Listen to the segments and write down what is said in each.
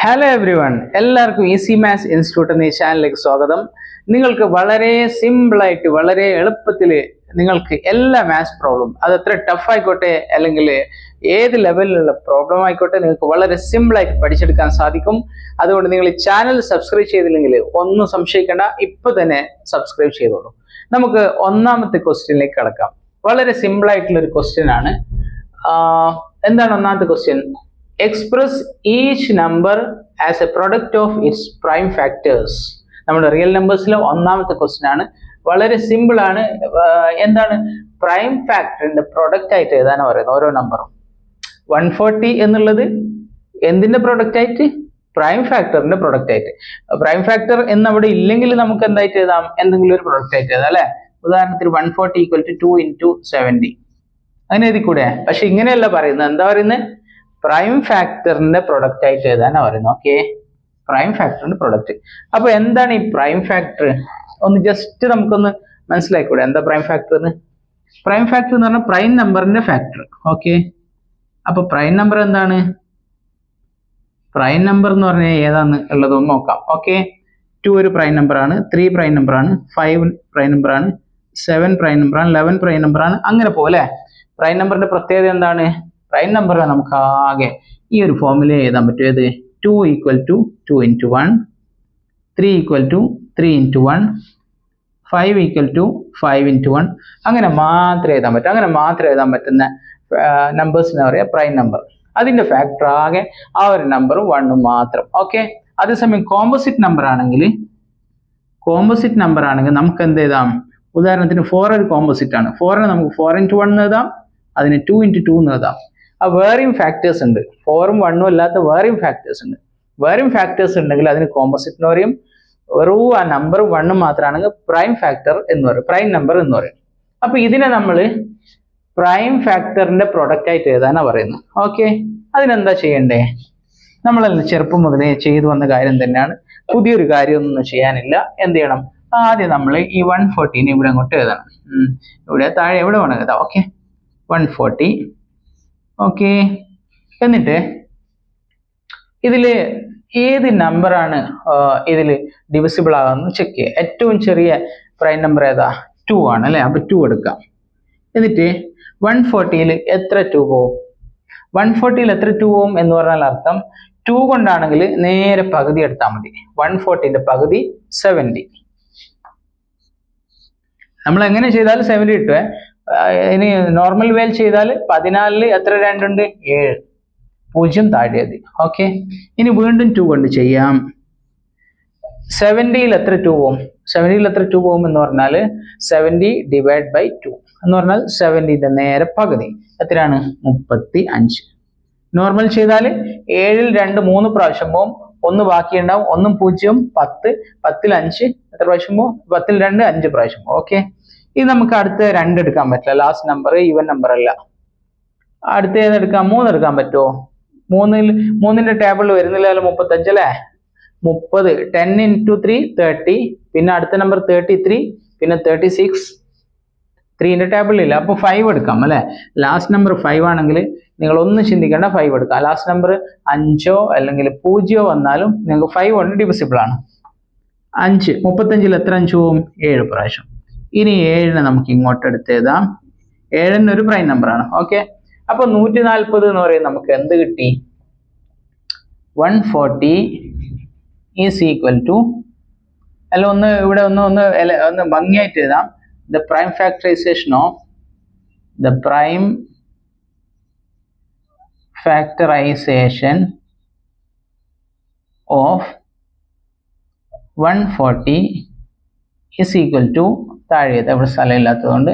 Hello every one, എല്ലാവർക്കും easy maths institute എന്ന ഈ ചാനലിലേക്ക് സ്വാഗതം. നിങ്ങൾക്ക് വളരെ സിമ്പിളായിട്ട് വളരെ എളുപ്പത്തിൽ നിങ്ങൾക്ക് എല്ലാ മാത്സ് പ്രോബ്ലം, അത് എത്ര ടഫ് ആയിക്കോട്ടെ അല്ലെങ്കിൽ ഏത് ലെവലിലുള്ള പ്രോബ്ലം ആയിക്കോട്ടെ, നിങ്ങൾക്ക് വളരെ സിമ്പിളായിട്ട് പഠിച്ചെടുക്കാൻ സാധിക്കും. അതുകൊണ്ട് നിങ്ങൾ ഈ ചാനൽ സബ്സ്ക്രൈബ് ചെയ്തില്ലെങ്കിൽ ഒന്നും സംശയിക്കേണ്ട, ഇപ്പൊ തന്നെ സബ്സ്ക്രൈബ് ചെയ്തോളൂ. നമുക്ക് ഒന്നാമത്തെ ക്വസ്റ്റ്യനിലേക്ക് കടക്കാം. വളരെ സിമ്പിൾ ആയിട്ടുള്ള ഒരു ക്വസ്റ്റ്യൻ ആണ്. എന്താണ് ഒന്നാമത്തെ question? Express each number as a product of its prime factors. നമ്മുടെ റിയൽ നമ്പേഴ്സിലെ ഒന്നാമത്തെ ക്വസ്റ്റ്യൻ ആണ്. വളരെ സിമ്പിൾ ആണ്. എന്താണ് പ്രൈം ഫാക്ടറിന്റെ പ്രൊഡക്റ്റ് ആയിട്ട് എഴുതാനാണ് പറയുന്നത്. ഓരോ നമ്പറും 140 എന്നുള്ളത് എന്തിന്റെ പ്രൊഡക്റ്റ് ആയിട്ട്? പ്രൈം ഫാക്ടറിന്റെ പ്രൊഡക്റ്റ് ആയിട്ട്. പ്രൈം ഫാക്ടർ എന്ന് അവിടെ ഇല്ലെങ്കിൽ നമുക്ക് എന്തായിട്ട് എഴുതാം? എന്തെങ്കിലും ഒരു പ്രൊഡക്റ്റ് ആയിട്ട് എഴുതാം അല്ലെ. ഉദാഹരണത്തിന് 140 = 2 × 70 അങ്ങനെ എഴുതി കൂടെ. പക്ഷെ ഇങ്ങനെയല്ല പറയുന്നത്. എന്താ പറയുന്നത്? പ്രൈം ഫാക്ടറിന്റെ പ്രൊഡക്റ്റ് ആയിട്ട് എഴുതാനാണ് പറയുന്നത്. ഓക്കെ, പ്രൈം ഫാക്ടറിന്റെ പ്രൊഡക്റ്റ്. അപ്പൊ എന്താണ് ഈ പ്രൈം ഫാക്ടർ? ഒന്ന് ജസ്റ്റ് നമുക്കൊന്ന് മനസ്സിലാക്കൂടെ എന്താ പ്രൈം ഫാക്ടർ എന്ന്? പ്രൈം ഫാക്ടർ എന്ന് പറഞ്ഞാൽ പ്രൈം നമ്പറിന്റെ ഫാക്ടർ. ഓക്കെ, അപ്പൊ പ്രൈം നമ്പർ എന്താണ്? പ്രൈം നമ്പർ എന്ന് പറഞ്ഞാൽ ഏതാന്ന് ഉള്ളതൊന്ന് നോക്കാം. ഓക്കെ, 2 ഒരു പ്രൈം നമ്പർ ആണ്, 3 പ്രൈം നമ്പർ ആണ്, 5 പ്രൈം നമ്പർ ആണ്, 7 പ്രൈം നമ്പർ ആണ്, 11 പ്രൈം നമ്പർ ആണ്. അങ്ങനെ പോലെ പ്രൈം നമ്പറിന്റെ പ്രത്യേകത എന്താണ്? പ്രൈം നമ്പർ നമുക്ക് ആകെ ഈ ഒരു ഫോമിൽ എഴുതാൻ പറ്റും. ഏത്? 2 = 2 × 1, 3 = 3 × 1, 5 = 5 × 1. അങ്ങനെ മാത്രമേ എഴുതാൻ പറ്റും. അങ്ങനെ മാത്രം എഴുതാൻ പറ്റുന്ന നമ്പേഴ്സിനെ പറയാം പ്രൈം നമ്പർ. അതിന്റെ ഫാക്ടർ ആകെ ആ ഒരു നമ്പറും 1 മാത്രം. ഓക്കെ, അതേസമയം കോമ്പോസിറ്റ് നമ്പർ ആണെങ്കിൽ നമുക്ക് എന്ത് എഴുതാം? ഉദാഹരണത്തിന് 4 ഒരു കോമ്പോസിറ്റ് ആണ്. 4നെ നമുക്ക് 4 × 1 എഴുതാം, അതിന് 2 × 2 എന്ന് എഴുതാം. ആ വേറെയും ഫാക്ടേഴ്സ് ഉണ്ട്. 4ഉം 1ഉം അല്ലാത്ത വേറെയും ഫാക്ടേഴ്സ് ഉണ്ട്. വേറെയും ഫാക്ടേഴ്സ് ഉണ്ടെങ്കിൽ അതിന് കോമ്പോസിറ്റ് എന്ന് പറയും. വെറും ആ നമ്പർ 1 മാത്രമാണെങ്കിൽ പ്രൈം ഫാക്ടർ എന്ന് പറയും, പ്രൈം നമ്പർ എന്ന് പറയും. അപ്പൊ ഇതിനെ നമ്മൾ പ്രൈം ഫാക്ടറിന്റെ പ്രൊഡക്റ്റ് ആയിട്ട് എഴുതാനാണ് പറയുന്നത്. ഓക്കെ, അതിനെന്താ ചെയ്യണ്ടേ? നമ്മൾ ചെറുപ്പം മുതലേ ചെയ്തു വന്ന കാര്യം തന്നെയാണ്, പുതിയൊരു കാര്യമൊന്നും ചെയ്യാനില്ല. എന്ത് ചെയ്യണം? ആദ്യം നമ്മൾ ഈ 140 ഇവിടെ അങ്ങോട്ട് എഴുതണം. ഇവിടെ താഴെ എവിടെ വേണം എഴുതാം. ഓക്കെ, 140. ഓക്കെ, എന്നിട്ട് ഇതില് ഏത് നമ്പറാണ് ഇതിൽ ഡിവിസിബിൾ ആകുന്നത് ചെക്ക് ചെയ്യുക. ഏറ്റവും ചെറിയ പ്രൈം നമ്പർ ഏതാ? 2 ആണ് അല്ലെ. അപ്പൊ 2 എടുക്കാം. എന്നിട്ട് 140 എത്ര 2 പോവും? 140 എത്ര 2 പോവും എന്ന് പറഞ്ഞാൽ അർത്ഥം 2 കൊണ്ടാണെങ്കിൽ നേരെ പകുതി എടുത്താൽ മതി. 140ന്റെ പകുതി 70. നമ്മൾ എങ്ങനെ ചെയ്താലും 70 കിട്ടുവേ. ഇനി നോർമൽ വേൽ ചെയ്താൽ 14 എത്ര 2 ഉണ്ട്? 7. 0 താഴെ. ഓക്കെ, ഇനി വീണ്ടും 2 കൊണ്ട് ചെയ്യാം. 70 എത്ര 2 പോവും? 70 എത്ര 2 പോവും എന്ന് പറഞ്ഞാൽ 70 ÷ 2 എന്ന് പറഞ്ഞാൽ 70ന്റെ നേരെ പകുതി എത്രയാണ്? 35. നോർമൽ ചെയ്താൽ 7ൽ 2 3 പ്രാവശ്യം പോവും, 1 ബാക്കി ഉണ്ടാവും. 1ഉം 0ഉം 10, 10ൽ 5 എത്ര പ്രാവശ്യം പോവും? 10ൽ 2 5 പ്രാവശ്യം പോവും. ഓക്കെ, ഇത് നമുക്ക് അടുത്ത 2 എടുക്കാൻ പറ്റില്ല. ലാസ്റ്റ് നമ്പർ ഈവൻ നമ്പർ അല്ല. അടുത്ത ഏതെടുക്കാം? 3 എടുക്കാൻ പറ്റുമോ? 3ന്റെ ടേബിളിൽ വരുന്നില്ലല്ലോ 35 അല്ലേ. 30 10 × 3 30. പിന്നെ അടുത്ത നമ്പർ 33, പിന്നെ 36. 3ന്റെ ടേബിളിലില്ല. അപ്പൊ 5 എടുക്കാം അല്ലെ. ലാസ്റ്റ് നമ്പർ 5 ആണെങ്കിൽ നിങ്ങൾ ഒന്നും ചിന്തിക്കേണ്ട, 5 എടുക്കാം. ലാസ്റ്റ് നമ്പർ 5ഓ അല്ലെങ്കിൽ 0 വന്നാലും നിങ്ങൾക്ക് 5 കൊണ്ട് ഡിവിസിബിൾ ആണ്. 5 35ൽ എത്ര 5 പോവും? 7 പ്രാവശ്യം. ഇനി 7നെ നമുക്ക് ഇങ്ങോട്ട് എടുത്ത് എഴുതാം. 7 ഒരു പ്രൈം നമ്പർ ആണ്. ഓക്കെ, അപ്പൊ 140 എന്ന് പറയുന്നത് നമുക്ക് എന്ത് കിട്ടി? 140 = അല്ല, ഇവിടെ ഒന്ന് ഭംഗിയായിട്ട് എഴുതാം. The prime factorization of 140 = താഴെ എവിടെ സ്ഥലം ഇല്ലാത്തതുകൊണ്ട്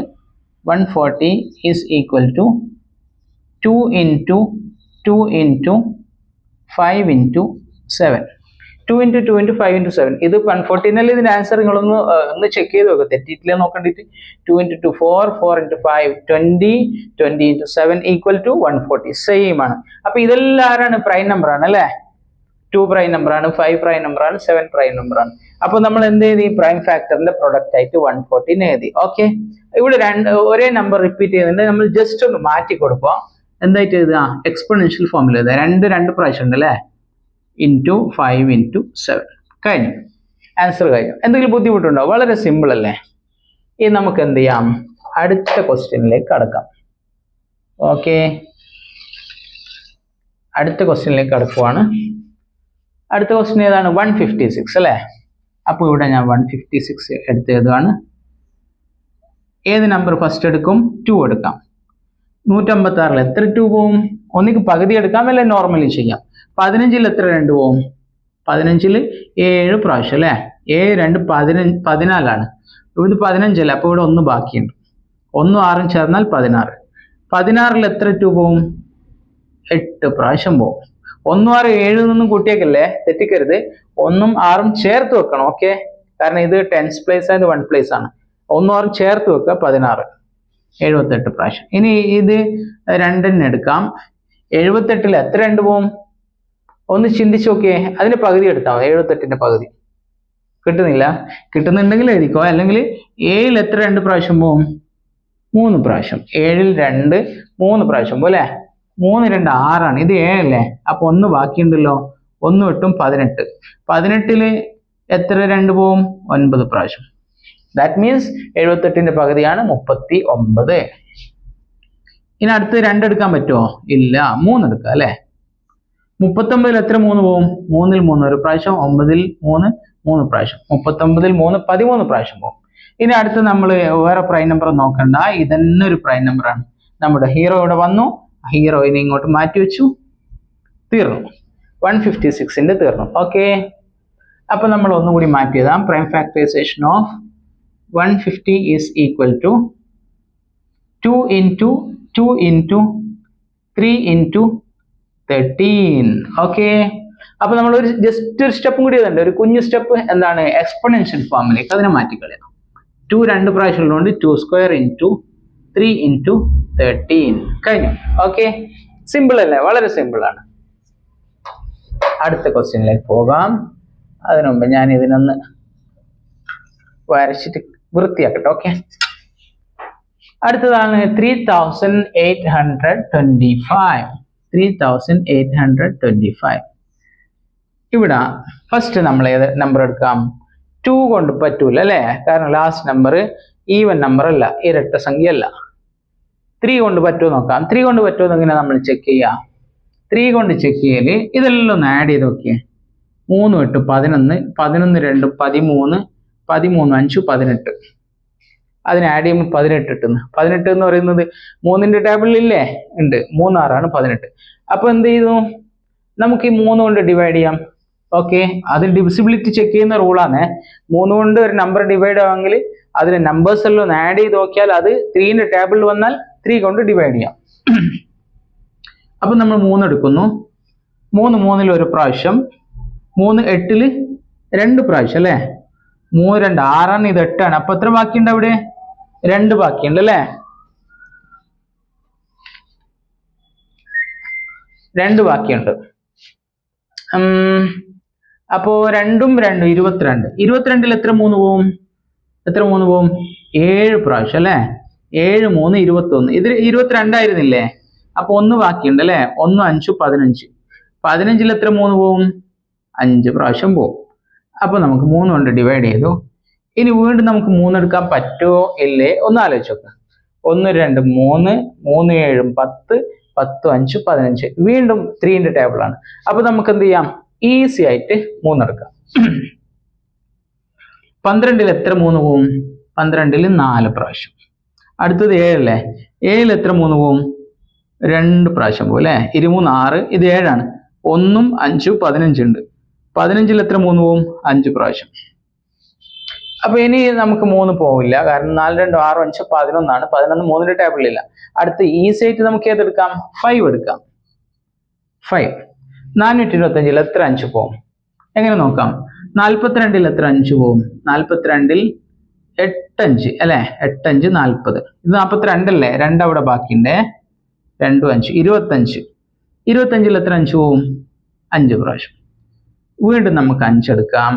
140 = 2 × 2 × 5 × 7. 2 × 2 × 5 × 7. ഇത് 140 ഇതിന്റെ ആൻസർ നിങ്ങളൊന്ന് ചെക്ക് ചെയ്ത് നോക്കുക, തെറ്റിയിട്ടില്ല നോക്കണ്ടിട്ട്. 2 × 2 4, 4 × 5 20, 20 × 7 = 140. സെയിം ആണ്. അപ്പൊ ഇതെല്ലാം ആരാണ്? പ്രൈം നമ്പർ ആണ് അല്ലെ. 2 പ്രൈം നമ്പർ ആണ്, 5 പ്രൈം നമ്പർ ആണ്, 7 പ്രൈം നമ്പർ ആണ്. അപ്പൊ നമ്മൾ എന്ത് ചെയ്തി? പ്രൈം ഫാക്ടറിന്റെ പ്രൊഡക്റ്റ് ആയിട്ട് 140 എഴുതി. ഓക്കെ, ഇവിടെ ഒരേ നമ്പർ റിപ്പീറ്റ് ചെയ്യുന്നുണ്ട്. നമ്മൾ ജസ്റ്റ് ഒന്ന് മാറ്റി കൊടുക്കുക. എന്തായിട്ട് എഴുതുക? എക്സ്പോണൻഷ്യൽ ഫോമിൽ എഴുതുക. 2 പ്രാവശ്യം ഉണ്ട് അല്ലേ. ഇൻറ്റു 5 ഇൻറ്റു 7 കഴിഞ്ഞു. ആൻസർ കഴിഞ്ഞു. എന്തെങ്കിലും ബുദ്ധിമുട്ടുണ്ടോ? വളരെ സിമ്പിൾ അല്ലേ? ഇനി നമുക്ക് എന്ത് ചെയ്യാം? അടുത്ത ക്വസ്റ്റ്യനിലേക്ക് കടക്കാം. ഓക്കെ, അടുത്ത ക്വസ്റ്റ്യനിലേക്ക് കടക്കുവാണ്. അടുത്ത ക്വസ്റ്റ്യൻ ഏതാണ്? 156 അല്ലേ? അപ്പോൾ ഇവിടെ ഞാൻ 156 എടുത്തതാണ്. ഏത് നമ്പർ ഫസ്റ്റ് എടുക്കും? 2 എടുക്കാം. 156 എത്ര 2 പോവും? ഒന്നിക്ക് പകുതി എടുക്കാം, അല്ലെ നോർമലി ചെയ്യാം. 15 എത്ര 2 പോവും? 15 7 പ്രാവശ്യം അല്ലേ? 7 2 14ആണ്. ഇത് 15 അല്ല, അപ്പോൾ ഇവിടെ 1 ബാക്കിയുണ്ട്. 1 6 ചേർന്നാൽ 16. 16 എത്ര 2 പോവും? 8 പ്രാവശ്യം പോവും. 1 6 7 നിന്നും കൂട്ടിയേക്കല്ലേ, തെറ്റിക്കരുത്. 1 6 ചേർത്ത് വെക്കണം. ഓക്കെ, കാരണം ഇത് 10th പ്ലേസ് ആയത് 1 പ്ലേസ് ആണ്. 1 6 ചേർത്ത് വെക്കുക, 16 78 പ്രാവശ്യം. ഇനി ഇത് 2 എടുക്കാം. 78 എത്ര 2 പോവും? ഒന്ന് ചിന്തിച്ച് നോക്കിയേ. അതിന്റെ പകുതി എടുത്താൽ മതി. 78ന്റെ പകുതി കിട്ടുന്നില്ല. കിട്ടുന്നുണ്ടെങ്കിൽ എഴുതിക്കോ, അല്ലെങ്കിൽ 7 എത്ര 2 പ്രാവശ്യം പോവും? 3 പ്രാവശ്യം. 7 2 3 പ്രാവശ്യം പോലെ 3 2 6ആണ്. ഇത് 7 അല്ലേ? അപ്പൊ 1 ബാക്കിയുണ്ടല്ലോ. 1 8 18. 18 എത്ര 2 പോവും? 9 പ്രാവശ്യം. ദാറ്റ് മീൻസ് 78ന്റെ പകുതിയാണ് 39. ഇനി അടുത്ത് 2 എടുക്കാൻ പറ്റുമോ? ഇല്ല. 3 എടുക്കാം അല്ലെ? 39 എത്ര 3 പോവും? 3 3 ഒരു പ്രാവശ്യം. 9 3 3 പ്രാവശ്യം. 39 3 13 പ്രാവശ്യം പോവും. ഇനി അടുത്ത് നമ്മൾ വേറെ പ്രൈം നമ്പർ നോക്കണ്ട, ഇതന്നെ ഒരു പ്രൈം നമ്പർ ആണ്. നമ്മുടെ ഹീറോ ഇവിടെ വന്നു, ഹീറോയിനെ ഇങ്ങോട്ട് മാറ്റി വെച്ചു, തീർന്നു. 156ന്റെ തീർന്നു. ഓക്കെ, അപ്പൊ നമ്മൾ ഒന്നും കൂടി മാറ്റിയതാം. Prime factorisation of 150 is equal to 2 into 2 into 3 into 13. Okay, അപ്പൊ നമ്മൾ ഒരു ജസ്റ്റ് ഒരു സ്റ്റെപ്പും കൂടി ചെയ്തിട്ടുണ്ട്, ഒരു കുഞ്ഞു സ്റ്റെപ്പ്. എന്താണ്? എക്സ്പൊണൻഷ്യൽ ഫോമിലേക്ക് അതിനെ മാറ്റിക്കളയാം. 2 2 പ്രാവശ്യം ഉള്ളതുകൊണ്ട് 2 സ്ക്വയർ ഇൻറ്റു 3 ഇൻറ്റു 13 കഴിഞ്ഞു. ഓക്കെ, സിമ്പിൾ അല്ലേ? വളരെ സിമ്പിൾ ആണ്. അടുത്ത ക്വസ്റ്റ്യനിലേക്ക് പോകാം. അതിനു മുമ്പ് ഞാൻ ഇതിനൊന്ന് വരച്ചിട്ട് വൃത്തിയാക്കട്ടെ. ഓക്കെ, അടുത്തതാണ് 3825. 3825. ഇവിടെ ഫസ്റ്റ് നമ്മൾ ഏത് നമ്പർ എടുക്കാം? 2 കൊണ്ട് പറ്റൂല അല്ലേ? കാരണം ലാസ്റ്റ് നമ്പർ ഈവൻ നമ്പർ അല്ല, ഇരട്ട സംഖ്യ അല്ല. 3 കൊണ്ട് പറ്റുമോ നോക്കാം. 3 കൊണ്ട് പറ്റുമോ എങ്ങനെ നമ്മൾ ചെക്ക് ചെയ്യാം? 3 കൊണ്ട് ചെക്ക് ചെയ്യല് ഇതെല്ലാം ഒന്ന് ആഡ് ചെയ്ത് നോക്കിയേ. 3 8 11 11 2 13 13 5 18. അതിന് ആഡ് ചെയ്യുമ്പോൾ 18 കിട്ടുന്നു. 18 എന്ന് പറയുന്നത് 3ന്റെ ടേബിളിൽ ഇല്ലേ? ഉണ്ട്. 3 6 18. അപ്പൊ എന്ത് ചെയ്തു? നമുക്ക് ഈ 3 കൊണ്ട് ഡിവൈഡ് ചെയ്യാം. ഓക്കെ, അത് ഡിവിസിബിലിറ്റി ചെക്ക് ചെയ്യുന്ന റൂളാണ്. 3 കൊണ്ട് ഒരു നമ്പർ ഡിവൈഡ് ആവുമെങ്കിൽ അതിന് നമ്പേഴ്സ് എല്ലാം ഒന്ന് ആഡ് ചെയ്ത് നോക്കിയാൽ അത് 3ന്റെ ടേബിളിൽ വന്നാൽ 3 കൊണ്ട് ഡിവൈഡ് ചെയ്യാം. അപ്പൊ നമ്മൾ 3 എടുക്കുന്നു. 3 3 ഒരു പ്രാവശ്യം. 3 8 2 പ്രാവശ്യം അല്ലേ? 3 2 6 ഇത് 8 ആണ്. അപ്പൊ എത്ര ബാക്കിയുണ്ട്? അവിടെ 2 ബാക്കിയുണ്ട് അല്ലേ? 2 ബാക്കിയുണ്ട്. അപ്പോ 2 2 22. 22 എത്ര 3 പോവും? എത്ര 3 പോവും? 7 പ്രാവശ്യം അല്ലേ? 7 3 21. ഇത് 22 ആയിരുന്നില്ലേ? അപ്പൊ 1 ബാക്കിയുണ്ട് അല്ലേ? 1 5 15. 15 എത്ര 3 പോവും? 5 പ്രാവശ്യം പോവും. അപ്പൊ നമുക്ക് 3 കൊണ്ട് ഡിവൈഡ് ചെയ്തു. ഇനി വീണ്ടും നമുക്ക് 3 എടുക്കാൻ പറ്റുമോ ഇല്ലേ ഒന്ന് ആലോചിച്ച് നോക്കുക. 1 2 3 3 7 10 10 5 15. വീണ്ടും 3ന്റെ ടേബിൾ ആണ്. അപ്പൊ നമുക്ക് എന്ത് ചെയ്യാം? ഈസി ആയിട്ട് 3 എടുക്കാം. 12 എത്ര 3 പോവും? 12 4 പ്രാവശ്യം. അടുത്തത് 7 അല്ലേ? 7 എത്ര 3 പോവും? 2 പ്രാവശ്യം പോവും അല്ലേ? 23 6. ഇത് 7 ആണ്. 1 5 15 ഉണ്ട്. 15 എത്ര 3 പോവും? 5 പ്രാവശ്യം. അപ്പൊ ഇനി നമുക്ക് 3 പോവില്ല, കാരണം 4 2 6 5 11 ആണ്. 11 3ന്റെ ടേബിളിലില്ല. അടുത്ത് ഈസി ആയിട്ട് നമുക്ക് ഏതെടുക്കാം? 5 എടുക്കാം. 5 425 എത്ര 5 പോവും? എങ്ങനെ നോക്കാം? 42 എത്ര 5 പോവും? 42 8 5 അല്ലെ? 8 5 40. ഇത് 42 അല്ലേ? 2 അവിടെ ബാക്കിയുണ്ടേ. 2 5 25. 25 എത്ര 5 പോവും? 5 പ്രാവശ്യം. വീണ്ടും നമുക്ക് 5 എടുക്കാം.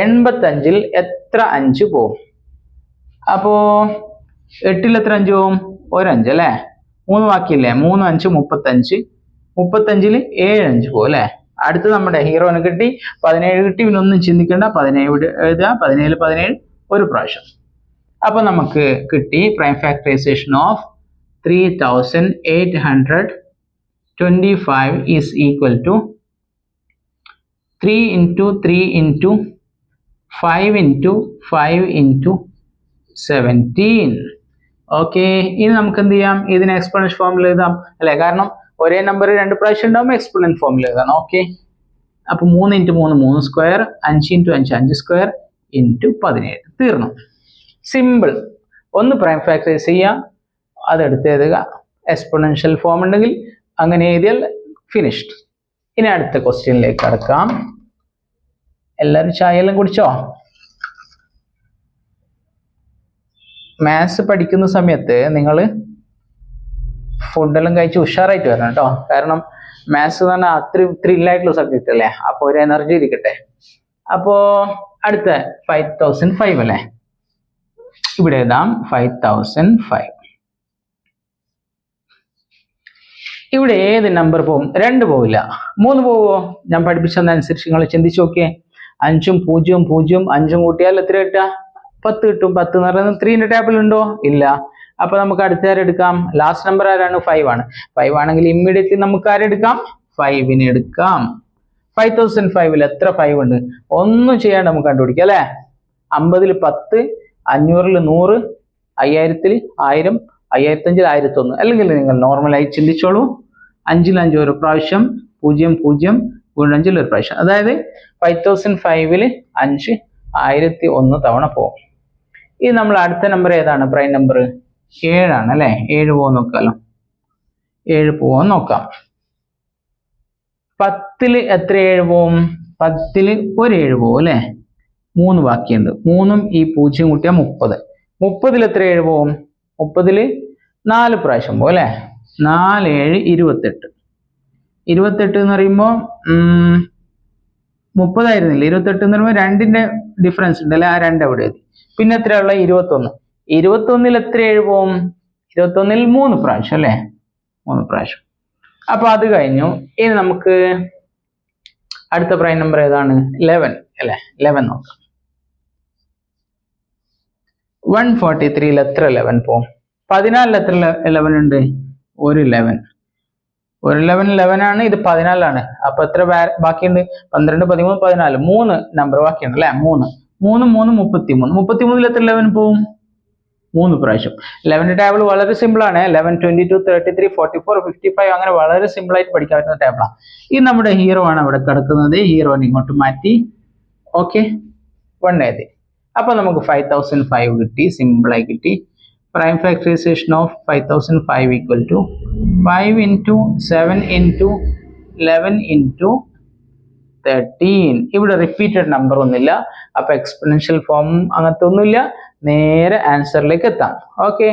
85 എത്ര 5 പോവും? അപ്പോ 8 എത്ര 5 പോവും? ഒരു 5 അല്ലേ? 3 ബാക്കിയില്ലേ? 3 5 35. 35 7 5 പോവും അല്ലേ? അടുത്ത് നമ്മുടെ ഹീറോന് കിട്ടി 17 കിട്ടി, പിന്നെ ഒന്നും ചിന്തിക്കേണ്ട, 17 എഴുതുക, 17 ഒരു പ്രാവശ്യം. അപ്പൊ നമുക്ക് കിട്ടി prime factorisation of 3825 is equal to 3 into 3 into 5 into 5 into 17. Okay, ഇനി നമുക്ക് എന്ത് ചെയ്യാം, ഇതിനെ എക്സ്പോണൻഷ്യൽ ഫോമിൽ എഴുതാം അല്ലെ, കാരണം ഒരേ നമ്പർ 2 പ്രാവശ്യം ഉണ്ടാകുമ്പോൾ എക്സ്പോണൻഷ്യൽ ഫോമിൽ എഴുതാം. ഓക്കെ, അപ്പൊ 3 into 3 3 square, 5 into 5 5 square into 17. തീർന്നു. സിമ്പിൾ. ഒന്ന് പ്രൈം ഫാക്ടറൈസ് ചെയ്യുക, അതെടുത്ത് എഴുതുക. എക്സ്പോണൻഷ്യൽ ഫോം ഉണ്ടെങ്കിൽ അങ്ങനെ എഴുതിയാൽ ഫിനിഷ്ഡ്. ഇനി അടുത്ത ക്വസ്റ്റ്യനിലേക്ക് കടക്കാം. എല്ലാവരും ചായ എല്ലാം കുടിച്ചോ? മാത്സ് പഠിക്കുന്ന സമയത്ത് നിങ്ങൾ ഫുഡെല്ലാം കഴിച്ച് ഉഷാറായിട്ട് വരണം കേട്ടോ. കാരണം മാത്സ് എന്ന് പറഞ്ഞാൽ അത്രയും ത്രില്ലായിട്ടുള്ള സബ്ജക്റ്റ് അല്ലേ, അപ്പോൾ ഒരു എനർജി ഇരിക്കട്ടെ. അപ്പോ അടുത്ത 5005 അല്ലേ, ഇവിടെ എഴുതാം 5005. ഇവിടെ ഏത് നമ്പർ പോവും? 2 പോവില്ല. 3 പോവോ? ഞാൻ പഠിപ്പിച്ചതനുസരിച്ച് നിങ്ങൾ ചിന്തിച്ചു നോക്കിയേ. 5ഉം 0ഉം 0ഉം 5ഉം കൂട്ടിയാൽ എത്ര കിട്ടുക? 10 കിട്ടും. 10 എന്ന് പറയുന്നത് 3ന്റെ ടേബിൾ ഉണ്ടോ? ഇല്ല. അപ്പൊ നമുക്ക് അടുത്താരെടുക്കാം? ലാസ്റ്റ് നമ്പർ ആരാണ്? 5 ആണ്. 5 ആണെങ്കിൽ ഇമ്മീഡിയറ്റ്ലി നമുക്ക് ആരെടുക്കാം? 5നെ എടുക്കാം. 5005 എത്ര 5 ഉണ്ട്? ഒന്നും ചെയ്യാണ്ട് നമുക്ക് കണ്ടുപിടിക്കാം അല്ലെ. 50ൽ 10, 500ൽ 100, 5000ൽ 1000, 5005ൽ 1001. അല്ലെങ്കിൽ നിങ്ങൾ നോർമലായി ചിന്തിച്ചോളൂ. 5ൽ 5 ഒരു പ്രാവശ്യം, 0 0 വീണ്ടും 5ൽ ഒരു പ്രാവശ്യം. അതായത് 5005ൽ 5 1001 തവണ പോകും. ഇത് നമ്മൾ അടുത്ത നമ്പർ ഏതാണ്? പ്രൈം നമ്പർ 7 ആണ് അല്ലെ. 7 പോകാൻ നോക്കാലോ. 7 പോവാൻ നോക്കാം. 10ൽ എത്ര 7 പോവും? 10ൽ ഒരു 7 പോവും അല്ലെ. 3 ബാക്കിയുണ്ട്. 3ഉം ഈ 0 കൂട്ടിയാൽ 30. 30ൽ എത്ര 7 പോവും? 30ൽ 4 പ്രാവശ്യം പോവും അല്ലെ. 4 7 28. 28 എന്ന് പറയുമ്പോൾ 30 ആയിരുന്നില്ല. 28 എന്ന് പറയുമ്പോൾ 2ന്റെ ഡിഫറൻസ് ഉണ്ട് അല്ലെ. ആ 2 അവിടെ എഴുതി. പിന്നെ എത്രയുള്ള 21. 21ൽ എത്ര 7 പോവും? 21ൽ 3 പ്രാവശ്യം അല്ലെ. 3 പ്രാവശ്യം. അപ്പൊ അത് കഴിഞ്ഞു. ഇനി നമുക്ക് അടുത്ത പ്രൈം നമ്പർ ഏതാണ്? 11 അല്ലെ. 11 നോക്കാം. 143ൽ എത്ര 11 പോവും? 14ൽ എത്ര 11 ഉണ്ട്? ഒരു 11. ഒരു 11 ആണ്. ഇത് 14ആണ്. അപ്പൊ എത്ര ബാക്കിയുണ്ട്? 12 13 14. 3 നമ്പർ ബാക്കിയുണ്ട് അല്ലെ. 3 3 33. 33ൽ എത്ര 11 പോവും? 3 പ്രാവശ്യം. 11ന്റെ ടേബിൾ വളരെ സിമ്പിൾ ആണ്. 11 22 33 44 55 അങ്ങനെ വളരെ സിമ്പിൾ ആയിട്ട് പഠിക്കാൻ പറ്റുന്ന ടേബിളാണ്. ഇത് നമ്മുടെ ഹീറോ ആണ് അവിടെ കിടക്കുന്നത്. ഹീറോനെ ഇങ്ങോട്ട് മാറ്റി. ഓക്കെ, 1 എഴുതി. അപ്പൊ നമുക്ക് 5005 കിട്ടി. സിമ്പിൾ ആയി കിട്ടി. Prime factorisation of 5005 equal to 5 into 7 into 11 into 13. ഇവിടെ റിപ്പീറ്റഡ് നമ്പർ ഒന്നുമില്ല. അപ്പൊ എക്സ്പോണൻഷ്യൽ ഫോം അങ്ങനത്തെ ഒന്നുമില്ല. നേരെ ആൻസറിലേക്ക് എത്താം. ഓക്കെ,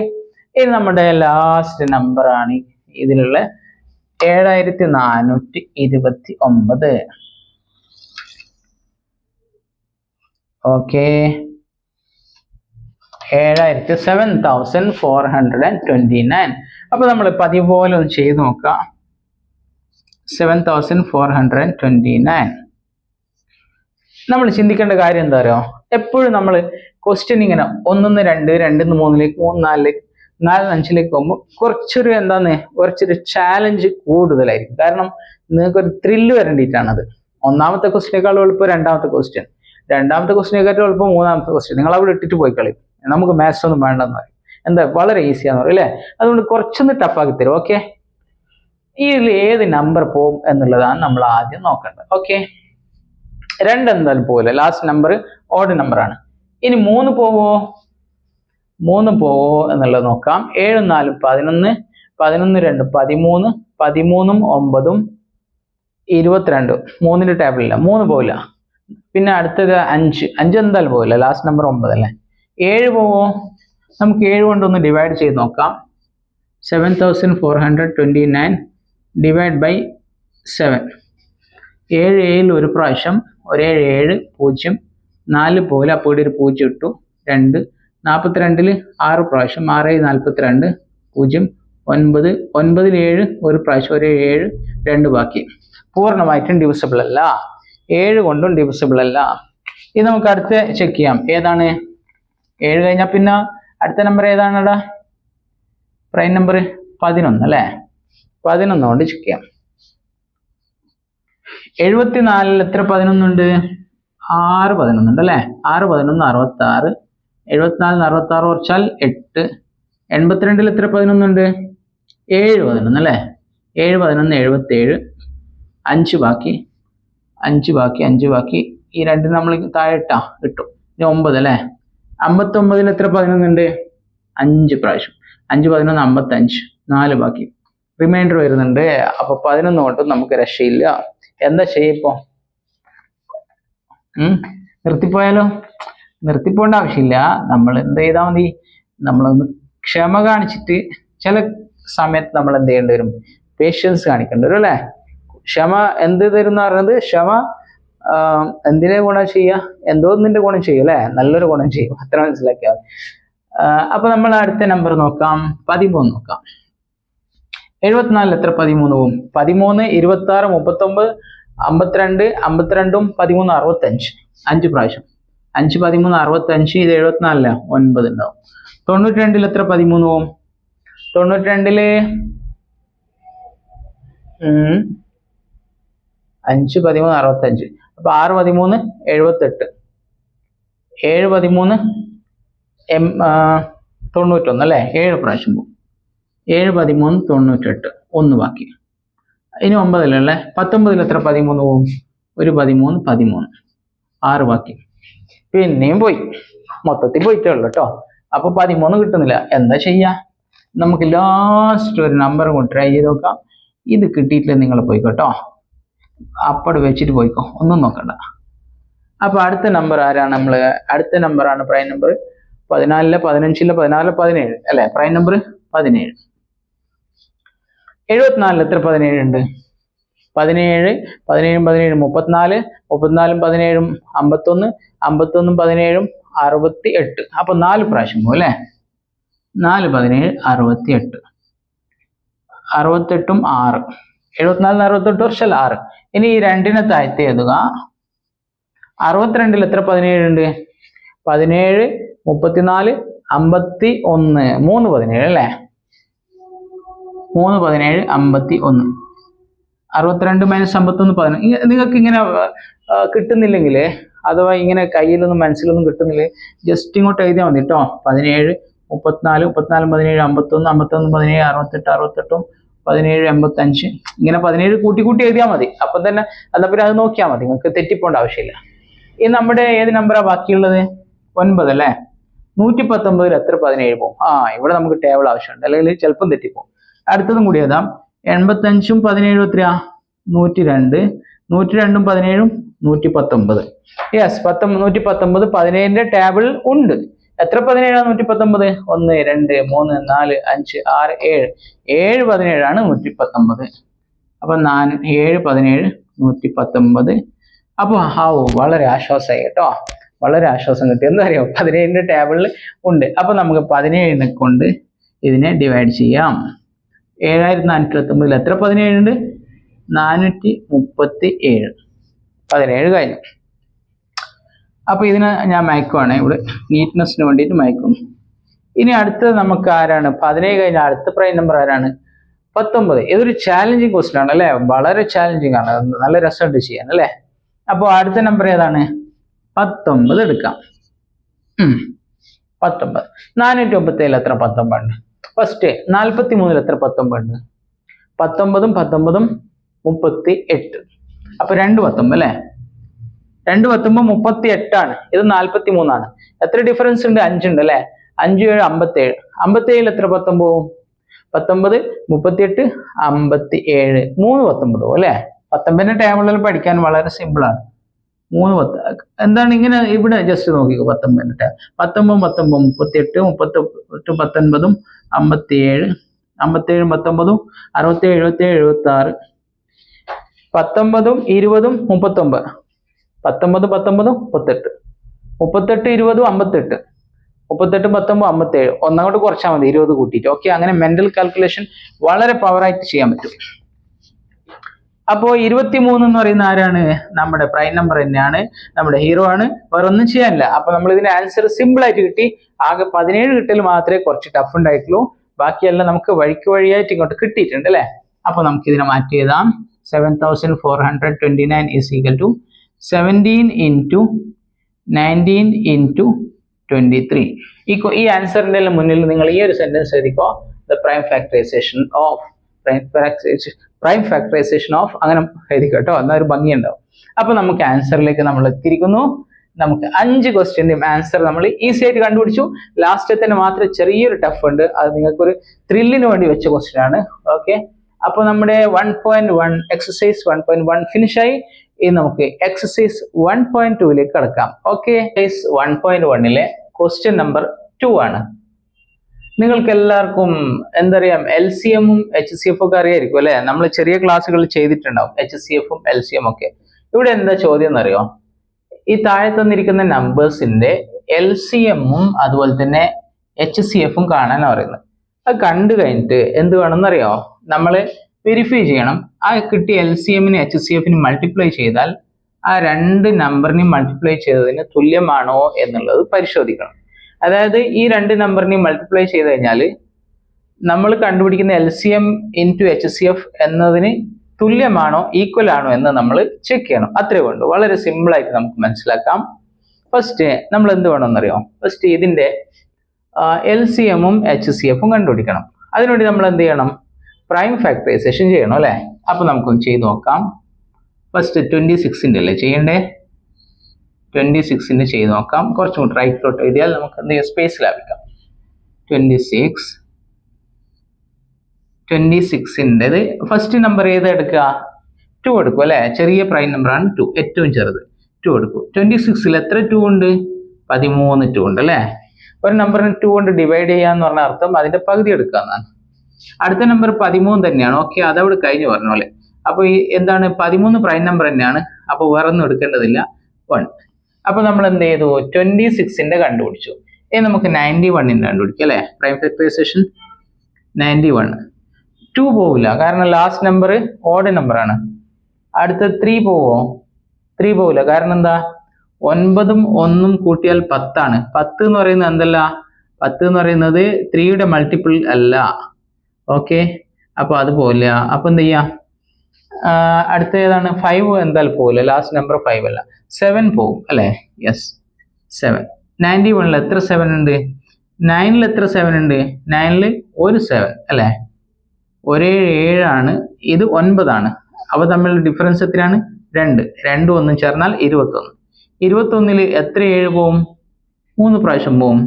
ഇത് നമ്മുടെ ലാസ്റ്റ് നമ്പർ ആണ്. ഇതിലുള്ള 7429. ഓക്കെ, 7429. അപ്പൊ നമ്മൾ പതിവ് പോലെ ഒന്ന് ചെയ്ത് നോക്കാം. 7429. നമ്മൾ ചിന്തിക്കേണ്ട കാര്യം എന്താ അറിയോ? എപ്പോഴും നമ്മൾ ക്വസ്റ്റ്യൻ ഇങ്ങനെ 1 2 2 3 4 4 5 പോകുമ്പോൾ കുറച്ചൊരു ചാലഞ്ച് കൂടുതലായിരിക്കും. കാരണം നിങ്ങൾക്ക് ഒരു ത്രില്ല് വരേണ്ടിയിട്ടാണത്. ഒന്നാമത്തെ ക്വസ്റ്റ്യനേക്കാളും എളുപ്പം രണ്ടാമത്തെ ക്വസ്റ്റ്യൻ, രണ്ടാമത്തെ ക്വസ്റ്റ്യനേക്കാളും എളുപ്പം മൂന്നാമത്തെ ക്വസ്റ്റ്യൻ. നിങ്ങൾ അവിടെ ഇട്ടിട്ട് പോയി കളയും. നമുക്ക് മാത്സ് ഒന്നും വേണ്ടെന്ന് പറയും. എന്താ വളരെ ഈസിയാന്ന് പറയും അല്ലേ. അതുകൊണ്ട് കുറച്ചൊന്ന് ടഫാക്കി തരും. ഓക്കെ, ഇതിൽ ഏത് നമ്പർ പോകും എന്നുള്ളതാണ് നമ്മൾ ആദ്യം നോക്കേണ്ടത്. ഓക്കെ, 2 എന്തായാലും പോകില്ല. ലാസ്റ്റ് നമ്പർ ഓഡ് നമ്പർ ആണ്. ഇനി 3 പോവോ? 3 പോവോ എന്നുള്ളത് നോക്കാം. 7 4 11, 11 2 13, 13ഉം 9ഉം 22. 3ന്റെ ടേബിളില്ല. 3 പോവില്ല. പിന്നെ അടുത്തത് 5 എന്തായാലും പോവില്ല. ലാസ്റ്റ് നമ്പർ 9 അല്ലേ. 7 പോവോ? നമുക്ക് 7 കൊണ്ടൊന്ന് ഡിവൈഡ് ചെയ്ത് നോക്കാം. 7429 ഡിവൈഡ് ബൈ 7. 7 7 ഒരു പ്രാവശ്യം, 1 7 7 0. 4 പോവില്ല. അപ്പോൾ ഇവിടെ ഒരു 0 ഇട്ടു. 2 42ൽ 6 പ്രാവശ്യം, 6 42 0. 9 9ൽ 7 ഒരു പ്രാവശ്യം, 1 7 2 ബാക്കി. പൂർണ്ണമായിട്ടും ഡിവിസിബിൾ അല്ല. 7 കൊണ്ടും ഡിവിസിബിൾ അല്ല. ഇത് നമുക്ക് അടുത്ത ചെക്ക് ചെയ്യാം. ഏതാണ്? 7 കഴിഞ്ഞാൽ പിന്നെ അടുത്ത നമ്പർ ഏതാണടാ? പ്രൈം നമ്പർ 11 അല്ലേ? 11 കൊണ്ട് ചെക്ക് ചെയ്യാം. 74 എത്ര 11 ഉണ്ട്? 6 11 ഉണ്ട് അല്ലേ? 6 11 66. 74 66 കുറച്ചാൽ 8. 82 എത്ര 11 ഉണ്ട്? 7 11 അല്ലേ? 7 11 77. 5 ബാക്കി 5 ബാക്കി ഈ രണ്ട് നമ്മൾ താഴെ ഇട്ടാ കിട്ടും. ഇനി 9 അല്ലേ? 59 എത്ര 11 ഉണ്ട്? 5 പ്രാവശ്യം. 5 11 55. 4 ബാക്കി റിമൈൻഡർ വരുന്നുണ്ട്. അപ്പൊ 11 കൊണ്ടും നമുക്ക് രക്ഷയില്ല. എന്താ ചെയ്യപ്പോ? നിർത്തിപ്പോയാലോ? നിർത്തിപ്പോണ്ട ആവശ്യമില്ല. നമ്മൾ എന്ത് ചെയ്താൽ മതി? നമ്മളൊന്ന് ക്ഷമ കാണിച്ചിട്ട് ചില സമയത്ത് നമ്മൾ എന്ത് ചെയ്യേണ്ടി വരും? പേഷ്യൻസ് കാണിക്കേണ്ടി വരും അല്ലേ? ക്ഷമ എന്ത് തരും എന്ന് പറയുന്നത്? ക്ഷമ എന്തിനെ ഗുണം ചെയ്യുക? എന്തോ ഒന്നിന്റെ ഗുണം ചെയ്യും അല്ലെ? നല്ലൊരു ഗുണം ചെയ്യും. അത്ര മനസ്സിലാക്കിയാൽ. അപ്പൊ നമ്മൾ അടുത്ത നമ്പർ നോക്കാം. 13 നോക്കാം. 74 എത്ര 13 പോവും? 13 26 39 52 52 13 65. 5 പ്രാവശ്യം. 5 13 65. ഇത് 74 9 ഉണ്ടാവും. 92 എത്ര 13 പോവും? 92 5 13 65. അപ്പൊ 6 13 78. 7 13 91 അല്ലെ? 7 പ്രാവശ്യം പോകും. 7 13 98. 1 ബാക്കി. ഇനി 9 അല്ലേ? 19 എത്ര 13 പോവും? ഒരു 13 13. 6 ബാക്കി. പിന്നെയും പോയി. മൊത്തത്തിൽ പോയിട്ടേ ഉള്ളു കേട്ടോ. അപ്പൊ 13 കിട്ടുന്നില്ല. എന്താ ചെയ്യാ? നമുക്ക് ലാസ്റ്റ് ഒരു നമ്പർ കൊണ്ട് ട്രൈ ചെയ്ത് നോക്കാം. ഇത് കിട്ടിയിട്ടില്ല നിങ്ങൾ പോയിക്കോട്ടോ. അപ്പട് വെച്ചിട്ട് പോയിക്കോ, ഒന്നും നോക്കണ്ട. അപ്പൊ അടുത്ത നമ്പർ ആരാണ്? നമ്മള് അടുത്ത നമ്പറാണ് പ്രൈം നമ്പർ 14 15 14 17 അല്ലെ? Prime number 17. 74 എത്ര 17 ഉണ്ട്? 17 17 17 34 34 17 51 51 17 68. അപ്പൊ 4 പ്രാവശ്യം പോകും അല്ലെ? 4 17 68. 68ഉം 6. 74 68 വർഷം 6. ഇനി ഈ രണ്ടിനെ താഴ്ത്തി എഴുതുക. 62 എത്ര 17 ഉണ്ട്? 17 34 51 3 17 അല്ലേ? 3 17 51. 62 മൈനസ് 51 11. നിങ്ങൾക്ക് ഇങ്ങനെ കിട്ടുന്നില്ലെങ്കിൽ, അഥവാ ഇങ്ങനെ കയ്യിലൊന്നും മനസ്സിലൊന്നും കിട്ടുന്നില്ല, ജസ്റ്റ് ഇങ്ങോട്ട് എഴുതിയാൽ മതി കേട്ടോ. 17 34 34 17 51 51 17 68 68 17 85. ഇങ്ങനെ 17 കൂട്ടി എഴുതിയാൽ മതി. അപ്പം തന്നെ എന്നാ പിന്നെ അത് നോക്കിയാൽ മതി. നിങ്ങൾക്ക് തെറ്റിപ്പോണ്ട ആവശ്യമില്ല. ഈ നമ്മുടെ ഏത് നമ്പറാ ബാക്കിയുള്ളത്? 9 അല്ലേ? 119 എത്ര 17 പോകും? ഇവിടെ നമുക്ക് ടേബിൾ ആവശ്യമുണ്ട്, അല്ലെങ്കിൽ ചിലപ്പം തെറ്റിപ്പോകും. അടുത്തതും കൂടി എഴുതാം. 85ഉം 17 എത്രയാ? 102. 102ഉം 17 119. യെസ്, 119 17ന്റെ ടേബിൾ ഉണ്ട്. എത്ര 17 119? 1 2 3 4 5 6 7. 7 17 ആണ് 119. അപ്പൊ 7 17 119. അപ്പൊ വളരെ ആശ്വാസമായി കേട്ടോ. വളരെ ആശ്വാസം കിട്ടി. എന്താ അറിയോ? 17ന്റെ ടേബിളിൽ ഉണ്ട്. അപ്പൊ നമുക്ക് 17നെ കൊണ്ട് ഇതിനെ ഡിവൈഡ് ചെയ്യാം. 7419 എത്ര 17 ഉണ്ട്? 437. 17 കഴിഞ്ഞു. അപ്പൊ ഇതിന് ഞാൻ മയക്കുവാണ് ഇവിടെ, നീറ്റ്നെസ്സിന് വേണ്ടിയിട്ട് മയക്കും. ഇനി അടുത്തത് നമുക്ക് ആരാണ്? 17 കഴിഞ്ഞ അടുത്ത പ്രൈം നമ്പർ ആരാണ്? 19. ഇതൊരു ചാലഞ്ചിങ് ക്വസ്റ്റ്യൻ ആണ് അല്ലെ? വളരെ ചാലഞ്ചിങ് ആണ്. നല്ല രസമുണ്ട് ചെയ്യാൻ അല്ലെ? അപ്പൊ അടുത്ത നമ്പർ ഏതാണ്? 19 എടുക്കാം. 19. 497 എത്ര 19 ഉണ്ട്? ഫസ്റ്റ് 43 എത്ര 19 ഉണ്ട്? 19ഉം 19ഉം 38. അപ്പൊ 2 19 അല്ലെ? 2 19 38 ആണ്. ഇത് 43 ആണ്. എത്ര ഡിഫറൻസ് ഉണ്ട്? 5 ഉണ്ട് അല്ലെ? 5 7 57. 57 എത്ര 19 പോവും? 19 38 57. 3 19 പോവും അല്ലെ? 19ന്റെ ടേബിളിൽ പഠിക്കാൻ വളരെ സിമ്പിൾ ആണ്. 3 10 എന്താണ് ഇങ്ങനെ? ഇവിടെ ജസ്റ്റ് നോക്കിക്കോ. 19 19 19 38 38 19 57 57 19 67 77 76. 19ഉം 20ഉം 39. 19 19 38. 38 20 58. 38 19 57. ഒന്നങ്ങോട്ട് കുറച്ചാൽ മതി 20 കൂട്ടിയിട്ട്. ഓക്കെ, അങ്ങനെ മെന്റൽ കാൽക്കുലേഷൻ വളരെ പവറായിട്ട് ചെയ്യാൻ പറ്റും. അപ്പോൾ 23 എന്ന് പറയുന്ന ആരാണ്? നമ്മുടെ പ്രൈം നമ്പർ തന്നെയാണ്, നമ്മുടെ ഹീറോ ആണ്, വേറെ ഒന്നും ചെയ്യാനില്ല. അപ്പൊ നമ്മൾ ഇതിന്റെ ആൻസർ സിമ്പിൾ ആയിട്ട് കിട്ടി. ആകെ 17 കിട്ടൽ മാത്രമേ കുറച്ച് ടഫ് ഉണ്ടായിട്ടുള്ളൂ, ബാക്കിയെല്ലാം നമുക്ക് വഴിയായിട്ട് ഇങ്ങോട്ട് കിട്ടിയിട്ടുണ്ട് അല്ലെ. അപ്പൊ നമുക്ക് ഇതിനെ മാറ്റി എഴുതാം. 7429 is equal to 17 into 19 into 23. ഈ ആൻസറിന്റെ മുന്നിൽ നിങ്ങൾ ഈ ഒരു സെന്റൻസ് എഴുതിക്കോ, ദ പ്രൈം ഫാക്ടറൈസേഷൻ ഓഫ് അങ്ങനെ എഴുതി കേട്ടോ, എന്നാൽ ഒരു ഭംഗിയുണ്ടാവും. അപ്പൊ നമുക്ക് ആൻസറിലേക്ക് നമ്മൾ എത്തിയിരിക്കുന്നു. നമുക്ക് 5 ക്വസ്റ്റ്യന്റെയും ആൻസർ നമ്മൾ ഈസി ആയിട്ട് കണ്ടുപിടിച്ചു. ലാസ്റ്റത്തിന് മാത്രം ചെറിയൊരു ടഫ് ഉണ്ട്, അത് നിങ്ങൾക്കൊരു ത്രില്ലിന് വേണ്ടി വെച്ച ക്വസ്റ്റ്യൻ ആണ്. ഓക്കെ, അപ്പൊ നമ്മുടെ 1.1 എക്സസൈസ് 1.1 ഫിനിഷായി. ഇനി നമുക്ക് എക്സസൈസ് 1.2ലേക്ക് കടക്കാം. ഓക്കെ, 1.1ലെ ക്വസ്റ്റ്യൻ നമ്പർ 2 ആണ്. നിങ്ങൾക്ക് എല്ലാവർക്കും എന്തറിയാം, LCM-ഉം HCF ഒക്കെ അറിയായിരിക്കും അല്ലെ. നമ്മൾ ചെറിയ ക്ലാസ്സുകളിൽ ചെയ്തിട്ടുണ്ടാവും HCF-ഉം LCM ഒക്കെ. ഇവിടെ എന്താ ചോദ്യം എന്നറിയോ? ഈ താഴെ തന്നിരിക്കുന്ന നമ്പേഴ്സിന്റെ LCM-ഉം അതുപോലെ തന്നെ HCF-ഉം കാണാനാണ് പറയുന്നത്. അത് കണ്ടു കഴിഞ്ഞിട്ട് എന്ത് വേണമെന്നറിയോ? നമ്മൾ വെരിഫൈ ചെയ്യണം. ആ കിട്ടിയ LCM-നും HCF-നും മൾട്ടിപ്ലൈ ചെയ്താൽ ആ രണ്ട് നമ്പറിനെയും മൾട്ടിപ്ലൈ ചെയ്തതിന് തുല്യമാണോ എന്നുള്ളത് പരിശോധിക്കണം. അതായത് ഈ രണ്ട് നമ്പറിനെയും മൾട്ടിപ്ലൈ ചെയ്ത് കഴിഞ്ഞാൽ നമ്മൾ കണ്ടുപിടിക്കുന്ന LCM ഇൻറ്റു HCF എന്നതിന് തുല്യമാണോ ഈക്വൽ ആണോ എന്ന് നമ്മൾ ചെക്ക് ചെയ്യണം. അത്രേ വേണ്ടു. വളരെ സിമ്പിൾ ആയിട്ട് നമുക്ക് മനസ്സിലാക്കാം. ഫസ്റ്റ് നമ്മൾ എന്ത് വേണമെന്നറിയോ? ഫസ്റ്റ് ഇതിന്റെ LCM-ഉം HCF-ഉം കണ്ടുപിടിക്കണം. അതിനുവേണ്ടി നമ്മൾ എന്ത് ചെയ്യണം? പ്രൈം ഫാക്ടറൈസേഷൻ ചെയ്യണം അല്ലെ. അപ്പൊ നമുക്കൊന്ന് ചെയ്ത് നോക്കാം. ഫസ്റ്റ് 26ന്റെ അല്ലേ ചെയ്യണ്ടേ? 26ന്റെ ചെയ്ത് നോക്കാം. കുറച്ചും കൂടി റൈറ്റിലോട്ട് എഴുതിയാൽ നമുക്ക് എന്ത് ചെയ്യാം? സ്പേസ് ലാഭിക്കാം. 26ൻ്റെത് ഫസ്റ്റ് നമ്പർ ഏത് എടുക്കുക? 2 എടുക്കും അല്ലെ. ചെറിയ പ്രൈം നമ്പറാണ് 2, ഏറ്റവും ചെറുത് 2 എടുക്കും. 26ൽ എത്ര 2 ഉണ്ട്? 13 2 ഉണ്ട് അല്ലെ. ഒരു നമ്പറിന് 2 കൊണ്ട് ഡിവൈഡ് ചെയ്യാന്ന് പറഞ്ഞ അർത്ഥം അതിന്റെ പകുതി എടുക്കുക എന്നാണ്. അടുത്ത നമ്പർ 13 തന്നെയാണ്. ഓക്കെ, അതവിടെ കഴിഞ്ഞ് പറഞ്ഞ പോലെ. അപ്പൊ ഈ എന്താണ്? 13 പ്രൈം നമ്പർ തന്നെയാണ്. അപ്പൊ വേറെ ഒന്നും എടുക്കേണ്ടതില്ല, 1. അപ്പൊ നമ്മൾ എന്ത് ചെയ്തു? 26ന്റെ കണ്ടുപിടിച്ചു. ഇനി നമുക്ക് 91ന്റെ കണ്ടുപിടിക്കാം അല്ലെ. Prime factorisation 91. 2 പോവില്ല, കാരണം ലാസ്റ്റ് നമ്പർ ഓഡ് നമ്പർ ആണ്. അടുത്ത 3 പോവോ? 3 പോവില്ല, കാരണം എന്താ? 9ഉം 1ഉം കൂട്ടിയാൽ 10 ആണ്. 10 എന്ന് പറയുന്നത് എന്തല്ല? 10 എന്ന് പറയുന്നത് 3യുടെ മൾട്ടിപ്പിൾ അല്ല. ഓക്കെ, അപ്പൊ അത് പോവില്ല. അപ്പൊ എന്ത് ചെയ്യാ? അടുത്ത ഏതാണ്? 5 എന്തായാലും പോവില്ല, ലാസ്റ്റ് നമ്പർ 5 അല്ല. 7 പോവും അല്ലെ. യെസ്, 7. 91ൽ എത്ര 7 ഉണ്ട്? 9ൽ എത്ര 7 ഉണ്ട്? 9ൽ ഒരു 7 അല്ലെ. 7 ആണ്, ഇത് 9 ആണ്. അവ തമ്മിലുള്ള ഡിഫറൻസ് എത്രയാണ്? 2. 2ഉം 1ഉം ചേർന്നാൽ 21. 21ൽ എത്ര 7 പോവും? 3 പ്രാവശ്യം പോവും.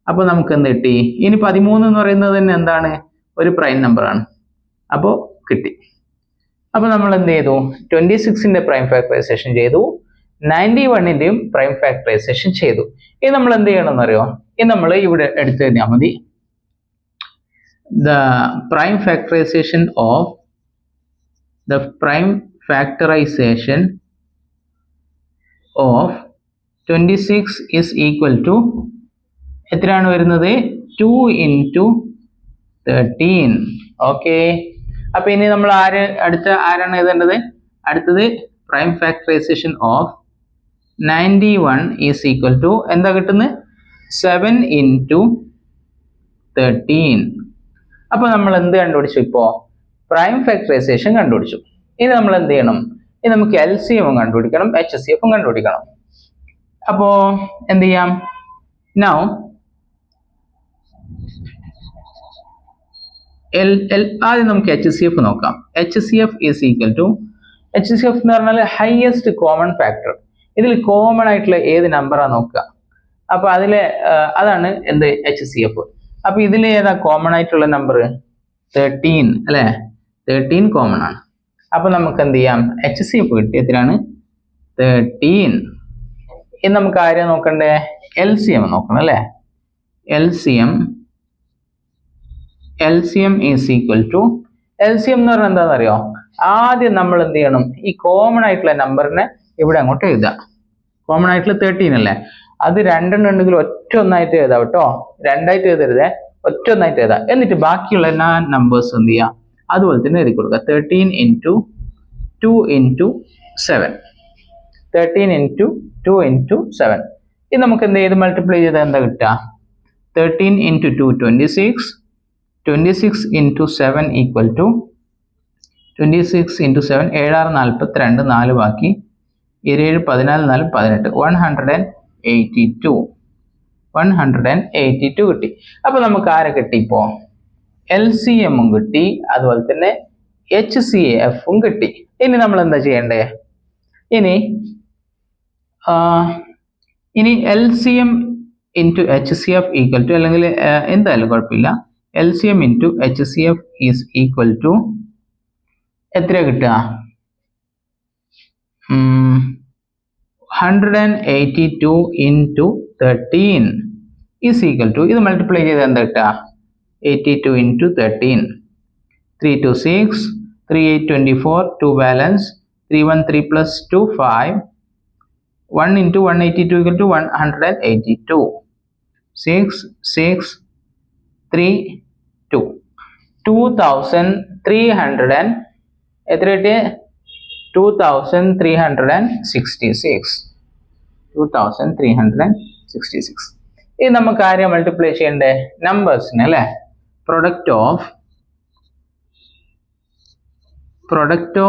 അപ്പൊ നമുക്ക് എന്ത് കിട്ടി? ഇനി 13 എന്ന് പറയുന്നത് തന്നെ എന്താണ്? ഒരു പ്രൈം നമ്പർ ആണ്. അപ്പോൾ കിട്ടി. അപ്പൊ നമ്മൾ എന്ത് ചെയ്തു? 26ന്റെ പ്രൈം ഫാക്ടറൈസേഷൻ ചെയ്തു, 91ന്റെയും പ്രൈം ഫാക്ടറൈസേഷൻ ചെയ്തു. ഇനി നമ്മൾ എന്ത് ചെയ്യണമെന്ന് അറിയോ? ഇനി നമ്മൾ ഇവിടെ എടുത്തു കഴിഞ്ഞാൽ മതി. The prime factorization of 26 is equal to എത്രയാണ് വരുന്നത്? 2 into 13. ഓക്കെ, അപ്പൊ ഇനി നമ്മൾ ആരാണ് എഴുതേണ്ടത്? അടുത്തത് prime factorisation of 91 is equal to എന്താ കിട്ടുന്നത്? 7 into 13. അപ്പൊ നമ്മൾ എന്ത് കണ്ടുപിടിച്ചു? ഇപ്പോ പ്രൈം ഫാക്ടറൈസേഷൻ കണ്ടുപിടിച്ചു. ഇനി നമ്മൾ എന്ത് ചെയ്യണം? ഇനി നമുക്ക് LCM കണ്ടുപിടിക്കണം, HCF കണ്ടുപിടിക്കണം. അപ്പോ എന്ത് ചെയ്യാം? നൗ ആദ്യം നമുക്ക് HCF നോക്കാം. HCF is equal to, HCF എന്ന് പറഞ്ഞാൽ ഹയസ്റ്റ് കോമൺ ഫാക്ടർ. ഇതിൽ കോമൺ ആയിട്ടുള്ള ഏത് നമ്പറാണ് നോക്കുക. അപ്പൊ അതാണ് എന്ത്? HCF. അപ്പൊ ഇതിൽ ഏതാ കോമൺ ആയിട്ടുള്ള നമ്പർ? 13 അല്ലെ. 13 കോമൺ ആണ്. അപ്പൊ നമുക്ക് എന്ത് ചെയ്യാം? HCF കിട്ടി. എത്രയാണ്? 13. ഇനി നമുക്ക് ആരെയാ നോക്കണ്ടേ? LCM നോക്കണം അല്ലെ. LCM is equal to, LCM എന്ന് പറഞ്ഞാൽ എന്താണെന്ന് അറിയോ? ആദ്യം നമ്മൾ എന്ത് ചെയ്യണം? ഈ കോമൺ ആയിട്ടുള്ള നമ്പറിനെ ഇവിടെ അങ്ങോട്ട് എഴുതാം. കോമൺ ആയിട്ടുള്ള 13 അല്ലേ. അത് 2 ഉണ്ടെങ്കിൽ ഒറ്റ ഒന്നായിട്ട് എഴുതാം കേട്ടോ. 2 ആയിട്ട് എഴുതരുതേ, ഒറ്റ ഒന്നായിട്ട് എഴുതാം. എന്നിട്ട് ബാക്കിയുള്ള എല്ലാ നമ്പേഴ്സ് എന്ത് ചെയ്യാം? അതുപോലെ തന്നെ എഴുതി കൊടുക്കുക. 13 into 2 into 7. 13 into 2 into 7. ഇത് നമുക്ക് എന്ത് ചെയ്ത് മൾട്ടിപ്ലൈ ചെയ്താൽ എന്താ കിട്ടുക? 13 into 2 26. 26 into 7 equal to 26 into 7 7 6 42 4 ബാക്കി 7 14 4 18 182 കിട്ടി. അപ്പൊ നമുക്ക് ആരെ കിട്ടി? ഇപ്പോ LCM കിട്ടി, അതുപോലെ തന്നെ HCF കിട്ടി. ഇനി നമ്മൾ എന്താ ചെയ്യണ്ടേ? ഇനി LCM into HCF equal to, അല്ലെങ്കിൽ എന്തായാലും കുഴപ്പമില്ല, LCM into HCF is equal to എത്ര കിട്ടുക? 182 into 13 is equal to, ഇത് മൾട്ടിപ്ലൈ ചെയ്ത് എന്താ കിട്ടുക? 82 into 13. 3 2 6, 3 8 24, 2 balance, 3 1 3 plus 2 5, 1 into 182 equal to 182. 6 6 3 2, 2300 എത്ര കിട്ടിയ? 2366. ഇത് നമുക്ക് ആരെയും മൾട്ടിപ്ലൈ ചെയ്യണ്ടേ? നമ്പേഴ്സിന് അല്ലേ? product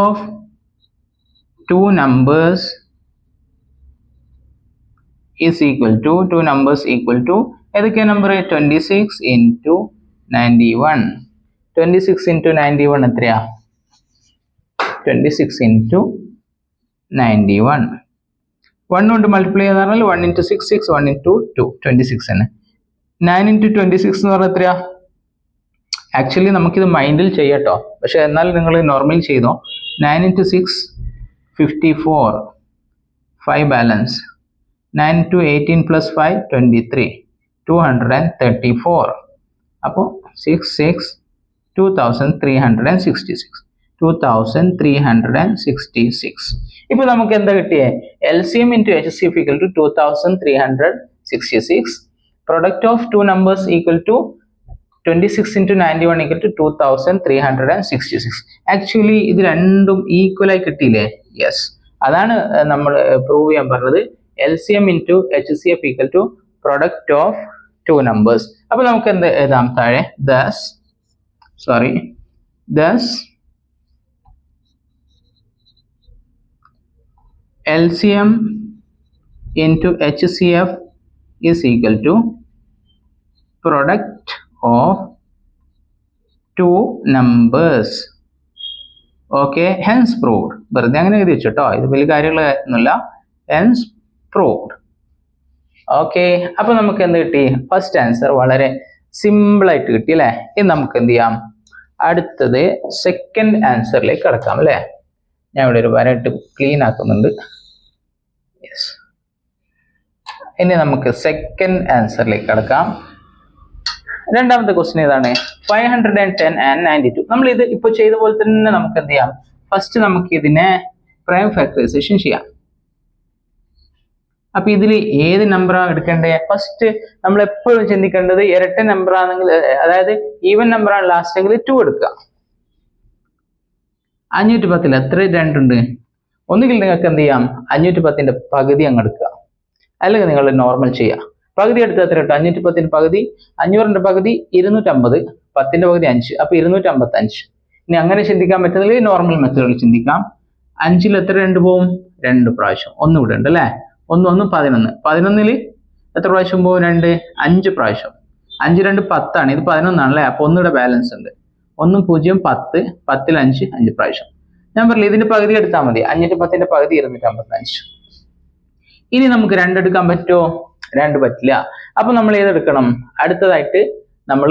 of two numbers is equal to, two numbers equal to ഏതൊക്കെ നമ്പർ? 26 into 91. 26 into 91 എത്രയാ? 26 into 91. 1 കൊണ്ട് മൾട്ടിപ്ലൈ ചെയ്യാന്ന് പറഞ്ഞാൽ 1 into 6 6, 1 into 2 26 തന്നെ. 9 into 26 എന്ന് പറഞ്ഞാൽ എത്രയാ? ആക്ച്വലി നമുക്കിത് മൈൻഡിൽ ചെയ്യാട്ടോ, പക്ഷെ എന്നാൽ നിങ്ങൾ നോർമൽ ചെയ്തോ. 9 into 6 54, 5 balance, 9 into 18 plus 5 23, 234. അപ്പോൾ 6 6 2366. ഇപ്പൊ നമുക്ക് എന്താ കിട്ടിയേ? LCM into HCF equal to 2366. Product of two numbers equal to 26 into 91 equal to 2366. Actually ഇത് രണ്ടും ഈക്വൽ ആയി കിട്ടിയില്ലേ? യെസ്, അതാണ് നമ്മൾ പ്രൂവ് ചെയ്യാൻ പറഞ്ഞത്. LCM into HCF equal to product of two numbers. അപ്പൊ നമുക്ക് എന്ത് എഴുതാം താഴെ? thus LCM into HCF is equal to product of two numbers. Okay, hence proved. വെറുതെ അങ്ങനെ എഴുതി വെച്ചോട്ടോ, ഇത് വലിയ കാര്യങ്ങളൊന്നുമില്ല. hence proved. ഓക്കെ, അപ്പൊ നമുക്ക് എന്ത് കിട്ടി? ഫസ്റ്റ് ആൻസർ വളരെ സിമ്പിൾ ആയിട്ട് കിട്ടി അല്ലേ? ഇനി നമുക്ക് എന്ത് ചെയ്യാം? അടുത്തത് സെക്കൻഡ് ആൻസറിലേക്ക് കടക്കാം അല്ലേ? ഞാൻ ഇവിടെ ഒരു വരട്ട് ക്ലീൻ ആക്കുന്നുണ്ട്. യെസ്, ഇനി നമുക്ക് സെക്കൻഡ് ആൻസറിലേക്ക് കടക്കാം. രണ്ടാമത്തെ ക്വസ്റ്റ്യൻ ഏതാണ്? 510 and 92. നമ്മൾ ഇത് ഇപ്പൊ ചെയ്ത പോലെ തന്നെ നമുക്ക് എന്ത് ചെയ്യാം? ഫസ്റ്റ് നമുക്ക് ഇതിനെ പ്രൈം ഫാക്ടറൈസേഷൻ ചെയ്യാം. അപ്പൊ ഇതിൽ ഏത് നമ്പറാണ് എടുക്കേണ്ടത്? ഫസ്റ്റ് നമ്മൾ എപ്പോഴും ചിന്തിക്കേണ്ടത് ഇരട്ട നമ്പർ ആണെങ്കിൽ, അതായത് ഈവൻ നമ്പർ ആണ് ലാസ്റ്റ് എങ്കിൽ 2 എടുക്കുക. 510 എത്ര രണ്ടുണ്ട്? ഒന്നുകിൽ നിങ്ങൾക്ക് എന്ത് ചെയ്യാം? 510ന്റെ പകുതി അങ്ങ് എടുക്കുക, അല്ലെങ്കിൽ നിങ്ങൾ നോർമൽ ചെയ്യുക. പകുതി എടുത്ത് എത്ര കിട്ടും? 510ന്റെ പകുതി 500ന്റെ പകുതി 250, 10ന്റെ പകുതി 5, അപ്പൊ 255. ഇനി അങ്ങനെ ചിന്തിക്കാൻ പറ്റുന്നില്ല, നോർമൽ മെത്തേഡിൽ ചിന്തിക്കാം. 5ൽ എത്ര രണ്ട് പോവും? 2 പ്രാവശ്യം. ഒന്ന് ഇവിടെ ഉണ്ട് അല്ലേ? 1 1 11. 11ൽ എത്ര പ്രാവശ്യം പോകും? 2 5 പ്രാവശ്യം. 5 2 10 ആണ്, ഇത് 11 ആണല്ലേ? അപ്പൊ ഒന്നിവിടെ ബാലൻസ് ഉണ്ട്. 1 0 10, 10ൽ 5 5 പ്രാവശ്യം. ഞാൻ പറഞ്ഞില്ല, ഇതിന്റെ പകുതി എടുത്താൽ മതി. 510ന്റെ പകുതി 255. ഇനി നമുക്ക് 2 എടുക്കാൻ പറ്റുമോ? 2 പറ്റില്ല. അപ്പൊ നമ്മൾ ഏതെടുക്കണം? അടുത്തതായിട്ട് നമ്മൾ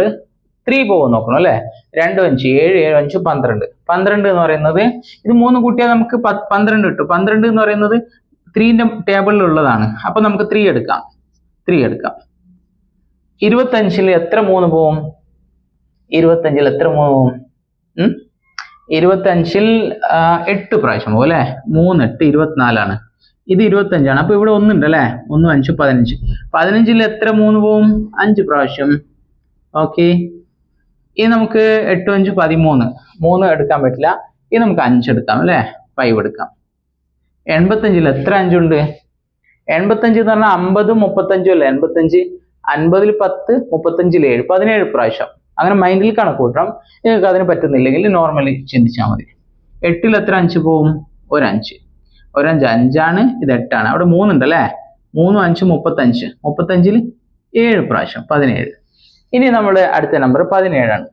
3 പോകും നോക്കണം അല്ലെ? 2 5 7 7 5 12. 12 എന്ന് പറയുന്നത് ഇത് 3 കൂട്ടിയാൽ നമുക്ക് 12 കിട്ടും. 12 എന്ന് പറയുന്നത് 3ന്റെ ടേബിളിൽ ഉള്ളതാണ്. അപ്പൊ നമുക്ക് 3 എടുക്കാം. 25ൽ എത്ര 3 പോവും? 25ൽ എത്ര 3 പോവും? 25ൽ 8 പ്രാവശ്യം പോകും അല്ലെ? 3 8 24 ആണ്. ഇത് 25 ആണ്. അപ്പൊ ഇവിടെ 1 ഉണ്ട് അല്ലെ? 1 5 15. 15ൽ എത്ര 3 പോവും? 5 പ്രാവശ്യം. ഓക്കെ, ഇനി നമുക്ക് 8 5 13. 3 എടുക്കാൻ പറ്റില്ല. ഇനി നമുക്ക് 5 എടുക്കാം അല്ലെ? 5 എടുക്കാം. 85 എത്ര അഞ്ചുണ്ട്? 85 എന്ന് പറഞ്ഞാൽ 50 35 അല്ലേ? 85 50 10 35 7 17 പ്രാവശ്യം. അങ്ങനെ മൈൻഡിൽ കണക്ക് കൂട്ടണം. നിങ്ങൾക്ക് അതിന് പറ്റുന്നില്ലെങ്കിൽ നോർമലി ചിന്തിച്ചാൽ മതി. 8 എത്ര അഞ്ച് പോവും? ഒരു 5 5ആണ്, ഇത് 8ആണ്. അവിടെ 3 ഉണ്ട് അല്ലേ? 3 5 35 35 7 പ്രാവശ്യം 17. ഇനി നമ്മുടെ അടുത്ത നമ്പർ 17 ആണ്.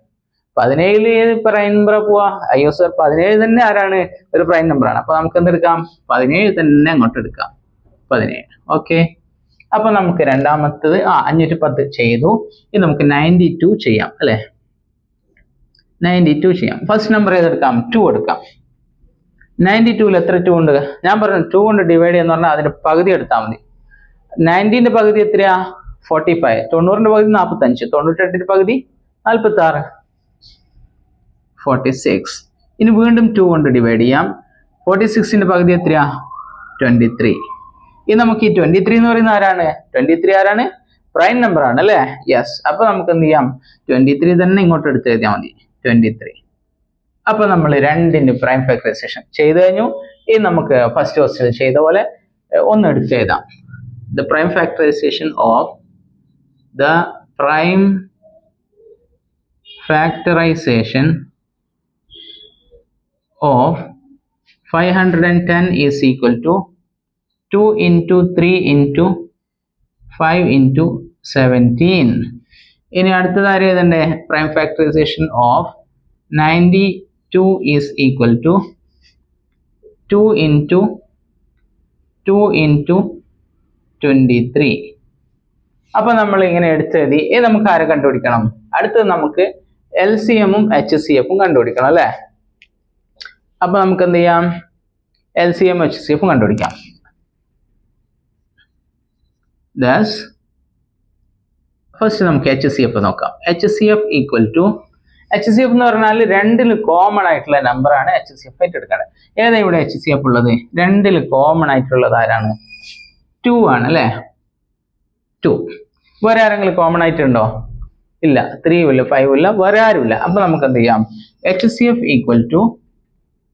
17 ഏത് പ്രൈം നമ്പർ പോവാ? അയ്യോ സർ, 17 തന്നെ ആരാണ്? ഒരു പ്രൈം നമ്പർ ആണ്. അപ്പൊ നമുക്ക് എന്തെടുക്കാം? 17 തന്നെ അങ്ങോട്ട് എടുക്കാം. 17. ഓക്കെ. അപ്പൊ നമുക്ക് രണ്ടാമത്തത് 510 ചെയ്തു. ഇനി നമുക്ക് 92 ചെയ്യാം അല്ലെ? 92 ചെയ്യാം. First number ഏതെടുക്കാം? 2 എടുക്കാം. 92 എത്ര 2 ഉണ്ട്? ഞാൻ പറഞ്ഞു 2 കൊണ്ട് ഡിവൈഡ് ചെയ്യാന്ന് പറഞ്ഞാൽ അതിന്റെ പകുതി എടുത്താൽ മതി. 90ന്റെ പകുതി എത്രയാ? 45. 90ന്റെ പകുതി 45. 98ന്റെ പകുതി 46. 46. ഇനി വീണ്ടും 2 കൊണ്ട് ഡിവൈഡ് ചെയ്യാം. 46ന്റെ പകുതി എത്രയാ? 23. ഇനി നമുക്ക് ഈ 23 എന്ന് പറയുന്ന ആരാണ്? 23 ആരാണ്? പ്രൈം നമ്പർ ആണ് അല്ലേ? യെസ്. അപ്പൊ നമുക്ക് എന്ത് ചെയ്യാം? 23 തന്നെ ഇങ്ങോട്ട് എടുത്ത് എഴുതിയാൽ മതി. 23. അപ്പൊ നമ്മൾ രണ്ടിന്റെ പ്രൈം ഫാക്ടറൈസേഷൻ ചെയ്തു കഴിഞ്ഞു. ഇനി നമുക്ക് ഫസ്റ്റ് ക്വസ്റ്റ്യൻ ചെയ്ത പോലെ ഒന്ന് എടുത്ത് എഴുതാം. The prime factorization of the prime factorization of 510 is equal to 2 into 3 into 5 into 17. ഇനി അടുത്തത് ആര് എഴുതണ്ടേ? Prime factorisation of 92 is equal to 2 into 23. അപ്പൊ നമ്മൾ ഇങ്ങനെ എടുത്തെഴുതി. ഇനി നമുക്ക് ആരെ കണ്ടുപിടിക്കണം? അടുത്തത് നമുക്ക് LCM-ഉം HCF-ഉം കണ്ടുപിടിക്കണം അല്ലെ? അപ്പൊ നമുക്ക് എന്ത് ചെയ്യാം? LCM HCF കണ്ടുപിടിക്കാം. Thus, ഫസ്റ്റ് നമുക്ക് HCF നോക്കാം. HCF ഈക്വൽ ടു, HCF എന്ന് പറഞ്ഞാൽ രണ്ടിൽ കോമൺ ആയിട്ടുള്ള നമ്പർ ആണ് HCF ആയിട്ട് എടുക്കേണ്ടത്. ഏതാ ഇവിടെ HCF ഉള്ളത്? രണ്ടിൽ കോമൺ ആയിട്ടുള്ളത് ആരാണ്? 2 ആണ് അല്ലേ? 2. വേറെ ആരെങ്കിലും കോമൺ ആയിട്ടുണ്ടോ? ഇല്ല. 3 ഇല്ല, 5 ഇല്ല, വേറെ ആരുമില്ല. അപ്പൊ നമുക്ക് എന്ത് ചെയ്യാം? HCF ഈക്വൽ ടു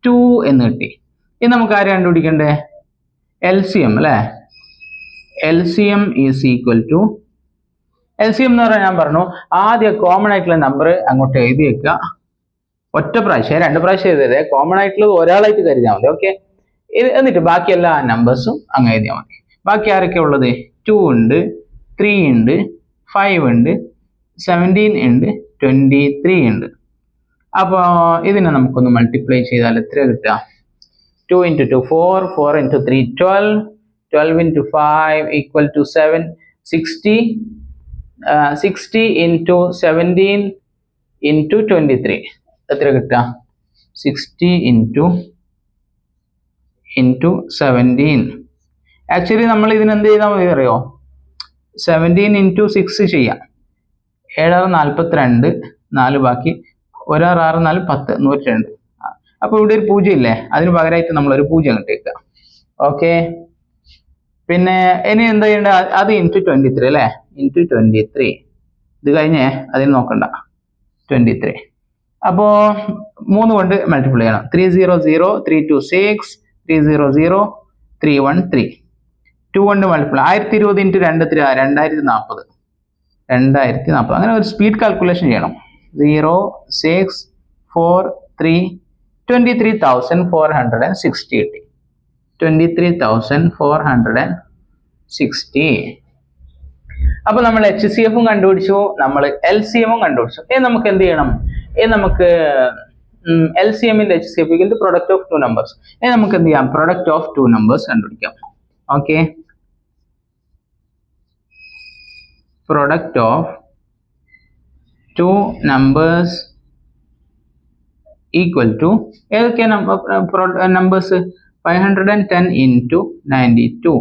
2 എന്ന് കിട്ടി. ഇനി നമുക്ക് ആരെ കണ്ടുപിടിക്കണ്ടേ? LCM അല്ലെ? LCM is equal to, LCM എന്ന് പറഞ്ഞാൽ ഞാൻ പറഞ്ഞു ആദ്യം കോമൺ ആയിട്ടുള്ള നമ്പർ അങ്ങോട്ട് എഴുതി വെക്കുക. ഒറ്റ പ്രാവശ്യം, 2 പ്രാവശ്യം എഴുതരുത്. കോമൺ ആയിട്ടുള്ളത് ഒരാളായിട്ട് കരുതിയാൽ മതി. ഓക്കെ. എന്നിട്ട് ബാക്കി എല്ലാ നമ്പേഴ്സും അങ്ങ് എഴുതിയാൽ മതി. ബാക്കി ആരൊക്കെ ഉള്ളത്? 2 ഉണ്ട്, 3 ഉണ്ട്, 5 ഉണ്ട്, 17 ഉണ്ട്, 23 ഉണ്ട്. അപ്പോൾ ഇതിനെ നമുക്കൊന്ന് മൾട്ടിപ്ലൈ ചെയ്താൽ എത്ര കിട്ടുക? 2 into 2 4, 4 into 3 12, 12 into 5 equal to 7, 60, 60 into 17 into 23 എത്ര കിട്ടുക? 60 into 17. ആക്ച്വലി നമ്മൾ ഇതിന് എന്ത് ചെയ്താൽ മതി അറിയോ? 17 into 6 ചെയ്യാം. 7 42, 4 ബാക്കി, 1 6 4 10, 102. അപ്പൊ ഇവിടെ ഒരു 0 ഇല്ലേ? അതിന് പകരമായിട്ട് നമ്മൾ ഒരു 0 കിട്ടിയേക്കുക. ഓക്കെ. പിന്നെ ഇനി എന്താ ചെയ്യേണ്ടത്? അത് ഇൻറ്റു 23 അല്ലേ? ഇൻറ്റു 23. ഇത് കഴിഞ്ഞേ അതിന് നോക്കണ്ട. 23. അപ്പോ 3 കൊണ്ട് മൾട്ടിപ്ലൈ ചെയ്യണം. 300 326 300 313. 2 കൊണ്ട് മൾട്ടിപ്ലൈ. 1020 ഇൻറ്റു 2 2040. 2040. അങ്ങനെ ഒരു സ്പീഡ് കാൽക്കുലേഷൻ ചെയ്യണം. 0 6 4 3 23,460 കിട്ടി. 23,460. അപ്പൊ നമ്മൾ HCF-ഉം കണ്ടുപിടിച്ചു, നമ്മൾ LCM-ഉം കണ്ടുപിടിച്ചു. ഇനി നമുക്ക് എന്ത് ചെയ്യണം? ഇനി നമുക്ക് LCM-ന്റെ HCF equal to product of 2 numbers. ഇനി നമുക്ക് എന്ത് ചെയ്യാം? പ്രൊഡക്റ്റ് ഓഫ് 2 നമ്പേഴ്സ് കണ്ടുപിടിക്കാം. Okay. Product of 2 numbers equal to ഏതൊക്കെയാണ് നമ്പേഴ്സ്? 510 into 92.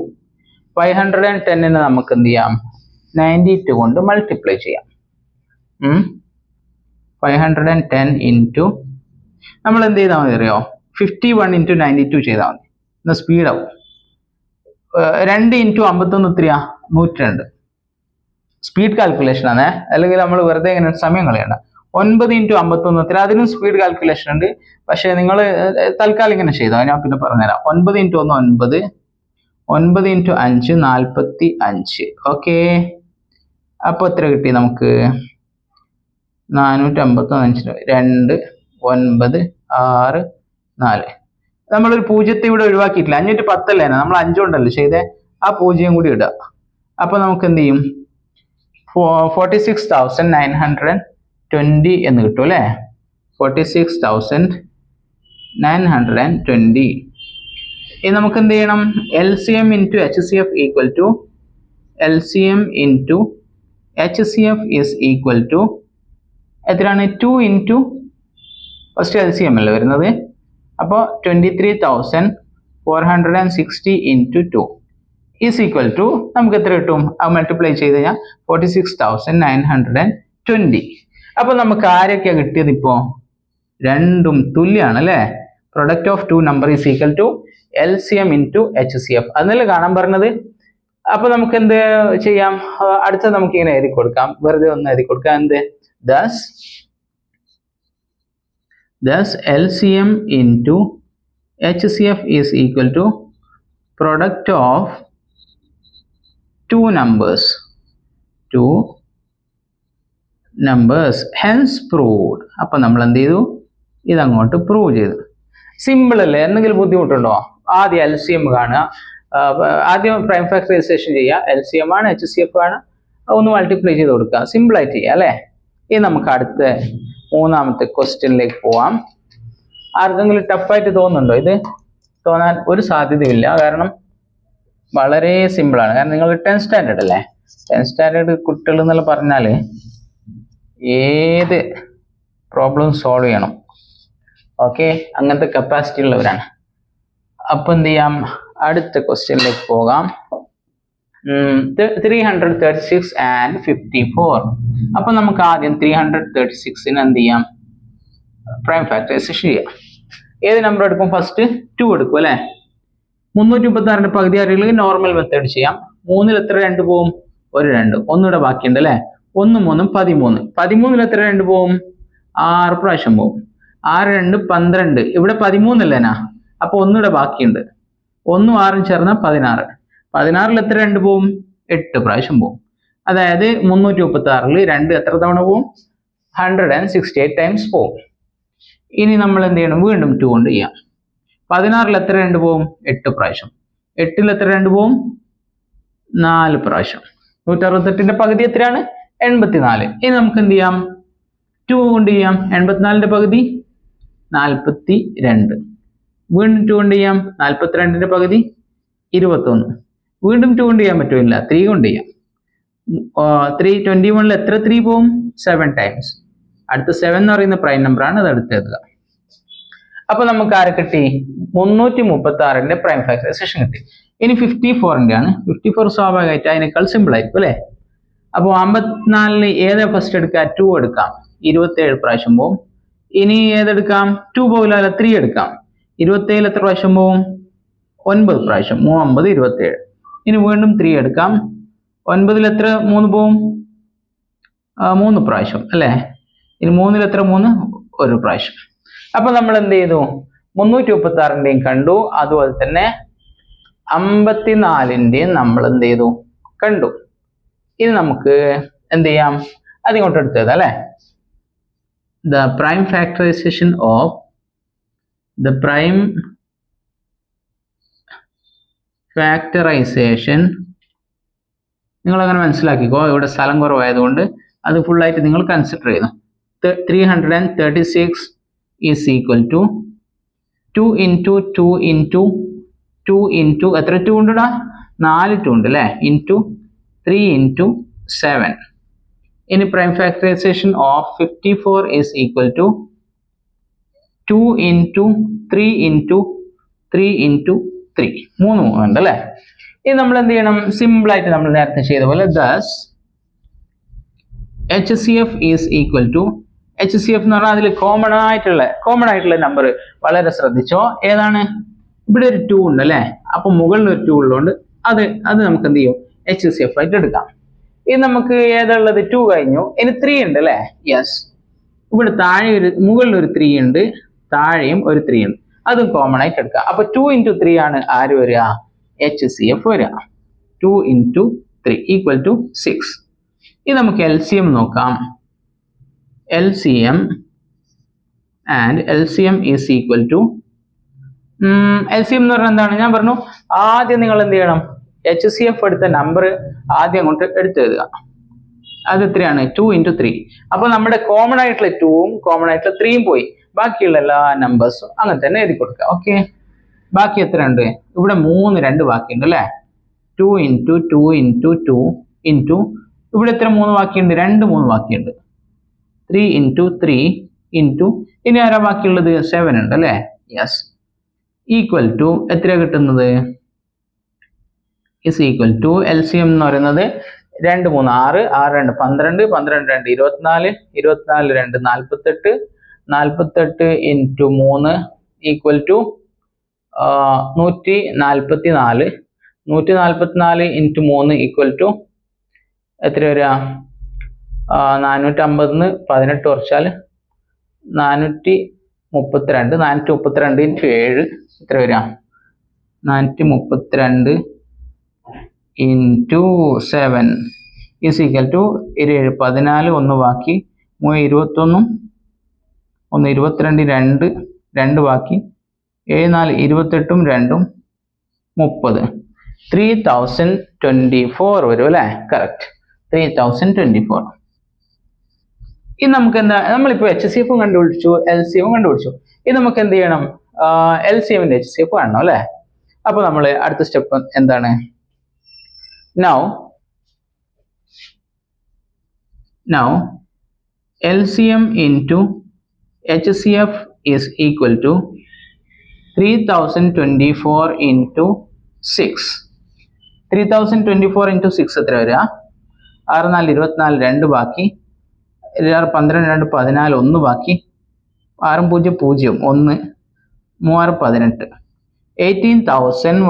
510നെ നമുക്ക് എന്ത് ചെയ്യാം? 92 കൊണ്ട് മൾട്ടിപ്ലൈ ചെയ്യാം. 510 into നമ്മൾ എന്ത് ചെയ്താൽ മതി അറിയോ? 51 into 92 ചെയ്താൽ മതി. എന്നാ സ്പീഡ് ആവും. 2 into 51 എത്രയാ? 102. സ്പീഡ് കാൽക്കുലേഷൻ ആണ്, അല്ലെങ്കിൽ നമ്മൾ വെറുതെ ഇങ്ങനെ സമയം കളയണ്ട. 9 × 51 എത്ര? അതിനും സ്പീഡ് കാൽക്കുലേഷൻ ഉണ്ട്. പക്ഷെ നിങ്ങൾ തൽക്കാലം ഇങ്ങനെ ചെയ്തോ, ഞാൻ പിന്നെ പറഞ്ഞുതരാം. 9 × 1 9, 9 × 5 45. ഓക്കെ, അപ്പൊ എത്ര കിട്ടി നമുക്ക്? 455 2 9 6 4. നമ്മളൊരു പൂജ്യത്തെ ഇവിടെ ഒഴിവാക്കിയിട്ടില്ല. 510 അല്ലേ, നമ്മൾ 5 കൊണ്ടല്ലേ ചെയ്തേ, ആ 0 കൂടി ഇടുക. അപ്പൊ നമുക്ക് എന്ത് ചെയ്യും? 46,920 എന്ന് കിട്ടും അല്ലേ? 46,920. ഇനി നമുക്ക് എന്ത് ചെയ്യണം? LCM × HCF equal to LCM × HCF is equal to എത്രയാണ്? 2 × ഫസ്റ്റ് LCM അല്ലേ വരുന്നത്. അപ്പോൾ 23,460 × 2 ഈസ് ഈക്വൽ ടു നമുക്ക് എത്ര കിട്ടും? അത് മൾട്ടിപ്ലൈ ചെയ്ത് കഴിഞ്ഞാൽ 46,920. അപ്പൊ നമുക്ക് ആരൊക്കെയാണ് കിട്ടിയത്? ഇപ്പോ രണ്ടും തുല്യാണ് അല്ലേ? Product of two number is equal to LCM × HCF. അതല്ലേ കാണാൻ പറഞ്ഞത്. അപ്പൊ നമുക്ക് എന്ത് ചെയ്യാം? അടുത്ത നമുക്ക് ഇങ്ങനെ എഴുതി കൊടുക്കാം, വെറുതെ ഒന്ന് എഴുതി കൊടുക്കാം. എന്ത്? thus LCM × HCF is equal to product of two numbers hence proved. അപ്പൊ നമ്മൾ എന്ത് ചെയ്തു? ഇതങ്ങോട്ട് പ്രൂവ് ചെയ്തു. സിമ്പിൾ അല്ലേ? എന്തെങ്കിലും ബുദ്ധിമുട്ടുണ്ടോ? ആദ്യം LCM കാണുക, ആദ്യം പ്രൈം ഫാക്ടറൈസേഷൻ ചെയ്യുക. LCM ആണ്, HCF ആണ്, ഒന്ന് മൾട്ടിപ്ലൈ ചെയ്ത് കൊടുക്കുക. സിമ്പിൾ ആയിട്ട് ചെയ്യുക അല്ലേ? ഇനി നമുക്ക് അടുത്ത മൂന്നാമത്തെ ക്വസ്റ്റ്യനിലേക്ക് പോവാം. ആർക്കെങ്കിലും ടഫായിട്ട് തോന്നുന്നുണ്ടോ? ഇത് തോന്നാൻ ഒരു സാധ്യതയില്ല, കാരണം വളരെ സിമ്പിളാണ്. കാരണം നിങ്ങൾ 10th സ്റ്റാൻഡേർഡ് അല്ലേ? 10th സ്റ്റാൻഡേർഡ് കുട്ടികൾ എന്നുള്ള പറഞ്ഞാൽ ഏത് പ്രോബ്ലം സോൾവ് ചെയ്യണം. ഓക്കെ, അങ്ങനത്തെ കപ്പാസിറ്റി ഉള്ളവരാണ്. അപ്പൊ എന്ത് ചെയ്യാം? അടുത്ത ക്വസ്റ്റ്യനിലേക്ക് പോകാം. 336 and 54. അപ്പൊ നമുക്ക് ആദ്യം 336ന് എന്ത് ചെയ്യാം? പ്രൈം ഫാക്ടറൈസേഷൻ ചെയ്യാം. ഏത് നമ്പർ എടുക്കും? ഫസ്റ്റ് 2 എടുക്കും അല്ലെ? 336ന്റെ പകുതി അറിയില്ലെങ്കിൽ നോർമൽ മെത്തേഡ് ചെയ്യാം. 3ൽ എത്ര 2 പോവും? ഒരു 2. ഒന്നുകൂടെ ബാക്കിയുണ്ട് അല്ലെ? 1 3 13. 13ൽ എത്ര 2 പോവും? 6 പ്രാവശ്യം പോവും. 6 2 12. ഇവിടെ 13 അല്ലേനാ? അപ്പൊ ഒന്നുകൂടെ ബാക്കിയുണ്ട്. 1 6 ചേർന്നാൽ 16. 16ൽ എത്ര 2 പോവും? 8 പ്രാവശ്യം പോവും. അതായത് 336ൽ 2 എത്ര തവണ പോവും? 168 ടൈംസ് പോവും. ഇനി നമ്മൾ എന്ത് ചെയ്യണം? വീണ്ടും 2 കൊണ്ട് ചെയ്യാം. 16ൽ എത്ര 2 പോവും? 8 പ്രാവശ്യം. 8ൽ എത്ര 2 പോവും? 4 പ്രാവശ്യം. 168ന്റെ പകുതി എത്രയാണ്? 84. ഇനി നമുക്ക് എന്ത് ചെയ്യാം? 2 കൊണ്ട് ചെയ്യാം. 84ന്റെ പകുതി 42. വീണ്ടും 2 കൊണ്ട് ചെയ്യാം. 42ന്റെ പകുതി 21. വീണ്ടും 2 കൊണ്ട് ചെയ്യാൻ പറ്റില്ല, 3 കൊണ്ട് ചെയ്യാം. 321ൽ എത്ര 3 പോവും? 7 ടൈംസ്. അടുത്ത 7 എന്ന് പറയുന്ന പ്രൈം നമ്പർ ആണ്, അത് അടുത്ത് എഴുതുക. അപ്പൊ നമുക്ക് ആരെ കിട്ടി? 336ന്റെ പ്രൈം ഫാക്ടറൈസേഷൻ കിട്ടി. ഇനി 54ന്റെ ആണ്. 54 സ്വാഭാവികമായിട്ട് അതിനേക്കാൾ സിമ്പിൾ ആയിരിക്കും അല്ലെ? അപ്പോൾ 54ന് ഏതാ ഫസ്റ്റ് എടുക്കുക? 2 എടുക്കാം. 27 പ്രാവശ്യം പോവും. ഇനി ഏതെടുക്കാം? 2 പോകില്ല, 3 എടുക്കാം. 27 എത്ര പ്രാവശ്യം പോവും? 9 പ്രാവശ്യം. 3 9 27. ഇനി വീണ്ടും 3 എടുക്കാം. 9ൽ എത്ര 3 പോവും? 3 പ്രാവശ്യം അല്ലേ? ഇനി 3ൽ എത്ര 3? 1 പ്രാവശ്യം. അപ്പൊ നമ്മൾ എന്ത് ചെയ്തു? 336ന്റെയും കണ്ടു, അതുപോലെ തന്നെ 54ന്റെയും നമ്മൾ എന്ത് ചെയ്തു? കണ്ടു. ഇനി നമുക്ക് എന്ത് ചെയ്യാം? അതിങ്ങോട്ട് എടുത്തത് അല്ലെ? The prime factorization of the prime factorization നിങ്ങൾ അങ്ങനെ മനസ്സിലാക്കിക്കോ. ഇവിടെ സ്ഥലം കുറവായതുകൊണ്ട് അത് ഫുള്ളായിട്ട് നിങ്ങൾ കൺസിഡർ ചെയ്യുന്നു. 336 is equal to 2 into 2 into 2 into എത്ര 2 ഉണ്ടടാ? 4 2 ഉണ്ട് അല്ലേ? into 3 into 7. ഇനി prime factorisation of 54 is equal to 2 into 3 into 3 into 3. 3 ഉണ്ട് അല്ലേ? ഇനി നമ്മൾ എന്ത് ചെയ്യണം? സിമ്പിൾ ആയിട്ട് നമ്മൾ നേരത്തെ ചെയ്ത പോലെ thus HCF is equal to HCF എന്ന് പറഞ്ഞാൽ അതിൽ കോമൺ ആയിട്ടുള്ള നമ്പർ വളരെ ശ്രദ്ധിച്ചോ. ഏതാണ്? ഇവിടെ ഒരു 2 ഉണ്ട് അല്ലേ? അപ്പൊ മുകളിൽ ഒരു 2 ഉള്ളതുകൊണ്ട് അത് നമുക്ക് എന്ത് ചെയ്യും? HCF ആയിട്ട് എടുക്കാം. ഇനി നമുക്ക് ഏതുള്ളത്? 2 കഴിഞ്ഞു. ഇനി 3 ഉണ്ട് അല്ലേ? യെസ്. ഇവിടെ താഴെ മുകളിൽ ഒരു 3 ഉണ്ട്, താഴെയും ഒരു 3 ഉണ്ട്, അതും കോമൺ ആയിട്ട് എടുക്കുക. അപ്പൊ 2 into 3 ആണ് ആര് വരിക? HCF വരിക. 2 into 3 equal to 6. ഇത് നമുക്ക് LCM നോക്കാം. LCM and LCM is equal to LCM എന്ന് പറഞ്ഞാൽ എന്താണ്? ഞാൻ പറഞ്ഞു ആദ്യം നിങ്ങൾ എന്ത് ചെയ്യണം? HCF എടുത്ത നമ്പർ ആദ്യം അങ്ങോട്ട് എടുത്തെഴുതുക. അത് എത്രയാണ്? 2 into 3. അപ്പൊ നമ്മുടെ കോമൺ ആയിട്ടുള്ള 2ഉം കോമൺ ആയിട്ടുള്ള 3ഉം പോയി, ബാക്കിയുള്ള എല്ലാ നമ്പേഴ്സും അങ്ങനെ തന്നെ എഴുതി കൊടുക്കുക. ഓക്കെ, ബാക്കി എത്ര ഉണ്ട്? ഇവിടെ 2 ബാക്കിയുണ്ട് അല്ലേ? 2 into 2 into 2 into ഇവിടെ എത്ര 3 ബാക്കിയുണ്ട്? 3 ബാക്കിയുണ്ട്. 3 into 3 into ഇനി ആരാ ബാക്കിയുള്ളത്? 7 ഉണ്ട് അല്ലേ? യെസ്. ഈക്വൽ ടു എത്ര കിട്ടുന്നത്? ഇസ് ഈക്വൽ ടു LCM എന്ന് പറയുന്നത് 2 3 6 6 2 12 12 2 24 24 2 48 48 into 3 equal to 144 144 into 3 equal to എത്ര വരിക? 450 18 കുറച്ചാൽ 432 432 into 7 എത്ര വരിക? 432 into 7 is equal to 7 14 1 ബാക്കി 3 21 1 22 2 ബാക്കി 7 4 28 2 30 3024 വരും അല്ലേ? കറക്റ്റ്, 3024. ഇത് നമുക്ക് എന്താ? നമ്മളിപ്പോൾ HCF കണ്ടുപിടിച്ചു, LCM കണ്ടുപിടിച്ചു. ഇത് നമുക്ക് എന്ത് ചെയ്യണം? LCMന്റെ HCF കാണണം അല്ലേ? അപ്പൊ നമ്മൾ അടുത്ത സ്റ്റെപ്പ് എന്താണ്? Now LCM into HCF is equal to 3024 into 6. 3024 into 6 എത്ര വരിക? 6 4 24 2 ബാക്കി 6 12 2 14 1 ബാക്കി 6 0 0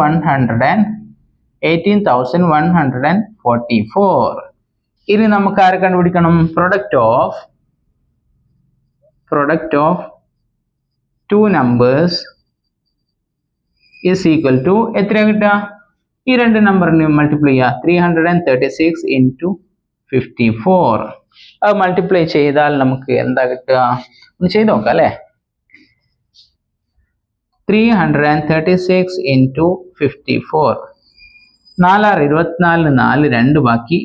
1 3 18 18,144. ഇനി നമുക്ക് ആരെ കണ്ടുപിടിക്കണം? Product of 2 numbers is equal to എത്ര കിട്ടുക? ഈ 2 നമ്പറിന് മൾട്ടിപ്ലൈ ചെയ്യുക. 336 into 54. അത് മൾട്ടിപ്ലൈ ചെയ്താൽ നമുക്ക് എന്താ കിട്ടുക? ഒന്ന് ചെയ്ത് നോക്കാം അല്ലേ? 336 into 54. 4 6 24 4 2 ബാക്കി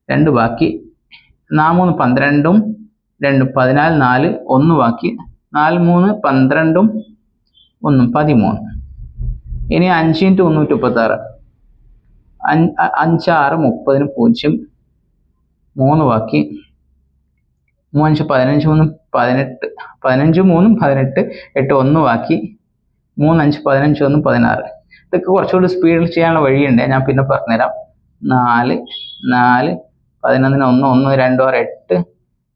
2 ബാക്കി 4 3 12 2 14 4 1 ബാക്കി 4 3 12 1 13. ഇനി 5 into 336 5 6 30 0 3 ബാക്കി 3 5 15 3 18 15 3 18 8 1 ബാക്കി 3 5 15 1 16. ഇതൊക്കെ കുറച്ചുകൂടി സ്പീഡിൽ ചെയ്യാനുള്ള വഴിയുണ്ട്, ഞാൻ പിന്നെ പറഞ്ഞുതരാം. 4 4 11 1 1 2 8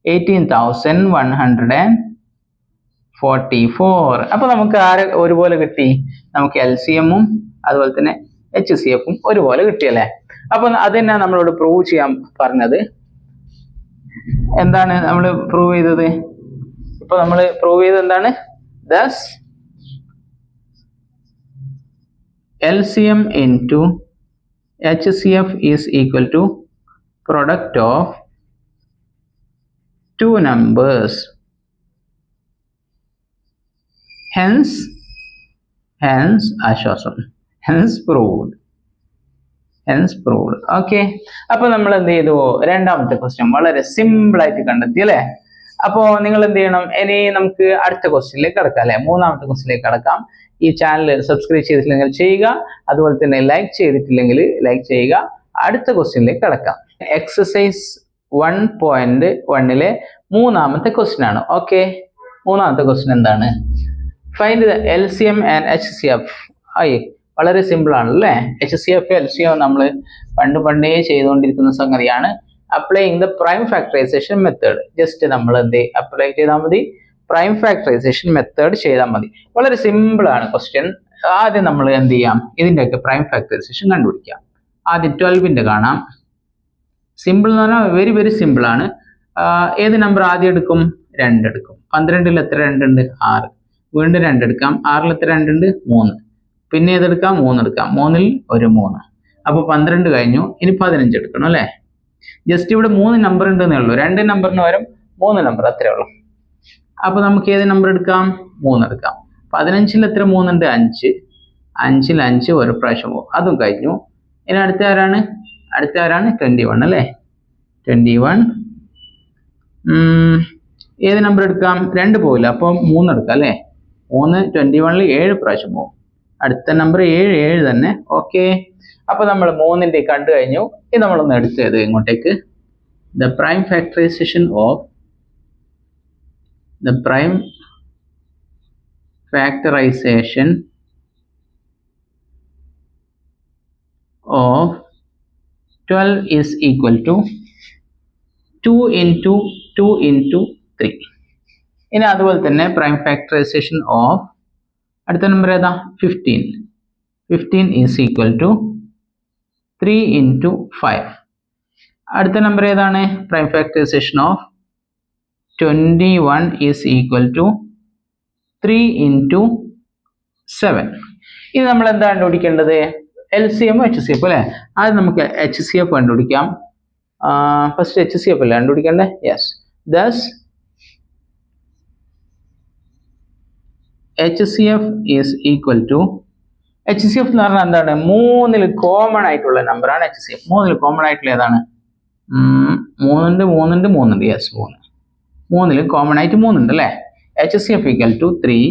18,144. അപ്പൊ നമുക്ക് ആരെ ഒരുപോലെ കിട്ടി? നമുക്ക് LCMഉം അതുപോലെ തന്നെ HCFഉം ഒരുപോലെ കിട്ടിയല്ലേ? അപ്പൊ അത് തന്നെ നമ്മളോട് പ്രൂവ് ചെയ്യാൻ പറഞ്ഞത്. എന്താണ് നമ്മൾ പ്രൂവ് ചെയ്തത്? ഇപ്പൊ നമ്മൾ പ്രൂവ് ചെയ്തത് എന്താണ്? Thus LCM into HCF is equal to product of 2 numbers. Hence ആശ്വാസം. Hence proved. ഓക്കെ, അപ്പൊ നമ്മൾ എന്ത് ചെയ്തു? രണ്ടാമത്തെ ക്വസ്റ്റ്യൻ വളരെ സിമ്പിൾ ആയിട്ട് കണ്ടെത്തി അല്ലേ? അപ്പോ നിങ്ങൾ എന്ത് ചെയ്യണം? ഇനി നമുക്ക് അടുത്ത ക്വസ്റ്റ്യനിലേക്ക് കടക്കാം അല്ലെ? മൂന്നാമത്തെ ക്വസ്റ്റ്യനിലേക്ക് കടക്കാം. ഈ ചാനൽ സബ്സ്ക്രൈബ് ചെയ്തിട്ടില്ലെങ്കിൽ ചെയ്യുക, അതുപോലെ തന്നെ ലൈക്ക് ചെയ്തിട്ടില്ലെങ്കിൽ ലൈക്ക് ചെയ്യുക. അടുത്ത ക്വസ്റ്റ്യനിലേക്ക് കടക്കാം. എക്സസൈസ് 1.1 മൂന്നാമത്തെ ക്വസ്റ്റ്യൻ ആണ്. ഓക്കെ, മൂന്നാമത്തെ ക്വസ്റ്റ്യൻ എന്താണ്? Find the LCM and HCF. വളരെ സിമ്പിൾ ആണ് അല്ലേ? HCF LCM നമ്മൾ പണ്ടേ ചെയ്തുകൊണ്ടിരിക്കുന്ന സംഗതിയാണ്. Applying the prime factorisation method. Just നമ്മൾ എന്ത് അപ്ലൈ ചെയ്താൽ മതി? പ്രൈം ഫാക്ടറൈസേഷൻ മെത്തേഡ് ചെയ്താൽ മതി. വളരെ സിമ്പിൾ ആണ് ക്വസ്റ്റ്യൻ. ആദ്യം നമ്മൾ എന്ത് ചെയ്യാം? ഇതിൻ്റെയൊക്കെ പ്രൈം ഫാക്ടറൈസേഷൻ കണ്ടുപിടിക്കാം. ആദ്യം 12ന്റെ കാണാം. സിമ്പിൾ എന്ന് പറഞ്ഞാൽ വെരി സിമ്പിൾ ആണ്. ഏത് നമ്പർ ആദ്യം എടുക്കും? 2 എടുക്കും. 12ൽ എത്ര 2 ഉണ്ട്? 6. വീണ്ടും 2 എടുക്കാം. 6ൽ എത്ര 2 ഉണ്ട്? 3. പിന്നെ ഏതെടുക്കാം? 3 എടുക്കാം. 3ൽ ഒരു 3. അപ്പോൾ 12 കഴിഞ്ഞു. ഇനി 15 എടുക്കണം അല്ലേ? ജസ്റ്റ് ഇവിടെ 3 നമ്പർ ഉണ്ടെന്നേ ഉള്ളൂ. 2 നമ്പറിന് പകരം 3 നമ്പർ അത്രേ ഉള്ളൂ. അപ്പോൾ നമുക്ക് ഏത് നമ്പർ എടുക്കാം? 3 എടുക്കാം. 15ൽ എത്ര 3 ഉണ്ട്? 5. 5ൽ 5 ഒരു പ്രാവശ്യം പോകും. അതും കഴിഞ്ഞു. ഇനി അടുത്ത ആരാണ്? 21 അല്ലേ? 21. ഏത് നമ്പർ എടുക്കാം? 2 പോകില്ല. അപ്പോൾ 3 എടുക്കാം അല്ലേ? 3 21ൽ 7 പ്രാവശ്യം പോകും. അടുത്ത നമ്പർ 7 തന്നെ. ഓക്കെ. അപ്പോൾ നമ്മൾ 3ന്റെ കണ്ടു കഴിഞ്ഞു. ഇത് നമ്മളൊന്ന് എടുത്തത് ഇങ്ങോട്ടേക്ക്. The prime factorisation of of 12 is equal to 2 into 2 into 3. ഇനി അതുപോലെ തന്നെ പ്രൈം ഫാക്ടറൈസേഷൻ ഓഫ് അടുത്ത നമ്പർ ഏതാ? 15 is equal to 3 into 5. അടുത്ത നമ്പർ ഏതാണ്? Prime factorisation of 21 is equal to 3 into 7. ഇനി നമ്മൾ എന്താ കണ്ടുപിടിക്കേണ്ടത്? LCM HCF അല്ലേ? ആദ്യം നമുക്ക് HCF കണ്ടുപിടിക്കാം. ഫസ്റ്റ് HCF അല്ലേ കണ്ടുപിടിക്കണ്ടേ? Yes. Thus HCF is equal to HCF എന്ന് പറഞ്ഞാൽ എന്താണ്? 3ൽ കോമൺ ആയിട്ടുള്ള നമ്പറാണ് HCF. 3ൽ കോമൺ ആയിട്ടുള്ള ഏതാണ്? 3 യെസ് 3. 3ൽ കോമൺ ആയിട്ട് 3 ഉണ്ട് അല്ലേ? HCF equal to 3.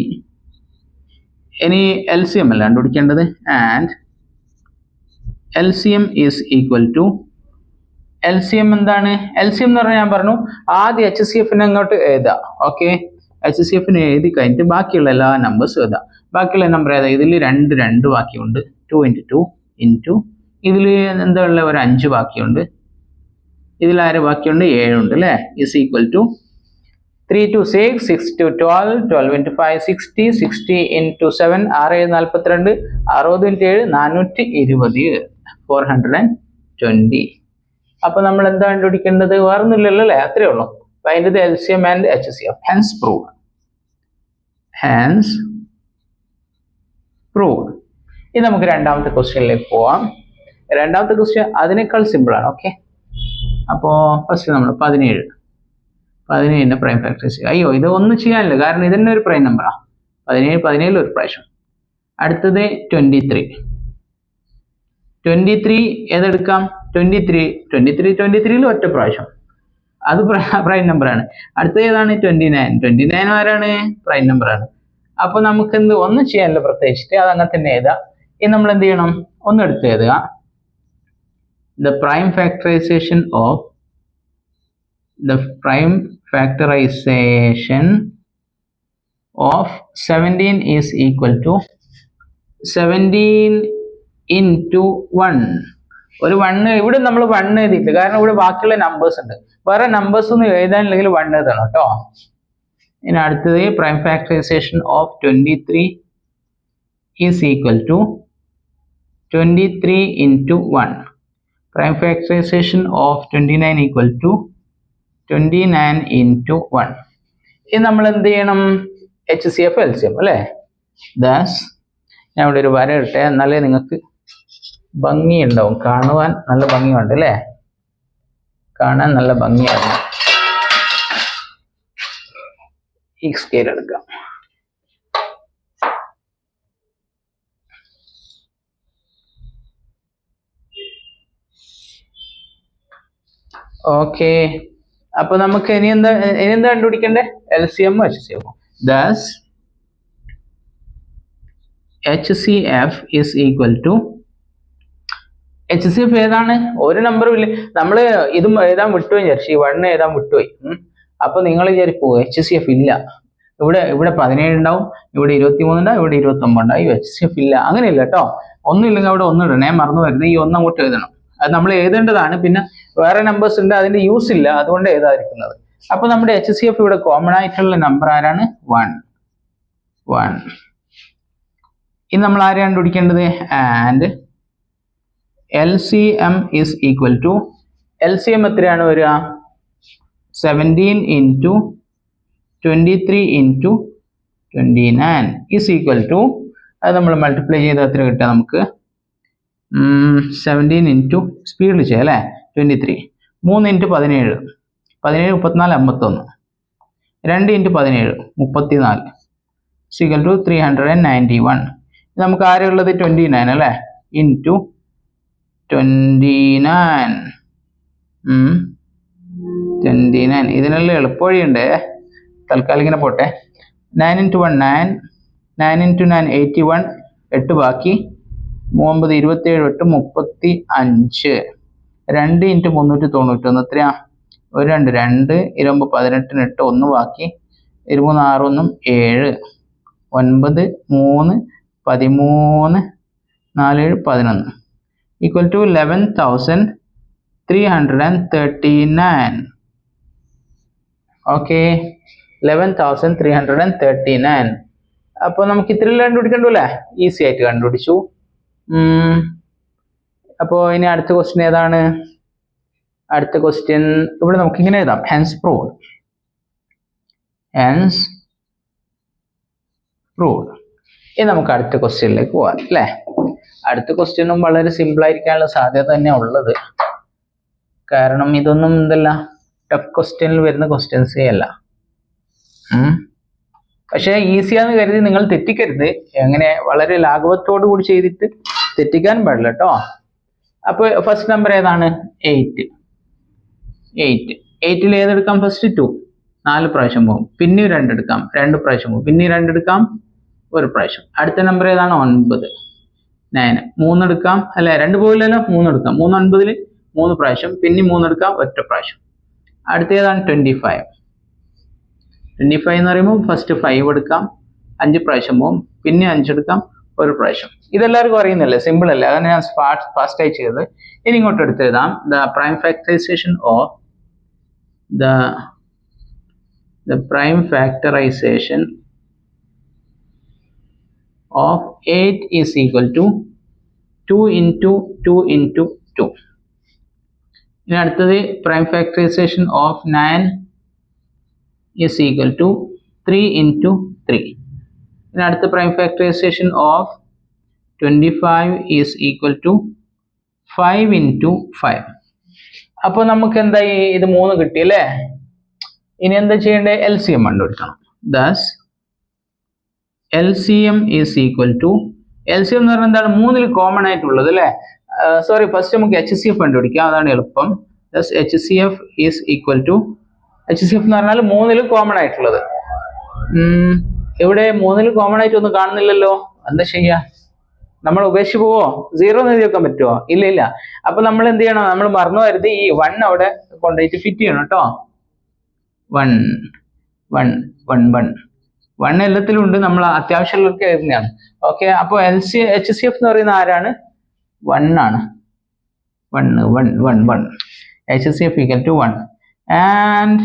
ഇനി LCM അല്ല കണ്ടുപിടിക്കേണ്ടത്. And LCM is equal to LCM എന്താണ്? LCM എന്ന് പറഞ്ഞാൽ ഞാൻ പറഞ്ഞു ആദ്യം HCFനെ അങ്ങോട്ട് എഴുതാം. ഓക്കെ. HCFനെ എഴുതി കഴിഞ്ഞിട്ട് ബാക്കിയുള്ള എല്ലാ നമ്പേഴ്സും എഴുതാം. ബാക്കിയുള്ള നമ്പർ ഏതാ? ഇതിൽ 2 ബാക്കിയുണ്ട്. 2 into 2 into ഇതിൽ എന്താ ഉള്ള ഒരു 5 ബാക്കിയുണ്ട്. ഇതിൽ ആര് ബാക്കിയുണ്ട്? 7 ഉണ്ട് അല്ലേ? is equal to 3 to 6, 6 to 12, 12 into 5 60, 60 into 7 6 42, 60 into 7 420, 420. അപ്പോൾ നമ്മൾ എന്താ കണ്ടുപിടിക്കേണ്ടത്? വേറൊന്നുമില്ലല്ലോ അല്ലേ? അത്രേ ഉള്ളൂ. Find the LCM and HCF. Hence proved. ഇനി നമുക്ക് രണ്ടാമത്തെ ക്വസ്റ്റ്യനിലേക്ക് പോവാം. രണ്ടാമത്തെ ക്വസ്റ്റ്യൻ അതിനേക്കാൾ സിമ്പിൾ ആണ്. ഓക്കെ. അപ്പോൾ ഫസ്റ്റ് നമ്മൾ 17 പ്രൈം ഫാക്ടറൈസേഷൻ. അയ്യോ, ഇത് ഒന്നും ചെയ്യാനില്ല, കാരണം ഇതന്നെ ഒരു പ്രൈം നമ്പറാണ്. 17 ഒരു പ്രാവശ്യം. അടുത്തത് 23 ഏതെടുക്കാം? 23ൽ ഒറ്റ പ്രാവശ്യം, അത് പ്രൈം നമ്പറാണ്. അടുത്തത് ഏതാണ്? 29 ആരാണ്? പ്രൈം നമ്പറാണ്. അപ്പൊ നമുക്ക് ഒന്നും ചെയ്യാനില്ല പ്രത്യേകിച്ചിട്ട്, അത് അങ്ങനെ തന്നെ എഴുതാം. ഇനി നമ്മൾ എന്ത് ചെയ്യണം? ഒന്ന് എടുത്ത് എഴുതുക. The prime factorisation of 17 is equal to 17 into 1. ഒരു 1 ഇവിടെ നമ്മൾ 1 എഴുതിയിട്ടില്ല, കാരണം ഇവിടെ ബാക്കിയുള്ള നമ്പേഴ്സ് ഉണ്ട്. വേറെ നമ്പേഴ്സ് ഒന്നും എഴുതാനില്ലെങ്കിൽ 1 എഴുതണം കേട്ടോ. ഇനി അടുത്തത് prime factorisation of 23 is equal to 23 into 1. Prime factorization of 29 equal to 29 into 1. ഇനി നമ്മൾ എന്ത് ചെയ്യണം? HCF LCM അല്ലേ? ദാസ് ഞാൻ ഇവിടെ ഒരു വര ഇട്ടെ, എന്നാലേ നിങ്ങൾക്ക് ഭംഗി ഉണ്ടാവും. കാണുവാൻ നല്ല ഭംഗിയുണ്ട് അല്ലേ? കാണാൻ നല്ല ഭംഗിയാണ്. ഈ സ്കെയിൽ എടുക്കാം. ഓക്കെ. അപ്പൊ നമുക്ക് ഇനി എന്താ കണ്ടുപിടിക്കണ്ടേ? LCM HCF. Das HCF is equal to HCF ഏതാണ്? ഒരു നമ്പറും ഇല്ല. നമ്മൾ ഇതും എഴുതാൻ വിട്ടുപോയി വിചാരിച്ചു, ഈ 1 എഴുതാൻ വിട്ടുപോയി. അപ്പൊ നിങ്ങൾ വിചാരിപ്പോ HCF ഇല്ല, ഇവിടെ 17 ഉണ്ടാവും, ഇവിടെ 23 ഉണ്ടാവും, ഇവിടെ 29 ഉണ്ടാവും, HCF ഇല്ല. അങ്ങനെയില്ല കേട്ടോ. ഒന്നും ഇല്ലെങ്കിൽ അവിടെ ഒന്നും ഇടണേ, മറന്നു വരുന്നത്. ഈ ഒന്ന് അങ്ങോട്ട് എഴുതണം. അത് നമ്മൾ എഴുതേണ്ടതാണ്. പിന്നെ വേറെ നമ്പേഴ്സ് ഉണ്ട്, അതിന്റെ യൂസ് ഇല്ല, അതുകൊണ്ട് എഴുതാതിരിക്കുന്നത്. അപ്പൊ നമ്മുടെ HCF ഇവിടെ കോമൺ ആയിട്ടുള്ള നമ്പർ ആരാണ്? 1. ഇനി നമ്മൾ ആരെയാണ് കണ്ടുപിടിക്കേണ്ടത്? And LCM is equal to LCM എത്രയാണ് വരിക? 17 into 23 into 29 is equal to, അത് നമ്മൾ മൾട്ടിപ്ലൈ ചെയ്ത് എത്ര കിട്ടുക നമുക്ക്? 17 into സ്പീഡിൽ ചെയ്യാം അല്ലേ? 23. 3 into 17, 17 34 51. 2 into 17 34 is equal to 391. നമുക്ക് ആരെയുള്ളത്? 29 അല്ലേ? ഇൻറ്റു 29. 29. ഇതിനുള്ള എളുപ്പവഴിയുണ്ട്, തൽക്കാലം ഇങ്ങനെ പോട്ടെ. 9 into 1 9, 9 into 9 81, 8 ബാക്കി 9 27 8 35. 2 into 391 എത്രയാ? 1 2 2 20 18 8 1 ബാക്കി 23 6 1 7 9 3 13 4 7 11 equal to 11,339. ഓക്കെ, 11,339. അപ്പോൾ നമുക്ക് ഇത്രയും കണ്ടുപിടിക്കണ്ടു അല്ലേ? ഈസി ആയിട്ട് കണ്ടുപിടിച്ചു. അപ്പോൾ ഇനി അടുത്ത ക്വസ്റ്റ്യൻ ഏതാണ്? അടുത്ത ക്വസ്റ്റ്യൻ ഇവിടെ നമുക്ക് ഇങ്ങനെ എഴുതാം, ഹെൻസ് പ്രൂവ്ഡ്. Hence proved. ഇനി നമുക്ക് അടുത്ത ക്വസ്റ്റ്യനിലേക്ക് പോവാം അല്ലേ? അടുത്ത ക്വസ്റ്റ്യനും വളരെ സിമ്പിൾ ആയിരിക്കാനുള്ള സാധ്യത തന്നെ ഉള്ളത്, കാരണം ഇതൊന്നും എന്തല്ല ടഫ് ക്വസ്റ്റ്യനിൽ വരുന്ന ക്വസ്റ്റ്യൻസേ അല്ല. പക്ഷേ ഈസിയാന്ന് കരുതി നിങ്ങൾ തെറ്റിക്കരുത്. എങ്ങനെ വളരെ ലാഘവത്തോടു കൂടി ചെയ്തിട്ട് തെറ്റിക്കാൻ പാടില്ല കേട്ടോ. അപ്പോൾ ഫസ്റ്റ് നമ്പർ ഏതാണ്? 8. 8ൽ ഏതെടുക്കാം? ഫസ്റ്റ് 2 4 പ്രാവശ്യം പോകും, പിന്നെ 2 എടുക്കാം 2 പ്രാവശ്യം പോകും, പിന്നെ 2 എടുക്കാം 1 പ്രാവശ്യം. അടുത്ത നമ്പർ ഏതാണ്? 9. 9 3 എടുക്കാം അല്ലെ? 2 പോകില്ലല്ലോ, 3 എടുക്കാം. 3 9ൽ 3 പ്രാവശ്യം, പിന്നെ 3 എടുക്കാം 1 പ്രാവശ്യം. അടുത്ത ഏതാണ്? 25. 25 എന്ന് പറയുമ്പോൾ ഫസ്റ്റ് 5 എടുക്കാം 5 പ്രാവശ്യം പോകും, പിന്നെ 5 എടുക്കാം 1 പ്രാവശ്യം. ഇതെല്ലാവർക്കും അറിയുന്നല്ലേ, സിമ്പിൾ അല്ലേ? അതാണ് ഞാൻ ഫാസ്റ്റായി ചെയ്തത്. ഇനി ഇങ്ങോട്ട് എടുത്തെഴുതാം. The prime factorisation of the prime factorization of 8 is equal to 2 into 2 into 2. ഇനി അടുത്തത് prime factorization of 9 is equal to 3 into 3. ഇനി അടുത്ത prime factorization of 25 is equal to 5 into 5. അപ്പോൾ നമുക്ക് എന്തായി? ഇത് 3 കിട്ടിയല്ലേ? ഇനി എന്താ ചെയ്യേണ്ടത്? LCM കണ്ടുപിടിക്കണം. Thus LCM is equal to, LCM എന്ന് പറഞ്ഞാൽ എന്താണ്? 3ൽ കോമൺ ആയിട്ടുള്ളത് അല്ലേ? സോറി, ഫസ്റ്റ് നമുക്ക് HCF കണ്ടുപിടിക്കാം, അതാണ് എളുപ്പം. Thus HCF is equal to, HCF എന്ന് പറഞ്ഞാൽ 3ൽ കോമൺ ആയിട്ടുള്ളത്. ഇവിടെ 3ൽ കോമൺ ആയിട്ട് ഒന്നും കാണുന്നില്ലല്ലോ, എന്താ ചെയ്യാ? നമ്മൾ ഉപേക്ഷിച്ച് പോവോ? 0 എന്ന് എഴുതി വെക്കാൻ പറ്റുമോ? ഇല്ല ഇല്ല. അപ്പൊ നമ്മൾ എന്ത് ചെയ്യണം? നമ്മൾ മറന്നു വരുത് ഈ 1 അവിടെ കൊണ്ടുപോയിട്ട് ഫിറ്റ് ചെയ്യണം കേട്ടോ. 1 1 1 1 1 എല്ലാത്തിലും ഉണ്ട്, നമ്മൾ അത്യാവശ്യമുള്ളവർക്ക് എഴുതുന്നതാണ്. ഓക്കെ, അപ്പോൾ HCF എന്ന് പറയുന്ന ആരാണ്? 1 ആണ്. 1 1 1 1 HCF equal to 1 and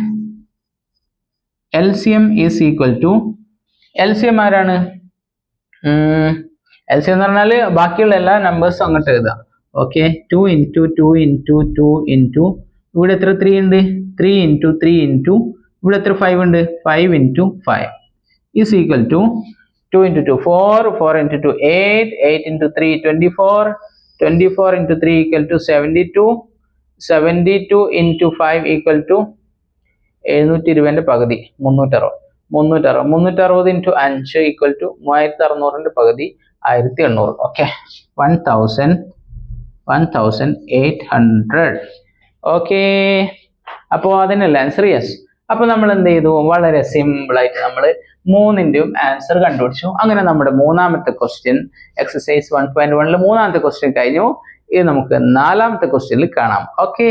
LCM is equal to, LCM ആരാണ്? LCM എന്ന് പറഞ്ഞാൽ ബാക്കിയുള്ള എല്ലാ നമ്പേഴ്സും അങ്ങോട്ട് എഴുതാം. ഓക്കെ, 2 into 2 into 2 into, ഇവിടെ എത്ര 3 ഉണ്ട്? 3 into 3 into, ഇവിടെ എത്ര 5 ഉണ്ട്? 5 into 5 is equal to 2 into 2 4, 4 into 2 8, 8 into 3 24, 24 into 3 equal to 72, 72 into 5 equal to 720 പകുതി 360, 360 into 5 equal to 3600 പകുതി 1800. ഓക്കെ, 1800. ഓക്കെ, അപ്പോൾ അതിനല്ല ആൻസർ യെസ്. അപ്പൊ നമ്മൾ എന്ത് ചെയ്തു? വളരെ സിമ്പിൾ ആയിട്ട് നമ്മൾ 3ന്റെയും ആൻസർ കണ്ടുപിടിച്ചു. അങ്ങനെ നമ്മുടെ മൂന്നാമത്തെ ക്വസ്റ്റ്യൻ, എക്സസൈസ് 1.1ലെ മൂന്നാമത്തെ ക്വസ്റ്റ്യൻ കഴിഞ്ഞു. ഇത് നമുക്ക് നാലാമത്തെ ക്വസ്റ്റ്യനിൽ കാണാം. ഓക്കെ,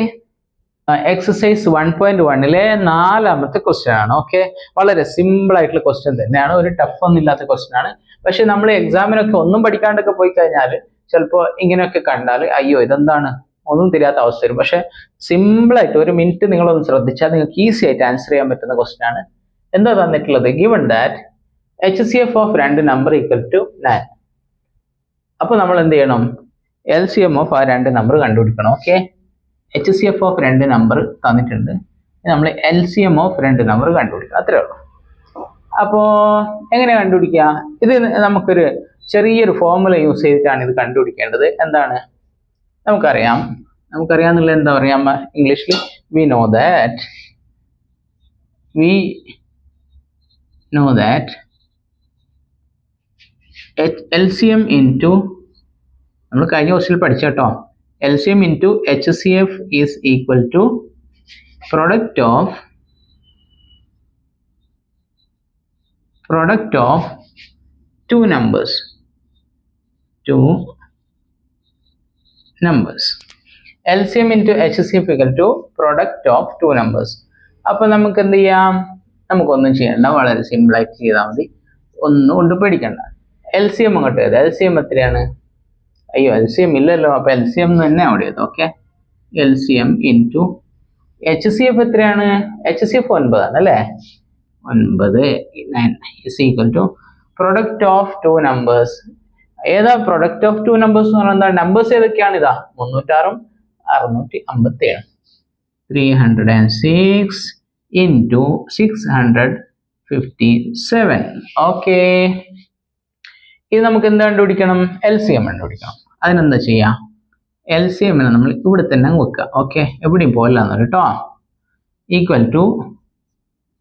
എക്സസൈസ് 1.1ലെ നാലാമത്തെ ക്വസ്റ്റ്യൻ ആണ്. ഓക്കെ, വളരെ സിമ്പിൾ ആയിട്ടുള്ള ക്വസ്റ്റ്യൻ തന്നെയാണ്, ഒരു ടഫ് ഒന്നും ഇല്ലാത്ത ക്വസ്റ്റ്യൻ ആണ്. പക്ഷെ നമ്മൾ എക്സാമിനൊക്കെ ഒന്നും പഠിക്കാണ്ടൊക്കെ പോയി കഴിഞ്ഞാൽ ചിലപ്പോൾ ഇങ്ങനെയൊക്കെ കണ്ടാൽ അയ്യോ ഇതെന്താണ് ഒന്നും തിരിയാത്ത അവസ്ഥ വരും. പക്ഷെ സിമ്പിൾ ആയിട്ട് 1 മിനിറ്റ് നിങ്ങളൊന്ന് ശ്രദ്ധിച്ചാൽ നിങ്ങൾക്ക് ഈസി ആയിട്ട് ആൻസർ ചെയ്യാൻ പറ്റുന്ന ക്വസ്റ്റ്യൻ ആണ്. എന്താ തന്നിട്ടുള്ളത്? Given that HCF of 2 number equal to 9. അപ്പൊ നമ്മൾ എന്ത് ചെയ്യണം? LCM ഓഫ് ആ 2 നമ്പർ കണ്ടുപിടിക്കണം. ഓക്കെ, HCF ഓഫ് 2 നമ്പർ തന്നിട്ടുണ്ട്, നമ്മൾ LCM ഓഫ് 2 നമ്പർ കണ്ടുപിടിക്കണം, അത്രേ ഉള്ളൂ. അപ്പോ എങ്ങനെ കണ്ടുപിടിക്കുക? ഇത് നമുക്കൊരു ചെറിയൊരു ഫോർമുല യൂസ് ചെയ്തിട്ടാണ് ഇത് കണ്ടുപിടിക്കേണ്ടത്. എന്താണ്? നമുക്കറിയാന്നുള്ള എന്താ പറയാ ഇംഗ്ലീഷിൽ? we know that LCM into, നമ്മൾ കഴിഞ്ഞ ക്വസ്റ്റ്യനിൽ പഠിച്ച കേട്ടോ, LCM into HCF is equal to product of two numbers. LCM into HCF equal to product of two numbers. അപ്പൊ നമുക്ക് എന്ത് ചെയ്യാം? നമുക്കൊന്നും ചെയ്യണ്ട, വളരെ സിമ്പിൾ ആയിട്ട് ചെയ്താൽ മതി, ഒന്നും കൊണ്ട് പേടിക്കണ്ട. LCM അങ്ങോട്ട് ചെയ്ത് LCM എത്രയാണ്? അയ്യോ, LCM ഇല്ലല്ലോ, അപ്പൊ LCM തന്നെ അവിടെ ചെയ്തു. ഓക്കെ, LCM into HCF എത്രയാണ്? HCF 9 ആണ് അല്ലേ? 9 is equal to product of two numbers. ഏതാ product of two numbers എന്ന് പറഞ്ഞാൽ? നമ്പേഴ്സ് ഏതൊക്കെയാണ്? ഇതാ 306 657. 306 into 657. ഓക്കെ, ഇത് നമുക്ക് എന്താ കണ്ടുപിടിക്കണം? LCM കണ്ടുപിടിക്കണം. അതിനെന്താ ചെയ്യാം? LCM നമ്മൾ ഇവിടെ തന്നെ വെക്കുക. ഓക്കെ, എവിടെയും പോലാന്ന് കേട്ടോ. Equal to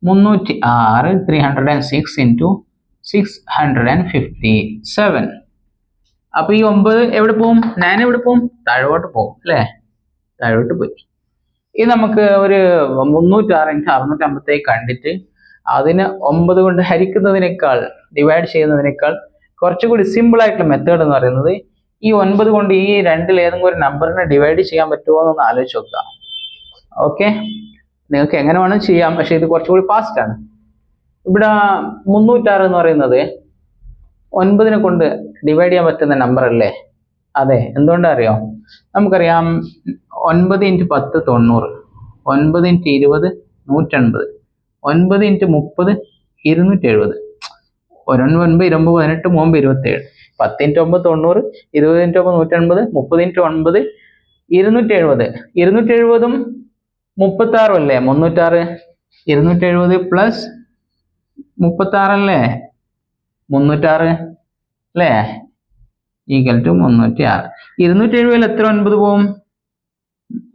306 306 into 657. അപ്പൊ ഈ 9 എവിടെ പോവും? 9 എവിടെ പോവും? താഴോട്ട് പോവും അല്ലേ? താഴോട്ട് പോയി. ഇത് നമുക്ക് ഒരു 306 into 657 കണ്ടിട്ട് അതിന് 9 കൊണ്ട് ഹരിക്കുന്നതിനേക്കാൾ, ഡിവൈഡ് ചെയ്യുന്നതിനേക്കാൾ കുറച്ചുകൂടി സിമ്പിൾ ആയിട്ടുള്ള മെത്തേഡ് എന്ന് പറയുന്നത്, ഈ 9 കൊണ്ട് ഈ രണ്ടിൽ ഏതെങ്കിലും ഒരു നമ്പറിനെ ഡിവൈഡ് ചെയ്യാൻ പറ്റുമോ എന്നൊന്ന് ആലോചിച്ച് നോക്കുക. ഓക്കെ, നിങ്ങൾക്ക് എങ്ങനെ വേണം ചെയ്യാം, പക്ഷെ ഇത് കുറച്ചുകൂടി ഫാസ്റ്റ് ആണ്. ഇവിടെ 306 എന്ന് പറയുന്നത് 9 കൊണ്ട് ഡിവൈഡ് ചെയ്യാൻ പറ്റുന്ന നമ്പർ അല്ലേ? അതെ. എന്തുകൊണ്ടാ അറിയോ? നമുക്കറിയാം 9 into 10 90, 9 into 20 180, 9 into 30 270, 9 9 18 3 27, 10 into 9 90, 20 into 9 180, 30 into 9 270. 270 36 അല്ലേ? 306 270 പ്ലസ് 36 അല്ലേ? 306 അല്ലേ? Equal to 306. 270 എത്ര 9 പോവും?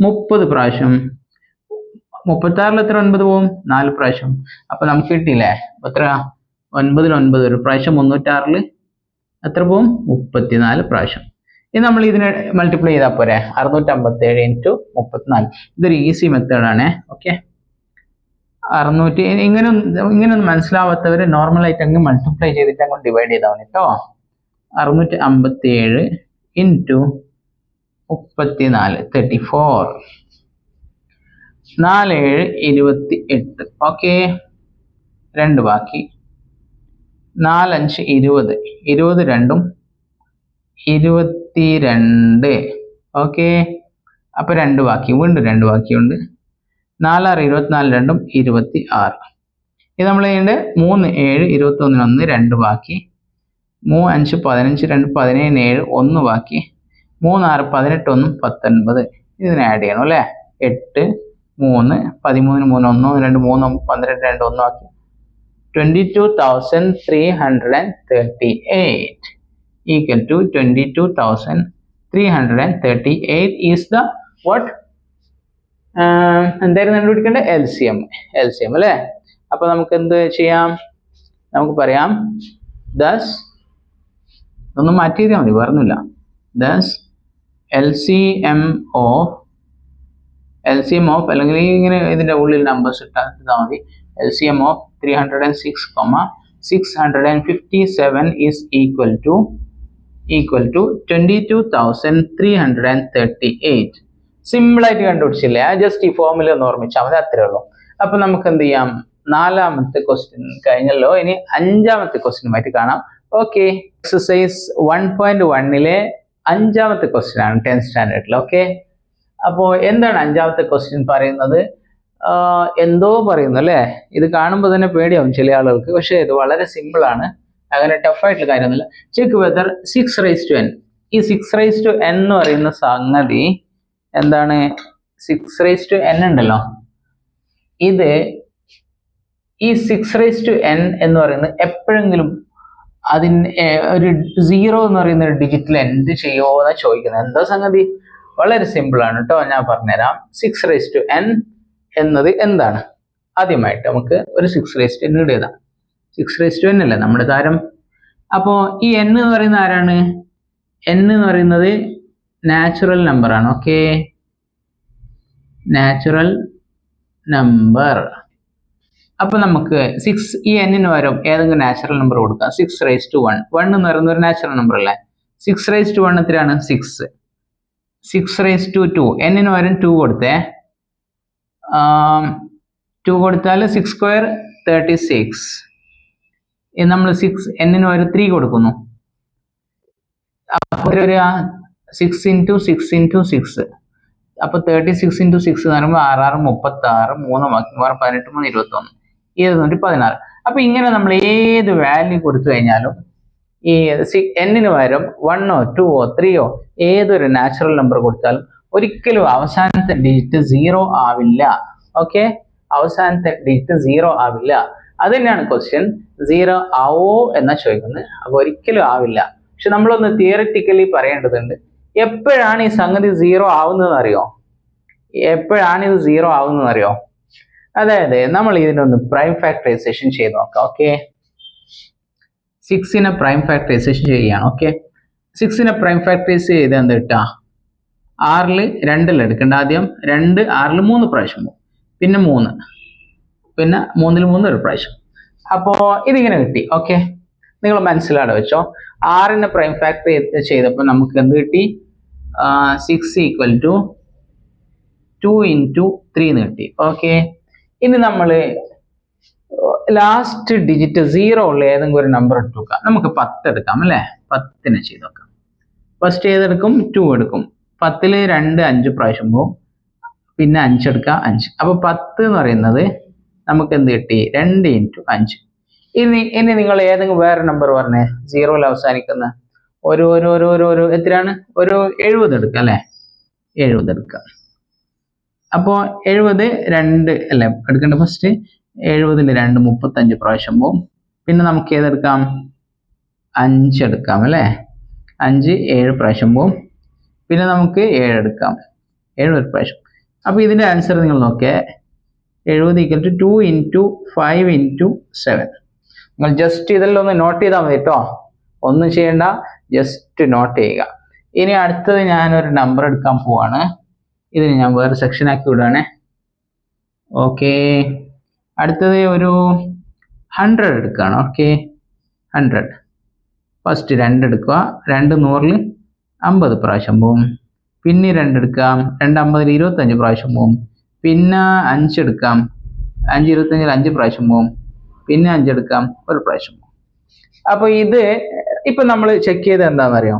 30 പ്രാവശ്യം. 36 എത്ര 9 പോവും? 4 പ്രാവശ്യം. അപ്പൊ നമുക്ക് കിട്ടിയില്ലേ എത്ര? 9 9 ഒരു പ്രാവശ്യം, 306 എത്ര പോവും? 34 പ്രാവശ്യം. ഇത് നമ്മൾ ഇതിനെ മൾട്ടിപ്ലൈ ചെയ്താൽ പോരെ? 657 into 34. ഇതൊരു ഈസി മെത്തേഡാണ്. ഓക്കെ, 600 ഇങ്ങനെ ഒന്നും മനസ്സിലാവാത്തവർ നോർമലായിട്ട് അങ്ങ് മൾട്ടിപ്ലൈ ചെയ്തിട്ട് അങ്ങോട്ട് ഡിവൈഡ് ചെയ്താൽ മതി കേട്ടോ. 657 into 34 34 4 7 28. ഓക്കെ, 2 ബാക്കി. 4 5 20, 20 2 22. ഓക്കെ, അപ്പൊ 2 ബാക്കി, വീണ്ടും 2 ബാക്കിയുണ്ട്. 4 6 24 2 26. ഇത് നമ്മൾ ചെയ്യേണ്ടത് 3 7 21 1 2 ബാക്കി. 3 5 15 2 17 7 1 ബാക്കി. 3 6 18 1 19. ഇതിനെ ആഡ് ചെയ്യണം അല്ലേ? 8 3 13 3 1 2 3 12 2 1 ബാക്കി. 22,338 equal to 22,338 is the what? എന്തായാലും കണ്ടുപിടിക്കേണ്ടത് LCM അല്ലേ? അപ്പൊ നമുക്ക് എന്ത് ചെയ്യാം? നമുക്ക് പറയാം thus, ഒന്നും മാറ്റി ചെയ്താൽ മതി, പറഞ്ഞില്ല. thus LCM of അല്ലെങ്കിൽ ഇങ്ങനെ ഇതിന്റെ ഉള്ളിൽ നമ്പേഴ്സ് ഇട്ടാൽ മതി. LCM of 306, 657 is equal to 22,338. Simple ആയിട്ട് കണ്ടുപിടിച്ചില്ലേ? ജസ്റ്റ് ഈ ഫോർമുല ഒന്ന് ഓർമ്മിച്ചാൽ മതി, അത്രേ ഉള്ളൂ. അപ്പൊ നമുക്ക് എന്ത് ചെയ്യാം? 4ാമത്തെ ക്വസ്റ്റ്യൻ കഴിഞ്ഞല്ലോ, ഇനി 5ാമത്തെ ക്വസ്റ്റ്യനുമായിട്ട് കാണാം. ഓക്കെ, എക്സസൈസ് 1.1 5ാമത്തെ ക്വസ്റ്റ്യൻ ആണ് 10th സ്റ്റാൻഡേർഡിൽ. ഓക്കെ, അപ്പോ എന്താണ് 5ാമത്തെ ക്വസ്റ്റ്യൻ പറയുന്നത്? എന്തോ പറയുന്നു അല്ലേ? ഇത് കാണുമ്പോൾ തന്നെ പേടിയാവും ചില ആളുകൾക്ക്, പക്ഷെ ഇത് വളരെ സിമ്പിൾ ആണ്, അങ്ങനെ ടഫ് ആയിട്ടുള്ള കാര്യമൊന്നുമില്ല. Check whether 6 raised to n, ഈ 6 raised to n എന്ന് പറയുന്ന സംഗതി എന്താണ്? 6 raised to n ഉണ്ടല്ലോ, ഇത് ഈ 6n എന്ന് പറയുന്നത് എപ്പോഴെങ്കിലും ഒരു 0 എന്ന് പറയുന്ന ഒരു ഡിജിറ്റിൽ എൻഡ് ചെയ്യുമോ എന്നാ ചോദിക്കുന്നത്. എന്താ സംഗതി? വളരെ സിമ്പിൾ ആണ് കേട്ടോ, ഞാൻ പറഞ്ഞുതരാം. 6n എന്നത് എന്താണ്? ആദ്യമായിട്ട് നമുക്ക് ഒരു 6n എഴുതാം. 6n അല്ലേ നമ്മുടെ താരം. അപ്പോ ഈ n എന്ന് പറയുന്ന ആരാണ്? n എന്ന് പറയുന്നത് നാച്ചുറൽ നമ്പർ ആണ്. Okay, natural number. അപ്പൊ നമുക്ക് ഈ n പകരം ഏതെങ്കിലും നാച്ചുറൽ നമ്പർ കൊടുക്കാം. 6⁻1. 1 എന്ന് പറയുന്ന ഒരു നാച്ചുറൽ നമ്പർ അല്ലേ? 6⁻1 എത്രയാണ്? 6. 6⁻2. n പകരം 2 കൊടുത്തേ. 2 കൊടുത്താൽ 6² 36. നമ്മൾ n പകരം 3 കൊടുക്കുന്നു. അപ്പോൾ 6 × 6 × 6. അപ്പൊ 36 × 6 എന്ന് പറയുമ്പോൾ 6 36, 3 18 3 21, 216. അപ്പൊ ഇങ്ങനെ നമ്മൾ ഏത് വാല്യൂ കൊടുത്തു കഴിഞ്ഞാലും ഈ n പകരം 1 2 3 ഏതൊരു നാച്ചുറൽ നമ്പർ കൊടുത്താലും ഒരിക്കലും അവസാനത്തെ ഡിജിറ്റ് 0 ആവില്ല. ഓക്കെ, അവസാനത്തെ ഡിജിറ്റ് 0 ആവില്ല. അത് തന്നെയാണ് ക്വസ്റ്റ്യൻ. 0 ആവോ എന്നാ ചോദിക്കുന്നത്. അപ്പൊ ഒരിക്കലും ആവില്ല. പക്ഷെ നമ്മളൊന്ന് തിയററ്റിക്കലി പറയേണ്ടതുണ്ട്. എപ്പോഴാണ് ഈ സംഗതി 0 ആവുന്നതെന്ന് അറിയോ? എപ്പോഴാണ് ഇത് 0 ആവുന്നതെന്ന് അറിയോ? അതായത് നമ്മൾ ഇതിനൊന്ന് പ്രൈം ഫാക്ടറൈസേഷൻ ചെയ്ത് നോക്കാം. ഓക്കെ, 6നെ പ്രൈം ഫാക്ടറൈസേഷൻ ചെയ്യുകയാണ്. ഓക്കെ, 6നെ പ്രൈം ഫാക്ടറൈസ് ചെയ്ത് എന്ത് കിട്ടാ? 6ൽ 2ൽ എടുക്കേണ്ട. ആദ്യം 2 6ൽ 3 പ്രാവശ്യം പോകും, പിന്നെ 3, പിന്നെ 3ൽ 3 ഒരു പ്രാവശ്യം. അപ്പോ ഇതിങ്ങനെ കിട്ടി. ഓക്കെ, നിങ്ങൾ മനസ്സിലാടെ വെച്ചോ. 6നെ പ്രൈം ഫാക്ടർ ചെയ്തപ്പോൾ നമുക്ക് എന്ത് കിട്ടി? 6 = 2 × 3 എന്ന് കിട്ടി. ഓക്കെ, ഇനി നമ്മൾ ലാസ്റ്റ് ഡിജിറ്റ് 0 ഉള്ള ഏതെങ്കിലും ഒരു നമ്പർ എടുത്ത് നോക്കാം. നമുക്ക് 10 എടുക്കാം അല്ലേ? 10നെ ചെയ്ത് നോക്കാം. ഫസ്റ്റ് ഏതെടുക്കും? 2 എടുക്കും. 10ൽ 2 5 പ്രാവശ്യം പോകും, പിന്നെ 5 എടുക്കാം, 5. അപ്പൊ 10 എന്ന് പറയുന്നത് നമുക്ക് എന്ത് കിട്ടി? 2 × 5. ഇനി നിങ്ങൾ ഏതെങ്കിലും വേറെ നമ്പർ പറഞ്ഞേ, 0ൽ അവസാനിക്കുന്ന ഒരു എത്രയാണ്? ഒരു 70 എടുക്കാം അല്ലെ? 70 എടുക്കാം. അപ്പോ 70 2 അല്ലെ എടുക്കേണ്ട? ഫസ്റ്റ് 70ൽ 2 35 പ്രാവശ്യം പോകും. പിന്നെ നമുക്ക് ഏതെടുക്കാം? 5 എടുക്കാം അല്ലെ? 5 7 പ്രാവശ്യം പോകും. പിന്നെ നമുക്ക് 7 എടുക്കാം, 7 ഒരു പ്രാവശ്യം. അപ്പൊ ഇതിന്റെ ആൻസർ നിങ്ങൾ നോക്കിയേ, 70 = 2 × 5 × 7. നിങ്ങൾ ജസ്റ്റ് ഇതെല്ലാം ഒന്ന് നോട്ട് ചെയ്താൽ മതി കേട്ടോ, ഒന്നും ചെയ്യണ്ട, ജസ്റ്റ് നോട്ട് ചെയ്യുക. ഇനി അടുത്തത് ഞാനൊരു നമ്പർ എടുക്കാൻ പോവാണ്. ഇതിന് ഞാൻ വേറെ സെക്ഷൻ ആക്കി വിടുകയാണേ. ഓക്കെ, അടുത്തത് ഒരു 100 എടുക്കുകയാണ്. ഓക്കെ, 100. ഫസ്റ്റ് 2 എടുക്കുക. 2 100ൽ 50 പ്രാവശ്യം പോവും. പിന്നെ 2 എടുക്കാം. 2 50ൽ 25 പ്രാവശ്യം പോവും. പിന്നെ 5 എടുക്കാം. 5 25ൽ 5 പ്രാവശ്യം പോവും. പിന്നെ 5 എടുക്കാം, ഒരു പ്രാവശ്യം പോവും. അപ്പൊ ഇത് ഇപ്പൊ നമ്മൾ ചെക്ക് ചെയ്ത് എന്താണെന്ന് അറിയാം?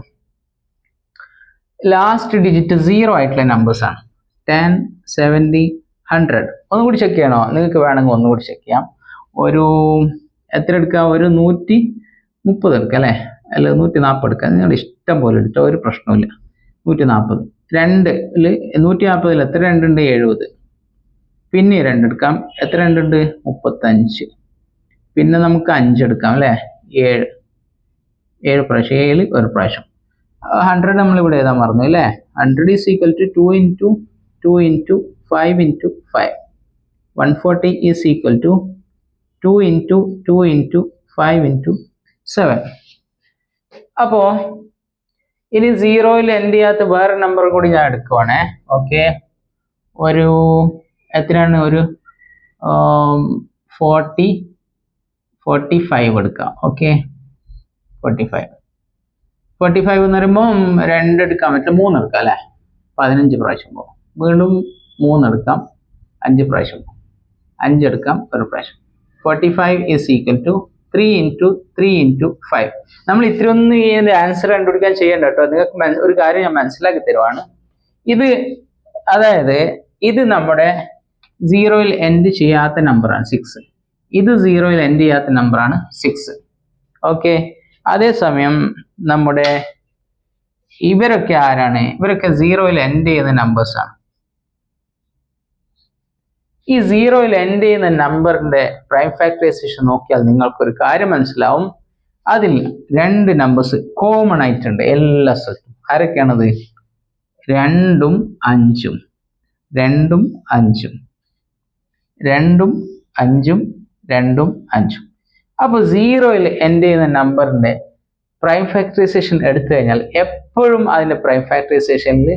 ലാസ്റ്റ് ഡിജിറ്റ് 0 ആയിട്ടുള്ള നമ്പേഴ്സ് ആണ്. 10 70 100. ഒന്നുകൂടി ചെക്ക് ചെയ്യണോ? നിങ്ങൾക്ക് വേണമെങ്കിൽ ഒന്നുകൂടി ചെക്ക് ചെയ്യാം. ഒരു എത്ര എടുക്കാം? ഒരു 130 എടുക്കാം അല്ലെ? അല്ല 140 എടുക്കാം. നിങ്ങളുടെ ഇഷ്ടം പോലെ എടുത്തോ, ഒരു പ്രശ്നമില്ല. 140. 2ൽ 140ൽ എത്ര 2 ഉണ്ട്? 70. പിന്നെ 2 എടുക്കാം. എത്ര 2 ഉണ്ട്? 35. പിന്നെ നമുക്ക് 5 എടുക്കാം അല്ലെ? 7 പ്രാവശ്യം. 7 ഒരു പ്രാവശ്യം. 100 നമ്മൾ ഇവിടെ എഴുതാൻ മറന്നു അല്ലേ? 100 = 2 × 2 × 5 × 5. 140 = 2 × 2 × 5 × 7. അപ്പോ ഇനി 0ൽ എൻഡ് ചെയ്യാത്ത വേറെ നമ്പർ കൂടി ഞാൻ എടുക്കുവാണേ. ഓക്കെ, ഒരു എത്രയാണ്? ഒരു 45 എടുക്കാം. ഓക്കെ, 45 എന്ന് പറയുമ്പോൾ 2 എടുക്കാൻ പറ്റില്ല, 3 എടുക്കാം അല്ലെ? 15 പ്രാവശ്യം പോകും. വീണ്ടും 3 എടുക്കാം, 5 പ്രാവശ്യം പോകും. 5 എടുക്കാം, ഒരു പ്രാവശ്യം. 45 = 3 × 3 × 5. നമ്മൾ ഇത്രയൊന്നും ഈ ആൻസർ കണ്ടുപിടിക്കാൻ ചെയ്യണ്ട കേട്ടോ. നിങ്ങൾക്ക് ഒരു കാര്യം ഞാൻ മനസ്സിലാക്കി തരുവാണ്. ഇത് അതായത് ഇത് നമ്മുടെ 0ൽ എൻഡ് ചെയ്യാത്ത നമ്പറാണ് 6. ഇത് 0ൽ എൻഡ് ചെയ്യാത്ത നമ്പറാണ് 6. ഓക്കെ, അതേസമയം നമ്മുടെ ഇവരൊക്കെ ആരാണ്? ഇവരൊക്കെ 0ൽ എൻഡ് ചെയ്യുന്ന നമ്പേഴ്സ് ആണ്. ഈ സീറോയിൽ എൻഡ് ചെയ്യുന്ന നമ്പറിന്റെ പ്രൈം ഫാക്ടറൈസേഷൻ നോക്കിയാൽ നിങ്ങൾക്കൊരു കാര്യം മനസ്സിലാവും. അതിൽ രണ്ട് നമ്പേഴ്സ് കോമൺ ആയിട്ടുണ്ട് എല്ലാ സ്ഥലത്തും. ആരൊക്കെയാണത്? 2ഉം 5ഉം 2ഉം 5ഉം 2ഉം 5ഉം 2ഉം 5ഉം. അപ്പൊ സീറോയിൽ എൻഡ് ചെയ്യുന്ന നമ്പറിന്റെ പ്രൈം ഫാക്ടറൈസേഷൻ എടുത്തു കഴിഞ്ഞാൽ എപ്പോഴും അതിന്റെ പ്രൈം ഫാക്ടറൈസേഷനിൽ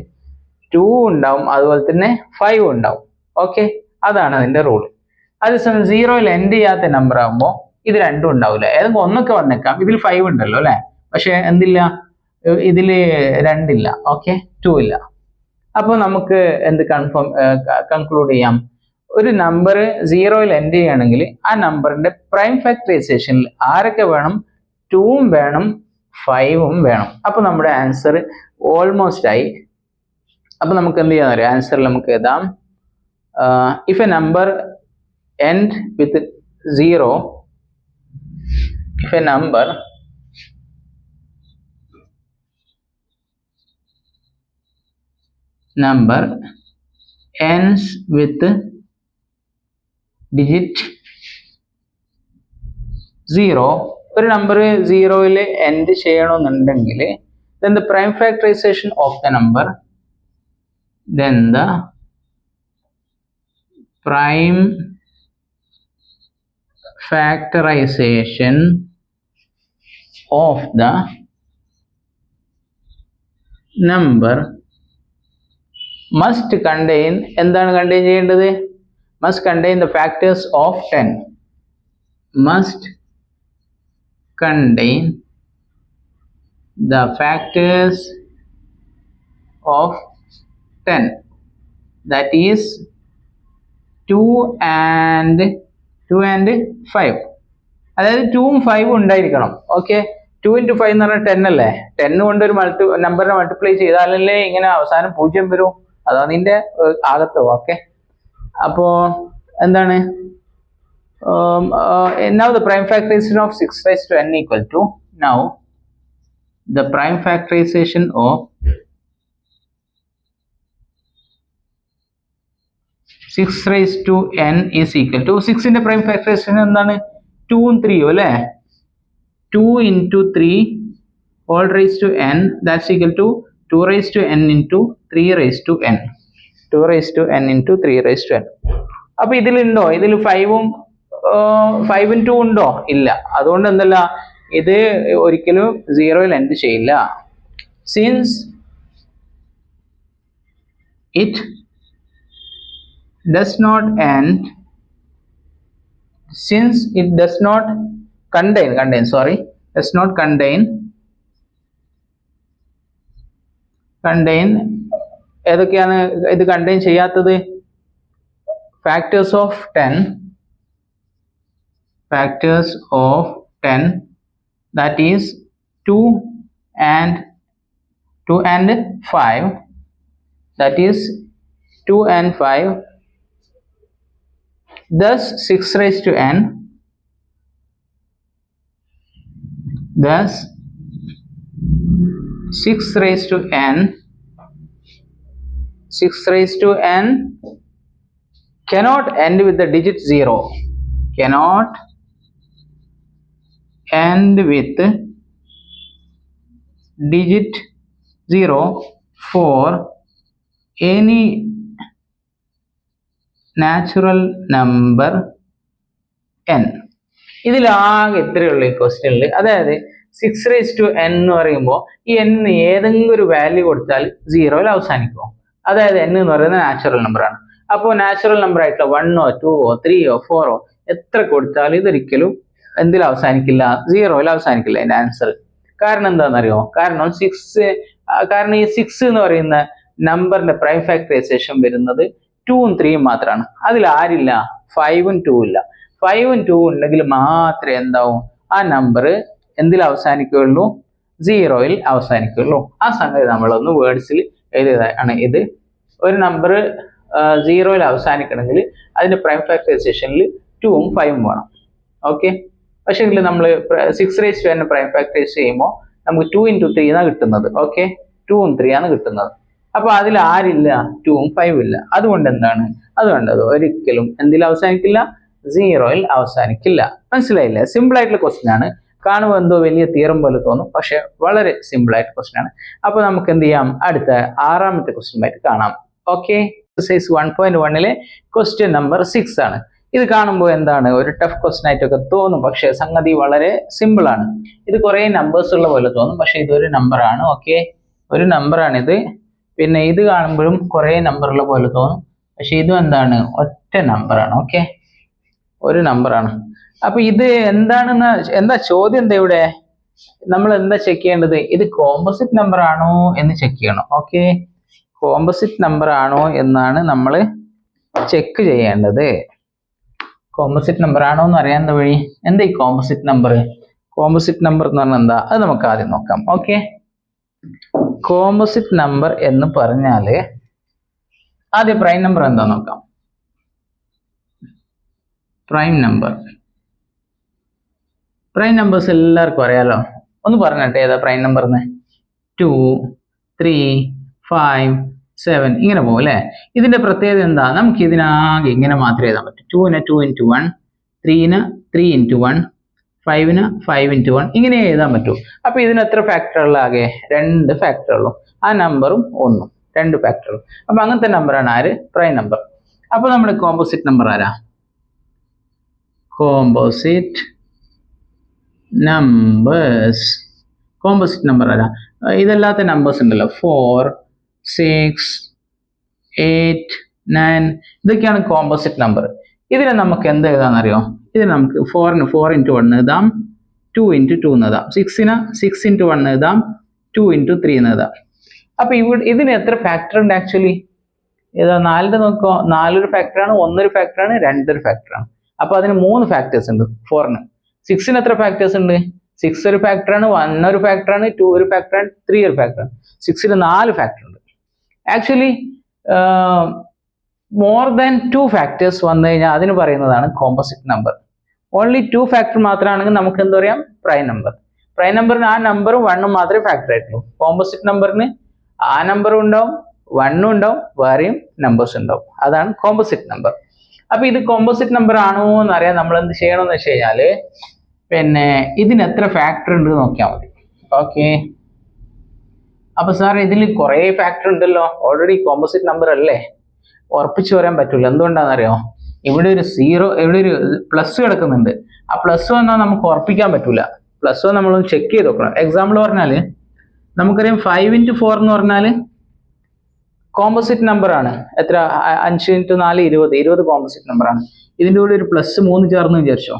2 ഉണ്ടാവും, അതുപോലെ തന്നെ 5 ഉണ്ടാവും. ഓക്കെ, അതാണ് അതിന്റെ റൂള്. അതേസമയം സീറോയിൽ എൻഡ് ചെയ്യാത്ത നമ്പർ ആകുമ്പോൾ ഇത് രണ്ടും ഉണ്ടാവില്ല. ഏതെങ്കിലും ഒന്നൊക്കെ വന്നേക്കാം. ഇതിൽ 5 ഉണ്ടല്ലോ അല്ലെ, പക്ഷെ എന്തില്ല, ഇതില് 2 ഇല്ല. ഓക്കെ, 2 ഇല്ല. അപ്പൊ നമുക്ക് എന്ത് കൺക്ലൂഡ് ചെയ്യാം? ഒരു നമ്പർ സീറോയിൽ എൻഡ് ചെയ്യുകയാണെങ്കിൽ ആ നമ്പറിന്റെ പ്രൈം ഫാക്ടറൈസേഷനിൽ ആരൊക്കെ വേണം? 2ഉം വേണം, 5ഉം വേണം. അപ്പൊ നമ്മുടെ ആൻസർ ഓൾമോസ്റ്റ് ആയി. അപ്പൊ നമുക്ക് എന്ത് ചെയ്യാൻ അറിയാം? ആൻസറിൽ നമുക്ക് എഴുതാം, if a number end with 0, if a number ends with digit 0, ഒരു നമ്പർ സീറോയിൽ എൻഡ് ചെയ്യണമെന്നുണ്ടെങ്കിൽ then the prime factorization of the number, then the prime factorization of the number must contain, എന്താണ് കണ്ടെയ്ൻ ചെയ്യേണ്ടത്? must contain the factors of 10, must contain the factors of 10, that is 2 and 5. അതായത് 2ഉം 5ഉം ഉണ്ടായിരിക്കണം. Okay, 2 into 5 എന്ന് പറഞ്ഞാൽ 10 അല്ലേ? 10 കൊണ്ട് ഒരു നമ്പറിനെ മൾട്ടിപ്ലൈ ചെയ്താലല്ലേ ഇങ്ങനെ അവസാനം 0 വരും. അതാണ് ഇതിന്റെ ആകത്തുക. ഓക്കെ, അപ്പോ എന്താണ്? Now the prime factorization of 6 raised to n equal to, now the prime factorization of 6 raised to n is equal to, 6 ന്റെ പ്രൈം ഫാക്ടറൈസേഷൻ എന്താണ്? 2ഉം 3ഉം അല്ലേ? 2 into 3 all raised to n, that's equal to 2 raised to n into 3 raised to n, 2 raised to n into 3 raised to n. അപ്പൊ ഇതിലുണ്ടോ? ഇതിൽ 5ഉം 2 ഉണ്ടോ? ഇല്ല. അതുകൊണ്ട് എന്തല്ല, ഇത് ഒരിക്കലും സീറോയിൽ എൻഡ് ചെയ്യില്ല. Since it does not end, since it does not contain does not contain ഏതൊക്കെയാണ് ഇത് കണ്ടെയ്ൻ ചെയ്യാത്തത്? factors of 10, that is 2 and 5, that is 2 and 5. Thus 6 raised to n, thus 6 raised to n cannot end with the digit 0, cannot end with digit 0 for any natural number n. ഇതിലാകെ ഇത്രയുള്ള ഈ ക്വസ്റ്റ്യനിൽ, അതായത് 6 raised to n എന്ന് പറയുമ്പോൾ ഈ n ഏതെങ്കിലും ഒരു value കൊടുത്താൽ സീറോയിൽ അവസാനിക്കുമോ? അതായത് n എന്ന് പറയുന്നത് നാച്ചുറൽ നമ്പർ ആണ്. അപ്പോൾ നാച്ചുറൽ നമ്പർ ആയിട്ടുള്ള 1ഓ 2ഓ 3ഓ 4ഓ എത്ര കൊടുത്താലും ഇതൊരിക്കലും എന്തിൽ അവസാനിക്കില്ല? സീറോയിൽ അവസാനിക്കില്ല അതിന്റെ ആൻസർ. കാരണം എന്താണെന്നറിയോ? കാരണം ഈ 6 എന്ന് പറയുന്ന നമ്പറിന്റെ പ്രൈം ഫാക്ടറൈസേഷൻ വരുന്നത് 2ഉം 3ഉം മാത്രമാണ്. അതിൽ ആരില്ല? 5ഉം 2ഉം ഇല്ല. 5ഉം 2ഉം ഉണ്ടെങ്കിൽ മാത്രമേ എന്താവും? ആ നമ്പർ എന്തിൽ അവസാനിക്കുകയുള്ളൂ? സീറോയിൽ അവസാനിക്കുകയുള്ളൂ. ആ സംഗതി നമ്മളൊന്ന് വേർഡ്സിൽ എഴുതിയതാണ്. ഇത് ഒരു നമ്പർ സീറോയിൽ അവസാനിക്കണമെങ്കിൽ അതിന്റെ പ്രൈം ഫാക്ടറൈസേഷനിൽ 2ഉം 5ഉം വേണം. ഓക്കെ, പക്ഷേ നമ്മൾ 6 raised to n prime factorise ചെയ്യുമ്പോൾ നമുക്ക് 2 into 3 എന്നാണ് കിട്ടുന്നത്. ഓക്കെ, 2ഉം 3 ആണ് കിട്ടുന്നത്. അപ്പൊ അതിൽ ആരില്ല? 2ഉം 5ഉം ഇല്ല. അതുകൊണ്ട് എന്താണ്? അത് കണ്ടത് ഒരിക്കലും എന്തിൽ അവസാനിക്കില്ല, സീറോയിൽ അവസാനിക്കില്ല. മനസ്സിലായില്ലേ? സിമ്പിൾ ആയിട്ടുള്ള ക്വസ്റ്റ്യൻ ആണ്. കാണുമ്പോൾ എന്തോ വലിയ തിയറം പോലെ തോന്നും, പക്ഷെ വളരെ സിമ്പിൾ ആയിട്ട് ക്വസ്റ്റ്യൻ ആണ്. അപ്പൊ നമുക്ക് എന്ത് ചെയ്യാം, അടുത്ത 6ാമത്തെ ക്വസ്റ്റ്യൻ ആയിട്ട് കാണാം. ഓക്കെ, എക്സസൈസ് 1.1 ക്വസ്റ്റ്യൻ നമ്പർ 6 ആണ്. ഇത് കാണുമ്പോൾ എന്താണ് ഒരു ടഫ് ക്വസ്റ്റ്യൻ ആയിട്ടൊക്കെ തോന്നും, പക്ഷെ സംഗതി വളരെ സിമ്പിൾ ആണ്. ഇത് കുറെ നമ്പേഴ്സ് ഉള്ള പോലെ തോന്നും, പക്ഷെ ഇതൊരു നമ്പർ ആണ്. ഓക്കെ, ഒരു നമ്പർ ആണിത്. പിന്നെ ഇത് കാണുമ്പോഴും കുറെ നമ്പർ ഉള്ള പോലെ തോന്നും, പക്ഷെ ഇതും എന്താണ്, ഒറ്റ നമ്പർ ആണ്. ഓക്കെ, ഒരു നമ്പർ ആണ്. അപ്പൊ ഇത് എന്താണെന്ന്, എന്താ ചോദ്യം എന്താ ഇവിടെ, നമ്മൾ എന്താ ചെക്ക് ചെയ്യേണ്ടത്, ഇത് കോമ്പോസിറ്റ് നമ്പർ ആണോ എന്ന് ചെക്ക് ചെയ്യണം. ഓക്കെ, കോമ്പോസിറ്റ് നമ്പർ ആണോ എന്നാണ് നമ്മൾ ചെക്ക് ചെയ്യേണ്ടത്. കോമ്പോസിറ്റ് നമ്പർ ആണോ എന്ന് അറിയാൻ വഴി എന്താ ഈ കോമ്പോസിറ്റ് നമ്പർ? കോമ്പോസിറ്റ് നമ്പർ എന്ന് പറഞ്ഞാൽ എന്താ, അത് നമുക്ക് ആദ്യം നോക്കാം. ഓക്കെ, കോമ്പോസിറ്റ് നമ്പർ എന്ന് പറഞ്ഞാല് ആദ്യം പ്രൈം നമ്പർ എന്താ നോക്കാം. പ്രൈം നമ്പേഴ്സ് എല്ലാവർക്കും അറിയാലോ. ഒന്ന് പറഞ്ഞിട്ടെ ഏതാ പ്രൈം നമ്പർ എന്ന്. 2, 3, 5, 7 ഇങ്ങനെ പോകും അല്ലെ. ഇതിന്റെ പ്രത്യേകത എന്താ, നമുക്ക് ഇതിനാകെ ഇങ്ങനെ മാത്രമേ എഴുതാൻ പറ്റൂ. 2ന് 2 into 1, 3ന് 3 into 1, 5ന് 5 into 1 ഇങ്ങനെ എഴുതാൻ പറ്റൂ. അപ്പൊ ഇതിന് എത്ര ഫാക്ടറുകൾ ആകെ? 2 ഫാക്ടറുള്ളൂ. ആ നമ്പറും 1, 2 ഫാക്ടറുകൾ. അപ്പൊ അങ്ങനത്തെ നമ്പറാണ് ആര്, പ്രൈം നമ്പർ. അപ്പൊ നമ്മുടെ കോമ്പോസിറ്റ് നമ്പർ ആരാ? കോമ്പോസിറ്റ് നമ്പർ ആരാ? ഇതല്ലാത്ത നമ്പേഴ്സ് ഉണ്ടല്ലോ, 4, 6, 8, 9 ഇതൊക്കെയാണ് കോമ്പോസിറ്റ് നമ്പർ. ഇതിനെ നമുക്ക് എന്ത് എഴുതാന്നറിയോ? ഇതിന് നമുക്ക് 4ന് 4 into 1 എഴുതാം, 2 into 2 എന്ന് എഴുതാം. 6ന് 6 into 1 എഴുതാം, 2 into 3 എന്ന് എഴുതാം. അപ്പൊ ഇതിന് എത്ര ഫാക്ടർ ഉണ്ട് ആക്ച്വലി? ഏതാ 4ന്റെ നോക്കോ, 4 ഒരു ഫാക്ടറാണ്, 1 ഒരു ഫാക്ടറാണ്, 2 ഒരു ഫാക്ടറാണ്. അപ്പൊ അതിന് 3 ഫാക്ടേഴ്സ് ഉണ്ട് 4ന്. 6ന് എത്ര ഫാക്ടേഴ്സ് ഉണ്ട്? 6 ഒരു ഫാക്ടറാണ്, 1 ഒരു ഫാക്ടറാണ്, 2 ഒരു ഫാക്ടറാണ്, 3 ഒരു ഫാക്ടറാണ്. 6ന് 4 ഫാക്ടർ ഉണ്ട്. ആക്ച്വലി മോർ ദാൻ 2 ഫാക്ടേഴ്സ് വന്നു കഴിഞ്ഞാൽ അതിന് പറയുന്നതാണ് കോമ്പോസിറ്റ് നമ്പർ. ഓൺലി 2 ഫാക്ടർ മാത്രമാണെങ്കിൽ നമുക്ക് എന്താ പറയാം, പ്രൈം നമ്പർ. പ്രൈം നമ്പറിന് ആ നമ്പറും 1ഉം മാത്രമേ ഫാക്ടർ ആയിട്ടുള്ളൂ. കോമ്പോസിറ്റ് നമ്പറിന് ആ നമ്പറും ഉണ്ടാവും, 1ഉം ഉണ്ടാവും, വേറെയും നമ്പേഴ്സ് ഉണ്ടാവും. അതാണ് കോമ്പോസിറ്റ് നമ്പർ. അപ്പൊ ഇത് കോമ്പോസിറ്റ് നമ്പർ ആണോ എന്ന് അറിയാൻ നമ്മൾ എന്ത് ചെയ്യണമെന്ന് വെച്ച് കഴിഞ്ഞാല്, പിന്നെ ഇതിന് എത്ര ഫാക്ടർ ഉണ്ട് നോക്കിയാൽ മതി. ഓക്കെ, അപ്പൊ സാർ ഇതിൽ കുറെ ഫാക്ടർ ഉണ്ടല്ലോ, ഓൾറെഡി കോമ്പോസിറ്റ് നമ്പർ അല്ലേ, ഉറപ്പിച്ചു പറയാൻ പറ്റൂല. എന്തുകൊണ്ടാണെന്നറിയോ? ഇവിടെ ഒരു 0, ഇവിടെ ഒരു പ്ലസ് കിടക്കുന്നുണ്ട്. ആ പ്ലസ് വന്നാൽ നമുക്ക് ഉറപ്പിക്കാൻ പറ്റൂല. പ്ലസ് വന്ന് നമ്മളൊന്ന് ചെക്ക് ചെയ്ത് നോക്കണം. എക്സാമ്പിൾ പറഞ്ഞാല് നമുക്കറിയാം 5 into 4 എന്ന് പറഞ്ഞാല് കോമ്പോസിറ്റ് നമ്പർ ആണ്. എത്ര? 5 into 4 20 കോമ്പോസിറ്റ് നമ്പർ ആണ്. ഇതിന്റെ കൂടെ ഒരു പ്ലസ് 3 ചേർന്ന് വിചാരിച്ചോ.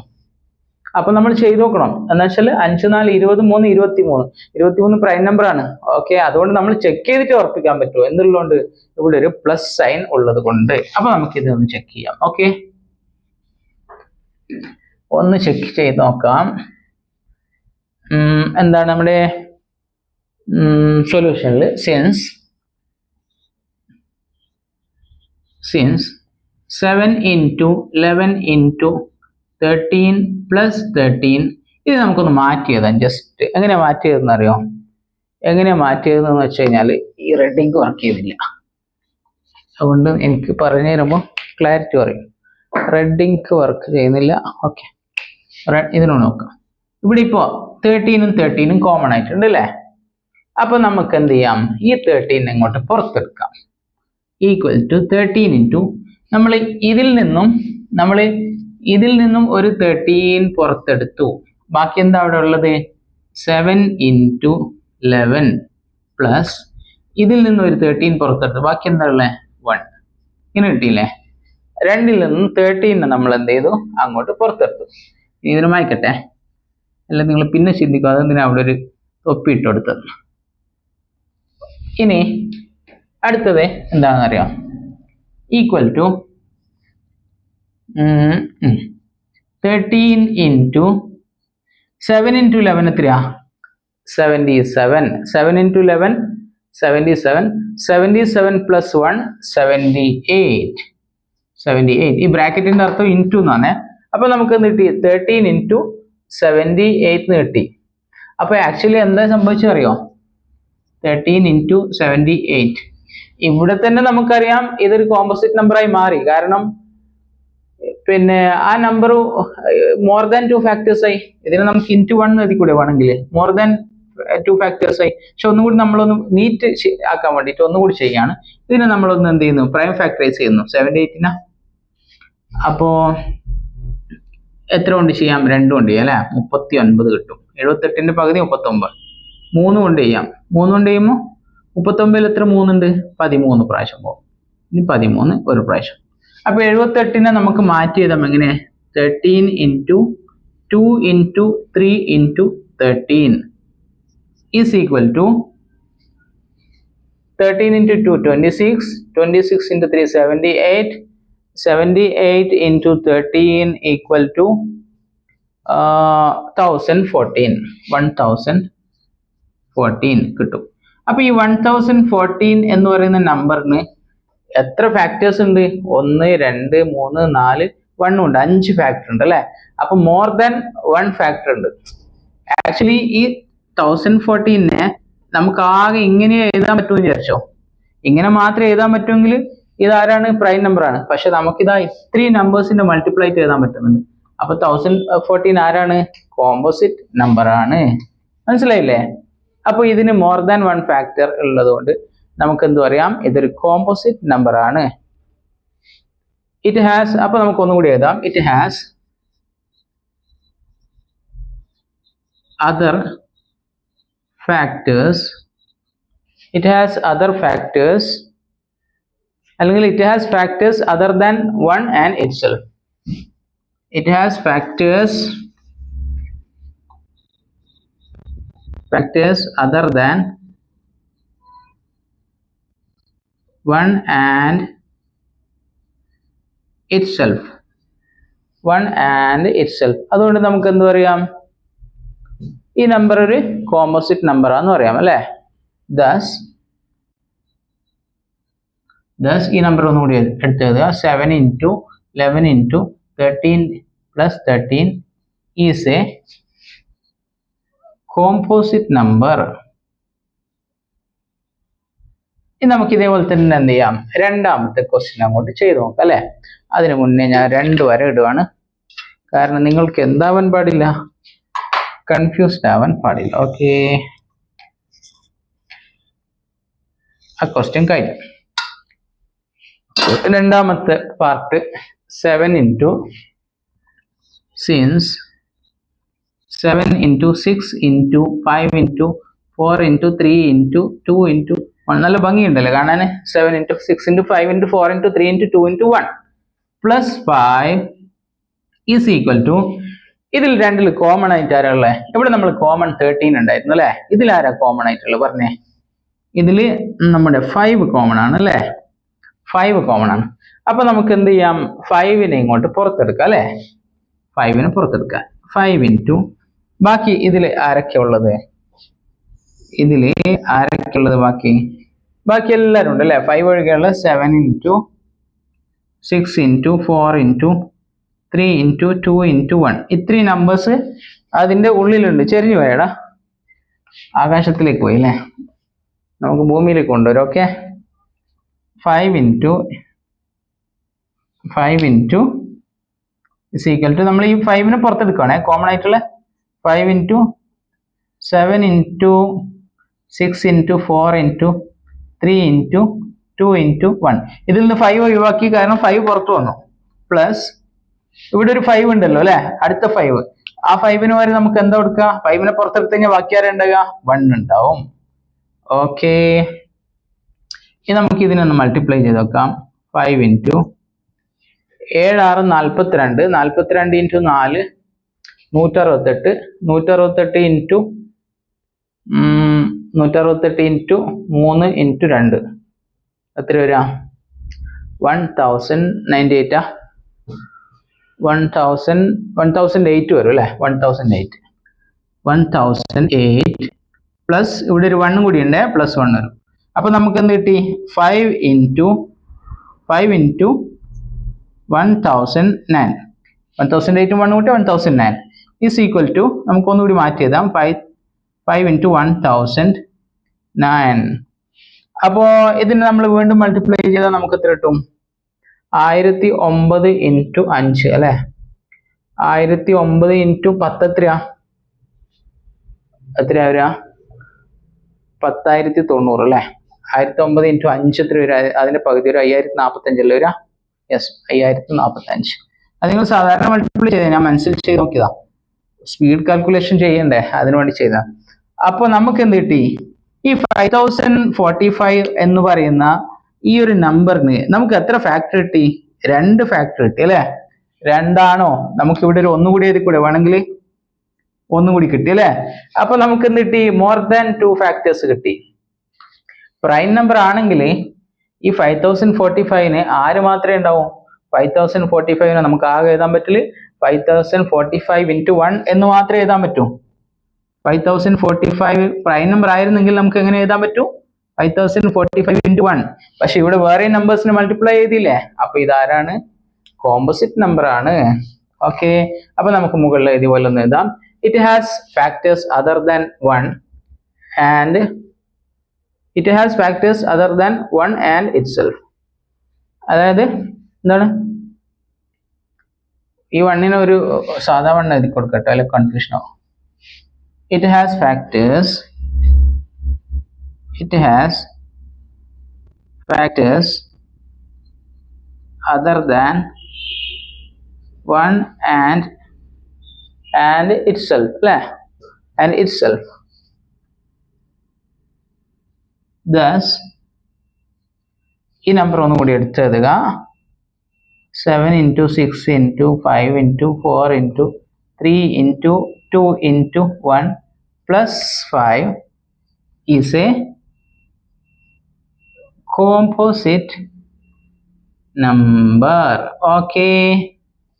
അപ്പൊ നമ്മൾ ചെയ്ത് നോക്കണം. എന്താ വെച്ചാൽ 5, 4, 20, 3, 23 പ്രൈം നമ്പർ ആണ്. ഓക്കെ, അതുകൊണ്ട് നമ്മൾ ചെക്ക് ചെയ്തിട്ട് ഉറപ്പിക്കാൻ പറ്റുമോ എന്നുള്ളതുകൊണ്ട് ഇവിടെ ഒരു പ്ലസ് സൈൻ ഉള്ളത് കൊണ്ട്. അപ്പൊ നമുക്ക് ഇത് ഒന്ന് ചെക്ക് ചെയ്യാം. ഓക്കെ, ഒന്ന് ചെക്ക് ചെയ്ത് നോക്കാം. എന്താണ് നമ്മുടെ സൊല്യൂഷനിൽ സിൻസ് 7 into 11 into 13 plus 13 ഇത് നമുക്കൊന്ന് മാറ്റിയതാണ്. ജസ്റ്റ് എങ്ങനെ മാറ്റിയതെന്ന് അറിയോ? എങ്ങനെ മാറ്റിയതെന്ന് വെച്ച് കഴിഞ്ഞാൽ ഈ റെഡിങ് വർക്ക് ചെയ്തില്ല. അതുകൊണ്ട് എനിക്ക് പറഞ്ഞു തരുമ്പോൾ ക്ലാരിറ്റി പറയും. റെഡിങ് വർക്ക് ചെയ്യുന്നില്ല. ഓക്കെ, ഇതിനോട് നോക്കാം. ഇവിടെ ഇപ്പോൾ 13ഉം 13ഉം കോമൺ ആയിട്ടുണ്ട് അല്ലേ. അപ്പൊ നമുക്ക് എന്ത് ചെയ്യാം, ഈ 13 ഇങ്ങോട്ട് പുറത്തെടുക്കാം. ഈക്വൽ ടു 13 into നമ്മൾ ഇതിൽ നിന്നും ഒരു 13 പുറത്തെടുത്തു. ബാക്കി എന്താ അവിടെ ഉള്ളത്? 7 into 11 പ്ലസ് ഇതിൽ നിന്നും ഒരു 13 പുറത്തെടുത്തു. ബാക്കി എന്താ ഉള്ളത്? 1. ഇങ്ങനെ കിട്ടിയില്ലേ? 2ൽ നിന്നും 13 നമ്മൾ എന്ത് ചെയ്തു, അങ്ങോട്ട് പുറത്തെടുത്തു. ഇതിന് മായ്ക്കട്ടെ, അല്ല നിങ്ങൾ പിന്നെ ചിന്തിക്കും അതെന്തിനാ അവിടെ ഒരു തൊപ്പി ഇട്ട് കൊടുത്തത്. ഇനി അടുത്തത് എന്താണെന്ന് അറിയാം? ഈക്വൽ ടു 13 into 7 into 11 എത്രയാ? 77. 7 into 11 77. 77 plus 1 78. ഈ ബ്രാക്കറ്റിന്റെ അർത്ഥം ഇൻറ്റു എന്നാണ്. അപ്പൊ നമുക്ക് എന്ത് കിട്ടി? 13 into 78 കിട്ടി. അപ്പൊ ആക്ച്വലി എന്താ സംഭവിച്ചറിയോ? 13 into 78 ഇവിടെ തന്നെ നമുക്കറിയാം ഇതൊരു കോമ്പോസിറ്റ് നമ്പറായി മാറി. കാരണം പിന്നെ ആ നമ്പർ മോർ ദാൻ 2 ഫാക്ടേഴ്സ് ആയി. ഇതിനെ നമുക്ക് ഇൻറ്റു 1 എഴുതി കൂടെ വേണമെങ്കിൽ, മോർ ദാൻ 2 ഫാക്ടേഴ്സ് ആയി. പക്ഷെ ഒന്നും കൂടി നമ്മളൊന്ന് നീറ്റ് ആക്കാൻ വേണ്ടിയിട്ട് ഒന്നുകൂടി ചെയ്യാണ്. ഇതിനെ നമ്മളൊന്ന് എന്ത് ചെയ്യുന്നു, പ്രൈം ഫാക്ടറൈസ് ചെയ്യുന്നു 78നെ. അപ്പോ എത്ര കൊണ്ട് ചെയ്യാം? 2 കൊണ്ട് ചെയ്യാം അല്ലെ, 39 കിട്ടും. 78ന്റെ പകുതി 39, 3 കൊണ്ട് ചെയ്യാം. 3 കൊണ്ട് ചെയ്യുമ്പോൾ 39 എത്ര 3 ഉണ്ട്? 13 പ്രാവശ്യം പോകും. ഇനി 13 ഒരു പ്രാവശ്യം. അപ്പൊ 78നെ നമുക്ക് മാറ്റി എഴുതാം എങ്ങനെ? 13 into 2 into 3 into 13 is equal to 13 into 2 26, 26 into 3 78, 78 into 13 equal to 1014 കിട്ടും. അപ്പൊ ഈ 1014 എന്ന് പറയുന്ന നമ്പറിന് എത്ര ഫാക്ടേഴ്സ് ഉണ്ട്? 1 2 3 4 1 ഉണ്ട്, 5 ഫാക്ടർ ഉണ്ട് അല്ലെ. അപ്പൊ മോർ ദാൻ 1 ഫാക്ടർ ഉണ്ട്. ആക്ച്വലി ഈ 1014നെ നമുക്ക് ആകെ ഇങ്ങനെ എഴുതാൻ പറ്റുമെന്ന് വിചാരിച്ചോ. ഇങ്ങനെ മാത്രം എഴുതാൻ പറ്റുമെങ്കിൽ ഇതാരാണ്? പ്രൈം നമ്പർ ആണ്. പക്ഷെ നമുക്കിതാ ഇത്രയും നമ്പേഴ്സിന്റെ മൾട്ടിപ്ലൈ ചെയ്താൻ പറ്റുന്നുണ്ട്. അപ്പൊ 1014 ആരാണ്? കോമ്പോസിറ്റ് നമ്പർ ആണ്. മനസ്സിലായില്ലേ? അപ്പൊ ഇതിന് മോർ ദാൻ 1 ഫാക്ടർ ഉള്ളത് കൊണ്ട് നമുക്ക് എന്ത് പറയാം? ഇതൊരു കോമ്പോസിറ്റ് നമ്പർ ആണ്. ഇറ്റ് ഹാസ്, അപ്പൊ നമുക്ക് ഒന്നുകൂടി എഴുതാം. It has other factors, it has other factors, അല്ലെങ്കിൽ it has factors other than 1 and itself. It has factors other than 1 and itself. 1 and itself. അതുകൊണ്ട് നമുക്ക് എന്ത് പറയാം? ഈ നമ്പർ ഒരു കോമ്പോസിറ്റ് നമ്പർ ആണെന്ന് പറയാം അല്ലെ. ദസ് ഈ നമ്പർ ഒന്നുകൂടി എടുത്തത് 7 into 11 into 13 plus 13 is a composite number. ഇനി നമുക്ക് ഇതേപോലെ തന്നെ എന്ത് ചെയ്യാം? രണ്ടാമത്തെ ക്വസ്റ്റ്യൻ അങ്ങോട്ട് ചെയ്ത് നോക്കാം അല്ലെ. അതിനു മുന്നേ ഞാൻ 2 വര ഇടുവാണ്. കാരണം നിങ്ങൾക്ക് എന്താവാൻ പാടില്ല? കൺഫ്യൂസ്ഡ് ആവാൻ പാടില്ല. ഓക്കെ, ആ ക്വസ്റ്റ്യൻ കഴിഞ്ഞു. രണ്ടാമത്തെ part 7 into since 7 into 6 into 5 into 4 into 3 into 2 into 1. നല്ല ഭംഗിയുണ്ടല്ലേ കാണാൻ? 7 into 6 into 5 into 4 into 3 into 2 into 1 plus 5 is equal to, ഇതിൽ രണ്ടിൽ കോമൺ ആയിട്ട് ആരാ ഉള്ളത്? ഇവിടെ നമ്മൾ കോമൺ 13 ഉണ്ടായിരുന്നു അല്ലെ. ഇതിൽ ആരാ കോമൺ ആയിട്ടുള്ളത് പറഞ്ഞേ? ഇതില് നമ്മുടെ 5 കോമൺ ആണ് അല്ലെ. 5 കോമൺ ആണ്. അപ്പൊ നമുക്ക് എന്ത് ചെയ്യാം? 5നെ ഇങ്ങോട്ട് പുറത്തെടുക്കാം അല്ലെ. 5നെ പുറത്തെടുക്കാം. 5 into ബാക്കി ഇതിൽ ആരൊക്കെ ഉള്ളത്? ഇതില് ആരൊക്കെ ഉള്ളത്? ബാക്കി എല്ലാവരും ഉണ്ട് അല്ലെ. 5 ഒഴികെയുള്ള 7 into 6 into 4 into 3 into 2 into 1. ഇത്രയും നമ്പേഴ്സ് അതിന്റെ ഉള്ളിലുണ്ട്. ചെരിഞ്ഞു പോയടാ, ആകാശത്തിലേക്ക് പോയി അല്ലേ. നമുക്ക് ഭൂമിയിലേക്ക് കൊണ്ടുവരും. Okay, 5 into is equal to, നമ്മൾ ഈ 5നെ പുറത്തെടുക്കുകയാണെ കോമൺ ആയിട്ടുള്ള. 5 into 7 into 6 into 4 into 3 into 2 into 1. ഇതിൽ നിന്ന് 5 ഒഴിവാക്കി, കാരണം 5 പുറത്തു വന്നു. പ്ലസ് ഇവിടെ ഒരു 5 ഉണ്ടല്ലോ അല്ലെ, അടുത്ത 5. ആ 5ന് വരെ നമുക്ക് എന്താ കൊടുക്കുക? 5നെ പുറത്തെടുത്ത് കഴിഞ്ഞാൽ ബാക്കി ആരാ ഉണ്ടാകുക? 1 ഉണ്ടാവും. ഓക്കെ, ഇനി നമുക്ക് ഇതിനൊന്ന് മൾട്ടിപ്ലൈ ചെയ്ത് നോക്കാം. 5 into 7 6 42, 42 into 4 168, 168 into 168 into 3 into 2 എത്ര വരാ? 1098. 1008 വരും അല്ലെ. 1008 പ്ലസ് ഇവിടെ ഒരു 1 കൂടി ഉണ്ട്, പ്ലസ് 1 വരും. അപ്പൊ നമുക്ക് എന്ത് കിട്ടി? 5 into 1009. 1008 1 കൂട്ടി 1009 is equal to, നമുക്ക് ഒന്നുകൂടി മാറ്റി എഴുതാം. 5 into 1009 അപ്പോ ഇതിനെ നമ്മൾ വീണ്ടും മൾട്ടിപ്ലൈ ചെയ്താൽ നമുക്ക് എത്ര കിട്ടും? 1009 ഇൻറ്റു 5 അല്ലെ? 1009 ഇൻറ്റു 10 എത്രയാ വരിക? 10,090 അല്ലെ? 1009 ഇൻറ്റു 5 എത്ര വരിക? അതിന്റെ പകുതി ഒരു 5045 അല്ലേ വരിക? യെസ്, 5045. അത് നിങ്ങൾ സാധാരണ മൾട്ടിപ്ലൈ ചെയ്താൽ ഞാൻ മനസ്സിൽ ചെയ്ത് നോക്കിയതാ, സ്പീഡ് കാൽക്കുലേഷൻ ചെയ്യണ്ടേ, അതിനു വേണ്ടി ചെയ്ത. അപ്പൊ നമുക്ക് എന്ത് കിട്ടി? ഈ 5045 എന്ന് പറയുന്ന ഈ ഒരു നമ്പറിന് നമുക്ക് എത്ര ഫാക്ടർ കിട്ടി? 2 ഫാക്ടർ കിട്ടി അല്ലെ? 2 ആണോ? നമുക്ക് ഇവിടെ ഒരു ഒന്നുകൂടി എഴുതി കൂടെ? വേണമെങ്കിൽ ഒന്നുകൂടി കിട്ടി അല്ലെ? അപ്പൊ നമുക്ക് എന്ത് കിട്ടി? മോർ ദാൻ 2 ഫാക്ടേഴ്സ് കിട്ടി. പ്രൈം നമ്പർ ആണെങ്കിൽ ഈ 5045ന് ആര് മാത്രമേ ഉണ്ടാവും? 5045ന് നമുക്ക് ആകെ എഴുതാൻ പറ്റില്ല 5045 ഇൻറ്റു 1 എന്ന് മാത്രമേ എഴുതാൻ പറ്റൂ. 5045 പ്രൈം നമ്പർ ആയിരുന്നെങ്കിൽ നമുക്ക് എങ്ങനെ എഴുതാൻ പറ്റൂ? 5045 ഇൻറ്റു 1. പക്ഷെ ഇവിടെ വേറെ നമ്പേഴ്സിന് മൾട്ടിപ്ലൈ ചെയ്തില്ലേ? അപ്പൊ ഇതാരാണ്? കോമ്പോസിറ്റ് നമ്പർ ആണ്. ഓക്കെ, അപ്പൊ നമുക്ക് മുകളിൽ എഴുതിയ പോലെ ഒന്ന് എഴുതാം. It has factors other than 1 and itself. അതായത് എന്താണ്? ഈ 1ന് ഒരു സാധാ 1 എഴുതി കൊടുക്കട്ടെ, അല്ലെ കൺഫ്യൂഷൻ ആവും. It has factors other than 1 and itself, and itself. Thus ഈ നമ്പർ ഒന്നും കൂടി എടുത്ത് എഴുതുക. 7 into 6 into 5 into 4 into 3 into 2 into 1 plus 5 is a composite number. Okay,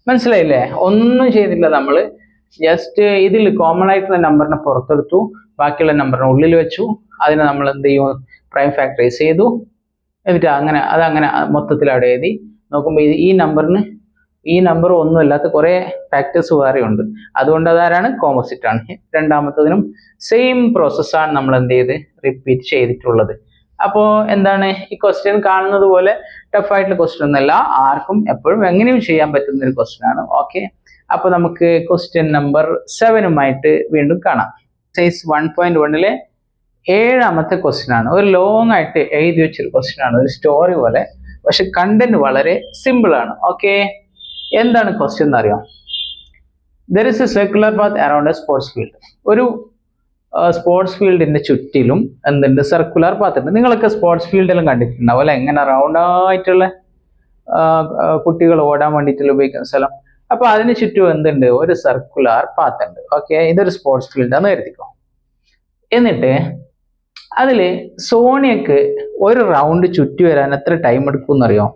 മനസ്സിലായില്ലേ? ഒന്നും ചെയ്തില്ല നമ്മൾ. ജസ്റ്റ് ഇതിൽ കോമൺ ആയിട്ടുള്ള നമ്പറിനെ പുറത്തെടുത്തു, ബാക്കിയുള്ള നമ്പറിനെ ഉള്ളിൽ വെച്ചു. അതിനെ നമ്മൾ എന്ത് ചെയ്യും? പ്രൈം ഫാക്ടറൈസ് ചെയ്തു. എന്നിട്ട് അതങ്ങനെ മൊത്തത്തിൽ അവിടെ എഴുതി നോക്കുമ്പോൾ ഈ നമ്പർ ഒന്നും അല്ലാത്ത കുറെ ഫാക്ടേഴ്സ് വേറെ ഉണ്ട്. അതുകൊണ്ട് അതാരാണ്? കോമ്പോസിറ്റ് ആണ്. രണ്ടാമത്തതിനും സെയിം പ്രോസസ്സാണ് നമ്മൾ എന്ത് ചെയ്ത് റിപ്പീറ്റ് ചെയ്തിട്ടുള്ളത്. അപ്പോ എന്താണ്? ഈ ക്വസ്റ്റ്യൻ കാണുന്നത് പോലെ ടഫ് ആയിട്ടുള്ള ക്വസ്റ്റ്യൻ ഒന്നല്ല, ആർക്കും എപ്പോഴും എങ്ങനെയും ചെയ്യാൻ പറ്റുന്ന ഒരു ക്വസ്റ്റ്യൻ ആണ്. ഓക്കെ, അപ്പൊ നമുക്ക് ക്വസ്റ്റ്യൻ നമ്പർ 7 വീണ്ടും കാണാം. എക്സസൈസ് 1.1 7ാമത്തെ ക്വസ്റ്റ്യൻ ആണ്. ഒരു ലോങ് ആയിട്ട് എഴുതി വെച്ചൊരു ക്വസ്റ്റ്യൻ ആണ്, ഒരു സ്റ്റോറി പോലെ. പക്ഷെ കണ്ടന്റ് വളരെ സിമ്പിൾ ആണ്. ഓക്കെ, എന്താണ് ക്വസ്റ്റ്യൻ എന്ന് അറിയാം? There is A circular path around A sports field. ഒരു സ്പോർട്സ് ഫീൽഡിന്റെ ചുറ്റിലും എന്തുണ്ട്? സർക്കുലർ പാത്ത് ഉണ്ട്. നിങ്ങളൊക്കെ സ്പോർട്സ് ഫീൽഡെല്ലാം കണ്ടിട്ടുണ്ടാവും അല്ലെ? എങ്ങനെ റൗണ്ട് ആയിട്ടുള്ള കുട്ടികൾ ഓടാൻ വേണ്ടിയിട്ടുള്ള ഉപയോഗിക്കുന്ന സ്ഥലം. അപ്പൊ അതിന് ചുറ്റും എന്തുണ്ട്? ഒരു സർക്കുലർ പാത്ത് ഉണ്ട്. ഓക്കെ, ഇതൊരു സ്പോർട്സ് ഫീൽഡാന്ന് കരുതിക്കോ. എന്നിട്ട് അതില് സോണിയക്ക് ഒരു റൗണ്ട് ചുറ്റി വരാൻ എത്ര ടൈം എടുക്കും എന്നറിയോ?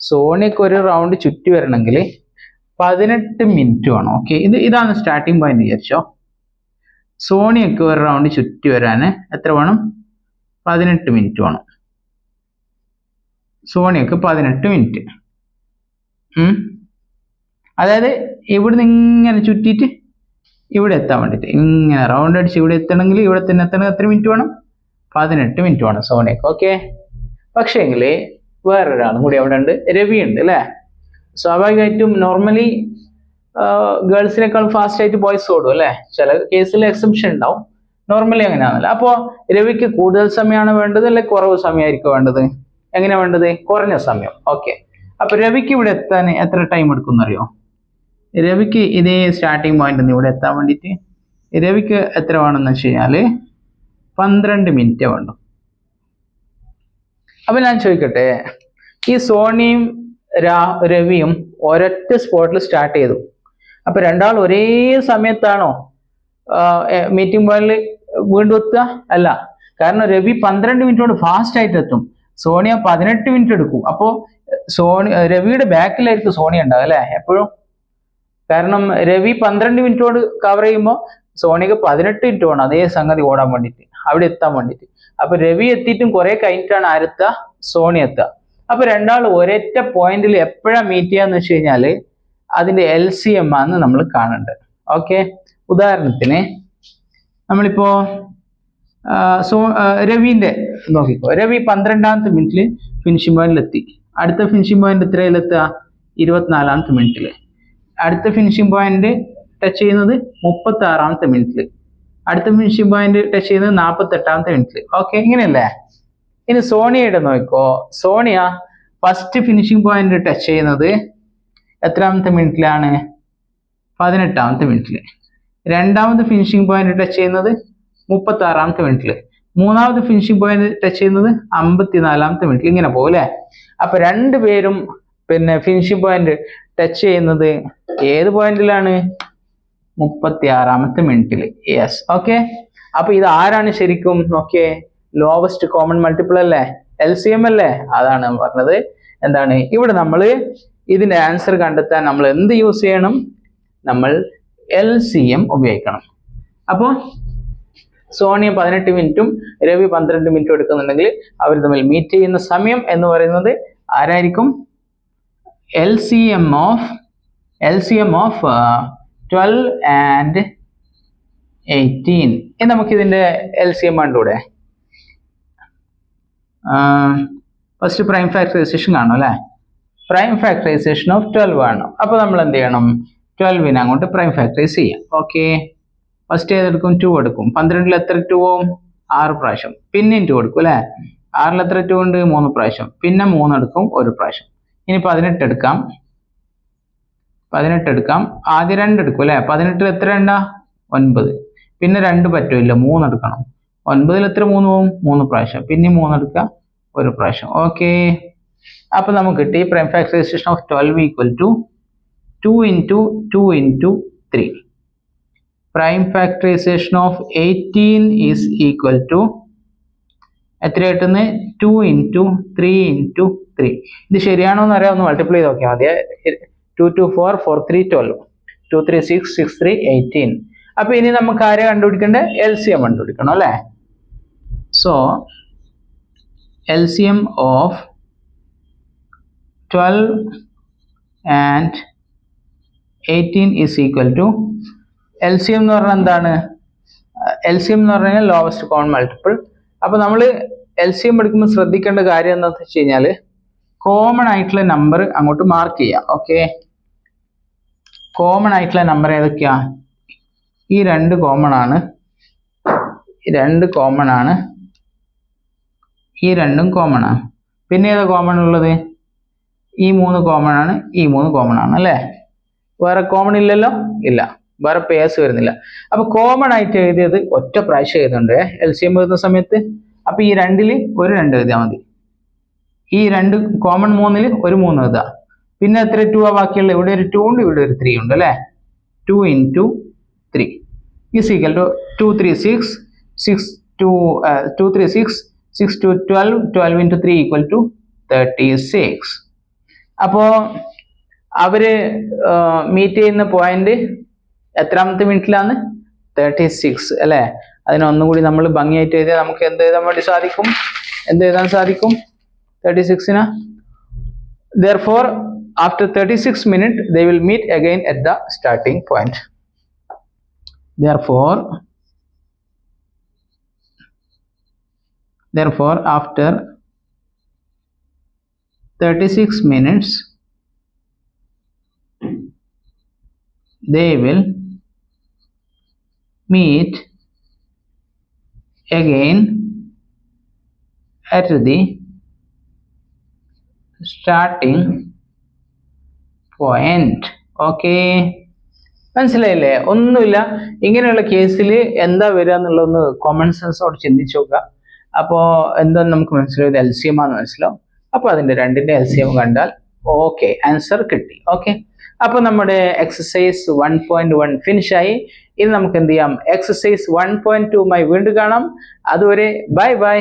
സോണിയക്ക് ഒരു റൗണ്ട് ചുറ്റി വരണമെങ്കിൽ 18 മിനിറ്റ് വേണം. ഓക്കെ, ഇതാണ് സ്റ്റാർട്ടിങ് പോയിന്റ് വിചാരിച്ചോ. സോണിയക്ക് ഒരു റൗണ്ട് ചുറ്റി വരാൻ എത്ര വേണം? 18 മിനിറ്റ് വേണം. സോണിയക്ക് 18 മിനിറ്റ്. അതായത് ഇവിടുന്ന് ഇങ്ങനെ ചുറ്റിയിട്ട് ഇവിടെ എത്താൻ വേണ്ടിയിട്ട് ഇങ്ങനെ റൗണ്ട് അടിച്ച് ഇവിടെ എത്തണമെങ്കിൽ ഇവിടെ തന്നെ എത്തണമെങ്കിൽ എത്ര മിനിറ്റ് വേണം? 18 മിനിറ്റ് വേണം സോണിയക്ക്. ഓക്കെ, പക്ഷേങ്കിൽ വേറൊരാളും കൂടി അവിടെ ഉണ്ട്, രവി ഉണ്ട് അല്ലെ? സ്വാഭാവികമായിട്ടും നോർമലി ഗേൾസിനേക്കാൾ ഫാസ്റ്റ് ആയിട്ട് ബോയ്സ് ഓടും അല്ലെ? ചില കേസിൽ എക്സെപ്ഷൻ ഉണ്ടാവും, നോർമലി അങ്ങനെയാണല്ലോ. അപ്പോ രവിക്ക് കൂടുതൽ സമയമാണ് വേണ്ടത് അല്ലെ കുറവ് സമയമായിരിക്കും വേണ്ടത്? എങ്ങനെ വേണ്ടത്? കുറഞ്ഞ സമയം. ഓക്കെ, അപ്പൊ രവിക്ക് ഇവിടെ എത്താൻ എത്ര ടൈം എടുക്കും എന്നറിയോ? രവിക്ക് ഇതേ സ്റ്റാർട്ടിങ് പോയിന്റ് ഇവിടെ എത്താൻ വേണ്ടിയിട്ട് രവിക്ക് എത്ര വേണമെന്ന് വെച്ച് കഴിഞ്ഞാല് 12 മിനിറ്റ് വേണം. അപ്പൊ ഞാൻ ചോദിക്കട്ടെ, ഈ സോണിയും രവിയും ഒരൊറ്റ സ്പോട്ടിൽ സ്റ്റാർട്ട് ചെയ്തു. അപ്പൊ രണ്ടാൾ ഒരേ സമയത്താണോ മീറ്റിംഗ് പോയിന്റിൽ വീണ്ടും എത്തുക? അല്ല, കാരണം രവി 12 മിനിറ്റ് കൊണ്ട് ഫാസ്റ്റ് ആയിട്ട് എത്തും, സോണിയ 18 മിനിറ്റ് എടുക്കും. അപ്പോ രവിയുടെ ബാക്കിലായിരിക്കും സോണിയ ഉണ്ടാവുക അല്ലെ എപ്പോഴും? കാരണം രവി 12 മിനിറ്റ് കൊണ്ട് കവർ ചെയ്യുമ്പോൾ സോണിയക്ക് 18 മിനിറ്റ് വേണം അതേ സംഗതി ഓടാൻ വേണ്ടിയിട്ട്, അവിടെ എത്താൻ വേണ്ടിയിട്ട്. അപ്പൊ രവി എത്തിയിട്ടും കുറെ കഴിഞ്ഞിട്ടാണ് ആരെത്തുക? സോണിയ എത്തുക. അപ്പൊ രണ്ടാൾ ഒരൊറ്റ പോയിന്റിൽ എപ്പോഴാ മീറ്റ് ചെയ്യാന്ന് വെച്ച് കഴിഞ്ഞാല് അതിന്റെ LCM ആണ് നമ്മൾ കാണേണ്ടത്. ഓക്കെ, ഉദാഹരണത്തിന് നമ്മളിപ്പോ രവിന്റെ നോക്കിക്കോ, രവി 12ാമത്തെ മിനിറ്റിൽ ഫിനിഷിംഗ് പോയിന്റിലെത്തി. അടുത്ത ഫിനിഷിംഗ് പോയിന്റ് എത്രയിലെത്തുക? 24ാമത്തെ മിനിറ്റിൽ. അടുത്ത ഫിനിഷിംഗ് പോയിന്റ് ടച്ച് ചെയ്യുന്നത് 36ാമത്തെ മിനിറ്റിൽ. അടുത്ത ഫിനിഷിംഗ് പോയിന്റ് ടച്ച് ചെയ്യുന്നത് 48ാമത്തെ മിനിറ്റിൽ. ഓക്കെ, ഇങ്ങനെയല്ലേ? ഇനി സോണിയയുടെ നോക്കിക്കോ. Sonia first finishing point touch ചെയ്യുന്നത് എത്രാമത്തെ മിനിറ്റിലാണ്? 18ാമത്തെ മിനിറ്റിൽ. രണ്ടാമത് ഫിനിഷിംഗ് പോയിന്റ് ടച്ച് ചെയ്യുന്നത് 36ാമത്തെ മിനിറ്റിൽ. മൂന്നാമത് ഫിനിഷിംഗ് പോയിന്റ് ടച്ച് ചെയ്യുന്നത് 54ാമത്തെ മിനിറ്റിൽ. ഇങ്ങനെ പോകും അല്ലേ? അപ്പൊ രണ്ടുപേരും പിന്നെ ഫിനിഷിംഗ് പോയിന്റ് ടച്ച് ചെയ്യുന്നത് ഏത് പോയിന്റിലാണ്? 36ാമത്തെ മിനിറ്റിൽ. Yes, okay. അപ്പൊ ഇത് ആരാണ് ശരിക്കും? നോക്കിയേ, ലോവസ്റ്റ് കോമൺ മൾട്ടിപ്പിൾ അല്ലേ? LCM അല്ലേ? അതാണ് പറഞ്ഞത്. എന്താണ് ഇവിടെ നമ്മൾ ഇതിന്റെ ആൻസർ കണ്ടെത്താൻ നമ്മൾ എന്ത് യൂസ് ചെയ്യണം? നമ്മൾ LCM ഉപയോഗിക്കണം. അപ്പോൾ സോണിയ 18 മിനിറ്റും രവി 12 മിനിറ്റും എടുക്കുന്നുണ്ടെങ്കിൽ അവർ തമ്മിൽ മീറ്റ് ചെയ്യുന്ന സമയം എന്ന് പറയുന്നത് ആരായിരിക്കും? LCM of 12 and 18. ഇനി നമുക്ക് ഇതിന്റെ LCM കണ്ടൂടെ? ഫസ്റ്റ് പ്രൈം ഫാക്ടറൈസേഷൻ കാണും അല്ലേ? പ്രൈം ഫാക്ടറൈസേഷൻ ഓഫ് 12 ആണ്. അപ്പോൾ നമ്മൾ എന്ത് ചെയ്യണം? 12നെ അങ്ങോട്ട് പ്രൈം ഫാക്ടറൈസ് ചെയ്യാം. ഓക്കെ, ഫസ്റ്റ് ഏതെടുക്കും? 2 എടുക്കും. 12ൽ എത്ര 2 ആവും? 6 പ്രാവശ്യം. പിന്നെയും 2 എടുക്കും അല്ലേ? 6ൽ എത്ര 2 ഉണ്ട്? 3 പ്രാവശ്യം. പിന്നെ 3 എടുക്കും, 1 പ്രാവശ്യം. ഇനി 18 എടുക്കാം. 18 എടുക്കാം. ആദ്യം 2 എടുക്കും അല്ലേ? 18ൽ എത്ര ഉണ്ടാ? 9. പിന്നെ 2 പറ്റില്ല, 3 എടുക്കണം. 9ൽ എത്ര 3 പോവും? 3 പ്രാവശ്യം. പിന്നെ 3 എടുക്കുക, 1 പ്രാവശ്യം. ഓക്കെ, അപ്പൊ നമുക്ക് കിട്ടി prime factorisation of 12 equal to 2 into 2 into 3. Prime factorization of 18 is equal to എത്ര കിട്ടുന്നത്? 2 into 3 into 3. ഇത് ശരിയാണോ എന്ന് അറിയാം, ഒന്ന് മൾട്ടിപ്ലൈ ചെയ്ത് നോക്കിയാൽ മതി. 2 2 4 4 3 12 2 3 6 6 3 18. അപ്പൊ ഇനി നമുക്ക് ആരെ കണ്ടുപിടിക്കേണ്ടത്? LCM കണ്ടുപിടിക്കണം അല്ലേ? So LCM of 12 and 18 is equal to LCM എന്ന് പറഞ്ഞാൽ എന്താണ്? LCM എന്ന് പറഞ്ഞാൽ ലോവസ്റ്റ് കോമൺ മൾട്ടിപ്പിൾ. അപ്പൊ നമ്മൾ LCM എടുക്കുമ്പോൾ ശ്രദ്ധിക്കേണ്ട കാര്യം എന്താണെന്ന് വെച്ച് കഴിഞ്ഞാൽ കോമൺ ആയിട്ടുള്ള നമ്പർ അങ്ങോട്ട് മാർക്ക് ചെയ്യാം. ഓക്കെ, കോമൺ ആയിട്ടുള്ള നമ്പർ ഏതൊക്കെയാ? ഈ 2 കോമൺ ആണ്, ഈ 2 കോമൺ ആണ്, ഈ 2ഉം കോമൺ ആണ്. പിന്നെ ഏതാ കോമൺ ഉള്ളത്? ഈ 3 കോമൺ ആണ്, ഈ 3 കോമൺ ആണ് അല്ലേ? വേറെ കോമൺ ഇല്ലല്ലോ? ഇല്ല, വേറെ പേഴ്സ് വരുന്നില്ല. അപ്പൊ കോമൺ ആയിട്ട് എഴുതിയത് ഒറ്റ പ്രാവശ്യം എഴുതുന്നുണ്ട് LCM എഴുതുന്ന സമയത്ത്. അപ്പൊ ഈ 2ൽ ഒരു 2 എഴുതിയാൽ മതി. ഈ 2 കോമൺ 3ൽ ഒരു 3 എഴുതുക. പിന്നെ എത്ര 2 ആ ബാക്കിയുള്ള? ഇവിടെ ഒരു 2 ഉണ്ട്, ഇവിടെ ഒരു 3 ഉണ്ട് അല്ലേ? 2 into 3 is equal to 2 3 6 6 2 2 3 6 6 2 12 12 into 3 equal to 36. അപ്പോ അവര് മീറ്റ് ചെയ്യുന്ന പോയിന്റ് എത്രാമത്തെ മിനിറ്റിലാണ്? 36 അല്ലെ? അതിനെ ഒന്നും കൂടി നമ്മൾ ഭംഗിയായിട്ട് എഴുതിയാൽ നമുക്ക് എന്ത് എഴുതാൻ വേണ്ടി സാധിക്കും? എന്ത് എഴുതാൻ സാധിക്കും 36ന്? Therefore, after 36 minutes, they will meet again at the starting point. Therefore, after 36 minutes, they will meet again at the starting point. Okay, മനസ്സിലായില്ലേ? ഒന്നുമില്ല, ഇങ്ങനെയുള്ള കേസിൽ എന്താ വരിക എന്നുള്ളതൊന്ന് കോമൺ സെൻസോട് ചിന്തിച്ചു നോക്കുക. അപ്പോൾ എന്താന്ന് നമുക്ക് മനസ്സിലാവും, LCM ആണെന്ന് മനസ്സിലാവും. അപ്പോൾ അതിന്റെ 2ന്റെ LCM കണ്ടാൽ ഓക്കെ, ആൻസർ കിട്ടി. ഓക്കെ, അപ്പൊ നമ്മുടെ എക്സസൈസ് 1.1 ഫിനിഷ് ആയി. ഇനി നമുക്ക് എന്ത് ചെയ്യാം? എക്സസൈസ് 1.2മായി വീണ്ടും കാണാം. അതുവരെ ബൈ ബൈ.